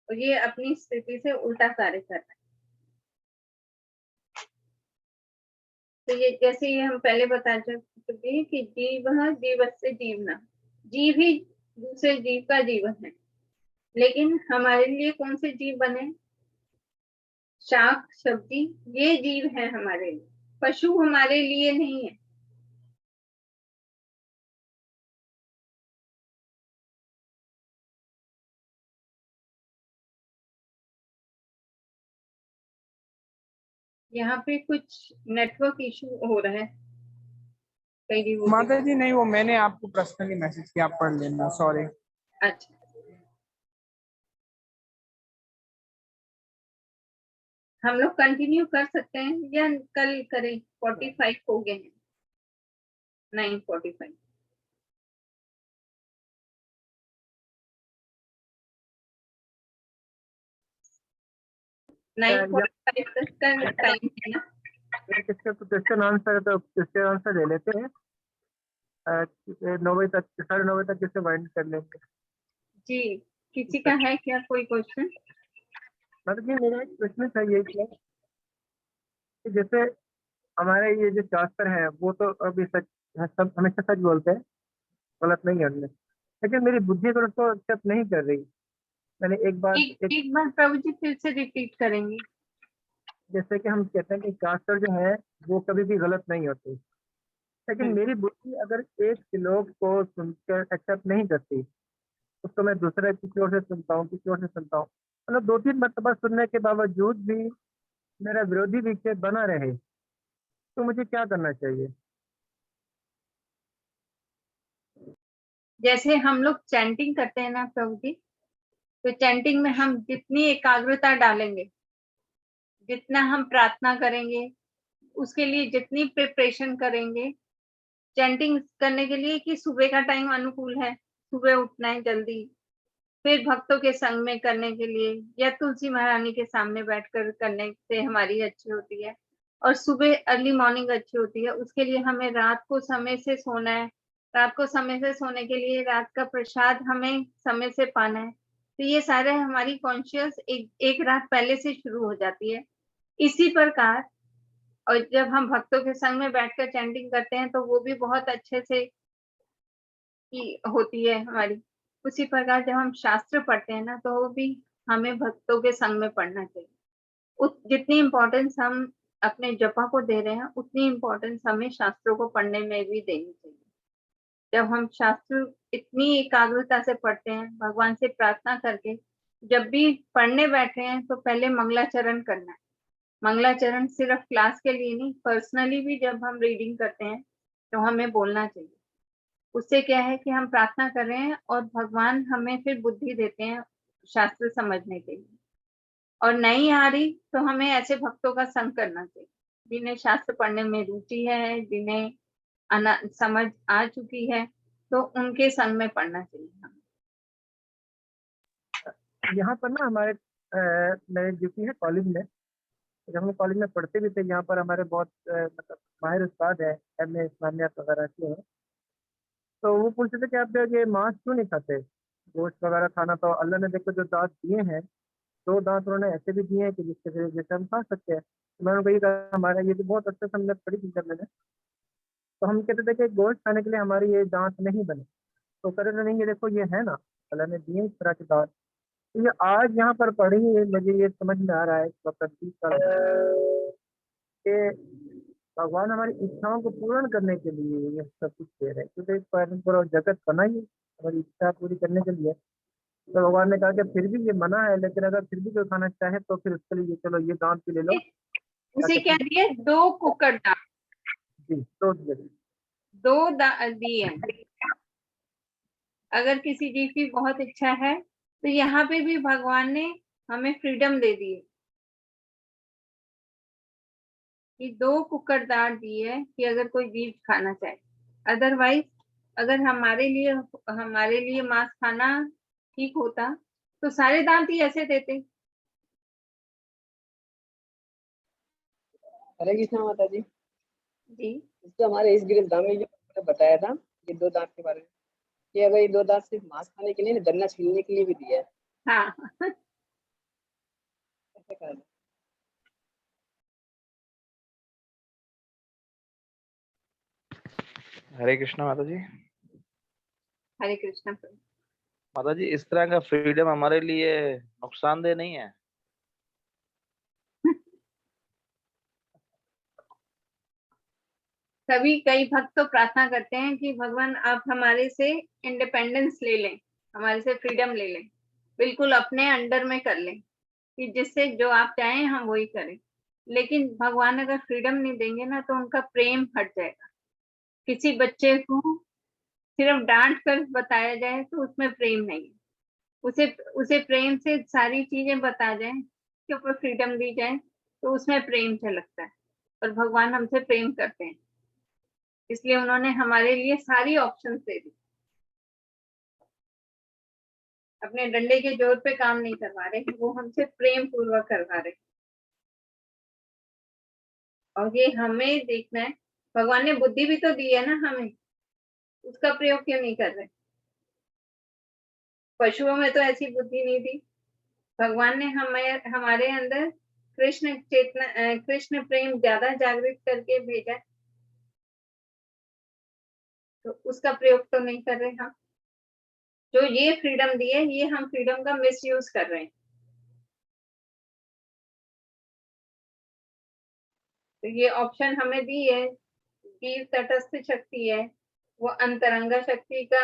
और ये अपनी स्थिति से उल्टा कार्य कर रहा है। तो ये जैसे ये हम पहले बता चुके हैं कि जीवस्य जीवना, जीव ही दूसरे जीव का जीवन है। लेकिन हमारे लिए कौन से जीव बने, शाक सब्जी, ये जीव है हमारे लिए, पशु हमारे लिए नहीं है। यहाँ पे कुछ नेटवर्क इशू हो रहा है कई माता जी नहीं, वो मैंने आपको पर्सनली मैसेज किया, आप पढ़ लेना, सॉरी। अच्छा, हम लोग कंटिन्यू कर सकते हैं या कल करें? 45 हो गए हैं, 9:45। 9:45 तक का टाइम है ना? इसका तो क्वेश्चन आंसर है, तो क्वेश्चन आंसर ले लेते हैं। 9 बजे तक, 9:30 बजे तक किसे वाइंड कर लेंगे। जी, किसी का है क्या कोई क्वेश्चन? मतलब कि मेरा एक प्रश्न था ये कि जैसे हमारे ये जो शास्त्र है वो तो अभी सच, सब हमेशा सच बोलते हैं, गलत नहीं है उनमें, लेकिन मेरी बुद्धि तो उसको एक्सेप्ट नहीं कर रही। मैंने एक बार प्रभु जी फिर से रिपीट करेंगे। जैसे कि हम कहते हैं कि शास्त्र जो है वो कभी भी गलत नहीं होती, लेकिन मेरी बुद्धि अगर एक श्लोक को सुनकर एक्सेप्ट नहीं करती, उसको मैं दूसरे किसी और से सुनता हूँ, किसी और से सुनता हूँ, मतलब 2-3 मरतबा सुनने के बावजूद भी मेरा विरोधी विक्षेप बना रहे, तो मुझे क्या करना चाहिए? जैसे हम लोग चैंटिंग करते हैं ना प्रभु जी, तो चैंटिंग में हम जितनी एकाग्रता डालेंगे जितना हम प्रार्थना करेंगे, उसके लिए जितनी प्रिपरेशन करेंगे, चैंटिंग करने के लिए कि सुबह का टाइम अनुकूल है, सुबह उठना है जल्दी, फिर भक्तों के संग में करने के लिए या तुलसी महारानी के सामने बैठकर करने से हमारी अच्छी होती है, और सुबह अर्ली मॉर्निंग अच्छी होती है। उसके लिए हमें रात को समय से सोना है, रात को समय से सोने के लिए रात का प्रसाद हमें समय से पाना है। तो ये सारे हमारी कॉन्शियस एक रात पहले से शुरू हो जाती है। इसी प्रकार और जब हम भक्तों के संग में बैठकर चैंटिंग करते हैं तो वो भी बहुत अच्छे से की होती है हमारी। उसी प्रकार जब हम शास्त्र पढ़ते हैं ना, तो वो भी हमें भक्तों के संग में पढ़ना चाहिए। जितनी इम्पोर्टेंस हम अपने जपा को दे रहे हैं, उतनी इम्पोर्टेंस हमें शास्त्रों को पढ़ने में भी देनी चाहिए। जब हम शास्त्र इतनी एकाग्रता से पढ़ते हैं, भगवान से प्रार्थना करके, जब भी पढ़ने बैठे हैं तो पहले मंगलाचरण करना है। मंगलाचरण सिर्फ क्लास के लिए नहीं, पर्सनली भी जब हम रीडिंग करते हैं तो हमें बोलना चाहिए। उससे क्या है कि हम प्रार्थना कर रहे हैं और भगवान हमें फिर बुद्धि देते हैं शास्त्र समझने के लिए। और नहीं आ रही तो हमें ऐसे भक्तों का संग करना चाहिए जिन्हें शास्त्र पढ़ने में रुचि है, जिन्हें समझ आ चुकी है, तो उनके संग में पढ़ना चाहिए हमें। यहाँ पर ना हमारे मेरी ड्यूटी है कॉलेज में, जब हम कॉलेज में पढ़ते भी थे, यहाँ पर हमारे बहुत मतलब माहिर उस्ताद है, एम.ए. इस्लामियात वगैरह के हैं। तो वो पूछते थे कि आप ये मांस क्यों नहीं खाते, गोश्त वगैरह खाना, तो अल्लाह ने देखो जो दांत दिए हैं, दो दांत उन्होंने ऐसे भी दिए हैं कि जिससे हम खा सकते हैं। तो मैंने उनको ये कहा, हमारा ये तो बहुत अच्छा हमने पढ़ी थी जब मैंने, तो हम कहते थे कि गोश्त खाने के लिए हमारे ये दांत नहीं बने। तो कह रहे थे नहीं, ये देखो ये है ना, अल्लाह ने दिए इस तरह के दांत। तो ये आज यहाँ पर पढ़ी मुझे ये समझ में आ रहा है वक्त 30 साल कि भगवान हमारी इच्छाओं को पूर्ण करने के लिए ये सब कुछ दे रहे हैं, क्योंकि एक पूरा जगत बना ही हमारी इच्छा पूरी करने के लिए। तो भगवान ने कहा कि फिर भी ये मना है, लेकिन अगर फिर भी कोई खाना चाहे तो फिर उसके लिए चलो ये दांत भी ले लो। उसे क्या दिए? 2 कुकर दाल। जी, तो दिए। 2 दिए। अगर किसी जीव की बहुत इच्छा है तो यहाँ पे भी भगवान ने हमें फ्रीडम दे दी है कि 2 कुकर दाल दी है कि अगर कोई जीव खाना चाहे। अदरवाइज अगर हमारे लिए मांस खाना ठीक होता तो सारे दांत ही ऐसे देते। हरे कृष्णा माता जी। जी, इसको हमारे इस ग्रंथ में जो बताया था ये 2 दांत के बारे में, कि अगर ये 2 दांत सिर्फ मांस खाने के लिए नहीं, गन्ना छीलने के लिए भी दिया है। हाँ। ऐसा कहा था। हरे कृष्णा माता जी। हरे कृष्णा। माता जी, इस तरह का फ्रीडम हमारे लिए नुकसानदेह नहीं है? कभी कई भक्त तो प्रार्थना करते हैं कि भगवान आप हमारे से इंडिपेंडेंस ले लें, हमारे से फ्रीडम ले लें, बिल्कुल अपने अंडर में कर लें कि जिससे जो आप चाहें हम वही करें। लेकिन भगवान अगर फ्रीडम नहीं देंगे ना तो उनका प्रेम हट जाएगा। किसी बच्चे को सिर्फ डांट कर बताया जाए तो उसमें प्रेम नहीं है। उसे उसे प्रेम से सारी चीजें बता जाए, उसके ऊपर फ्रीडम दी जाए तो उसमें प्रेम झलकता है। और भगवान हमसे प्रेम करते हैं, इसलिए उन्होंने हमारे लिए सारी ऑप्शंस दे दी। अपने डंडे के जोर पे काम नहीं करवा रहे, वो हमसे प्रेम पूर्वक करवा रहे। और ये हमें देखना है, भगवान ने बुद्धि भी तो दी है ना हमें, उसका प्रयोग क्यों नहीं कर रहे? पशुओं में तो ऐसी बुद्धि नहीं दी। भगवान ने हमें हमारे अंदर कृष्ण चेतना, कृष्ण प्रेम ज्यादा जागृत करके भेजा, तो उसका प्रयोग तो नहीं कर रहे हम। जो ये फ्रीडम दी है, ये हम फ्रीडम का मिसयूज कर रहे हैं। तो ये ऑप्शन हमें दी है, जीव तटस्थ शक्ति है, वो अंतरंगा शक्ति का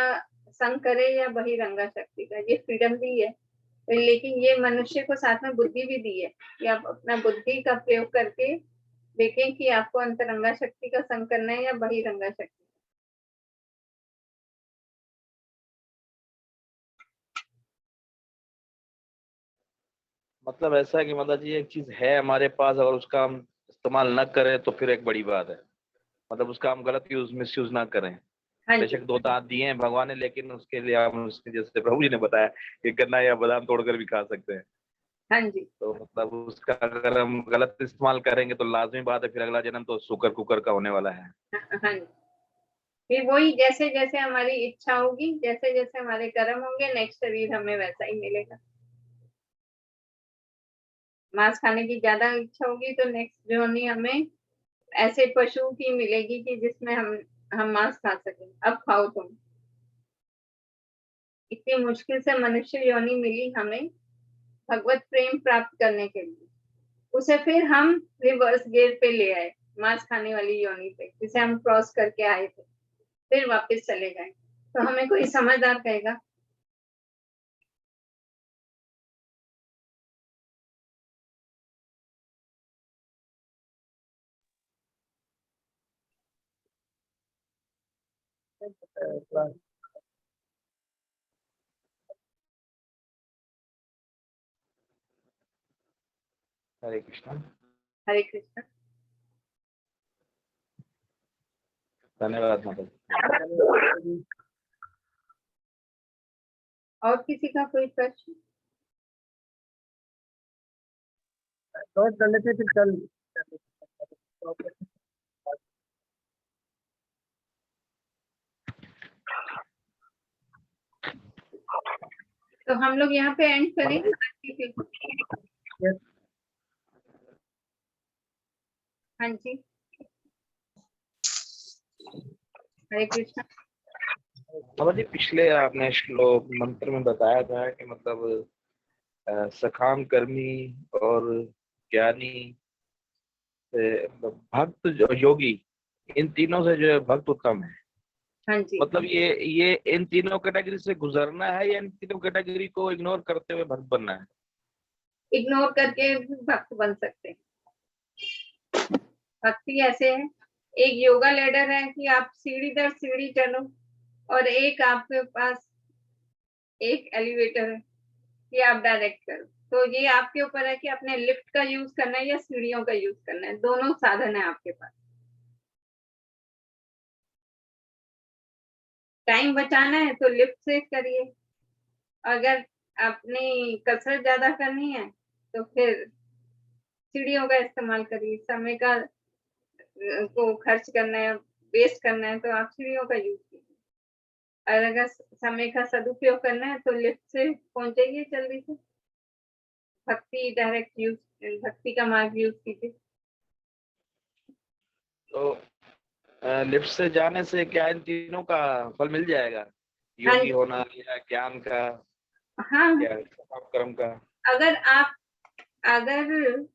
संग करे या बहिरंगा शक्ति का, ये फ्रीडम दी है। लेकिन ये मनुष्य को साथ में बुद्धि भी दी है कि आप अपना बुद्धि का प्रयोग करके देखें कि आपको अंतरंगा शक्ति का संग करना है या बहिरंगा शक्ति। मतलब ऐसा है कि माता जी एक चीज है हमारे पास, अगर उसका हम इस्तेमाल न करें तो फिर एक बड़ी बात है। मतलब उसका हम गलत यूज मिसयूज ना करें। हाँ जी, बेशक 2 दांत दिए हैं भगवान ने, लेकिन उसके लिए हम उसके जैसे प्रभु जी ने बताया कि गन्ना या बादाम तोड़कर भी खा सकते हैं। हाँ जी, तो मतलब उसका अगर हम गलत इस्तेमाल करेंगे तो लाजमी बात है फिर अगला जन्म तो शुकर कुकर का होने वाला है। हाँ जी। फिर वही जैसे जैसे हमारी इच्छा होगी, जैसे जैसे हमारे कर्म होंगे, नेक्स्ट शरीर हमें वैसा ही मिलेगा। मांस खाने की ज्यादा इच्छा होगी तो नेक्स्ट जोनी हमें ऐसे पशु की मिलेगी कि जिसमें हम मांस खा सकें। अब खाओ तुम। इतनी मुश्किल से मनुष्य योनि मिली हमें भगवत प्रेम प्राप्त करने के लिए, उसे फिर हम रिवर्स गियर पे ले आए, मांस खाने वाली योनि पे, जिसे हम क्रॉस करके आए थे, फिर वापस चले गए। तो हमें कोई समझदार कहेगा हरे कृष्णा। हरे कृष्ण। धन्यवाद माता जी। और किसी का कोई प्रश्न? नोट कर लेते फिर कल। तो हम लोग यहाँ पे एंड करें। हाँ जी, हरे कृष्ण। बाबा जी पिछले आपने श्लोक मंत्र में बताया था कि मतलब सखाम कर्मी और ज्ञानी से मतलब भक्त जो योगी, इन तीनों से जो है भक्त उत्तम है। हाँ जी, मतलब ये इन तीनों कैटेगरी से गुजरना है या इन तीनों कैटेगरी को इग्नोर करते हुए भक्त बनना है? इग्नोर करके भी भक्त बन सकते हैं। भक्ति ऐसे है, एक योगा लेडर है कि आप सीढ़ी दर सीढ़ी चलो, और एक आपके पास एक एलिवेटर है कि आप डायरेक्ट करो। तो ये आपके ऊपर है कि आपने लिफ्ट का यूज करना है या सीढ़ियों का यूज करना है। दोनों साधन है आपके पास। टाइम बचाना है तो लिफ्ट से करिए, अगर अपनी कसरत ज्यादा करनी है तो फिर सीढ़ियों का इस्तेमाल करिए। समय का को खर्च करना है, वेस्ट करना है, तो आप सीढ़ियों का यूज कीजिए। और अगर समय का सदुपयोग करना है तो लिफ्ट से पहुंचेगी जल्दी से। भक्ति डायरेक्ट यूज, भक्ति का मार्ग यूज कीजिए। तो लिफ्ट से जाने से क्या इन तीनों का फल मिल जाएगा? हाँ योगी होना या ज्ञान का हाँ, या कर्म का? अगर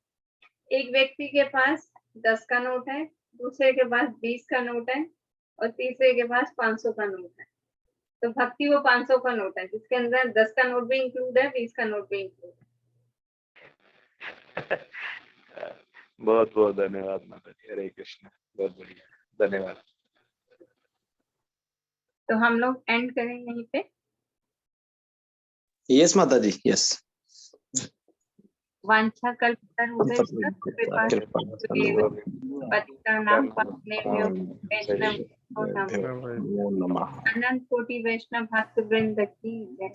एक व्यक्ति के पास 10 का नोट है, दूसरे के पास 20 का नोट है, और तीसरे के पास 500 का नोट है, तो भक्ति वो 500 का नोट है जिसके अंदर 10 का नोट भी इंक्लूड है, 20 का नोट भी इंक्लूड है। बहुत बहुत धन्यवाद माता जी। हरे कृष्ण। बहुत बढ़िया, धन्यवाद। तो हम लोग एंड करें यहीं पे। यस माता जी, यस। वांछा कल्पतरुभ्यश्च कृपा सिन्धुभ्येव पतितानां पावनेभ्यो वैष्णवेभ्यो नमः। अनंत कोटि वैष्णव भक्त वृंद की जय।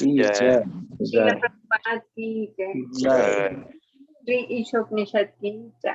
श्रील प्रभुपाद की जय। श्री ईशोपनिषद की जय।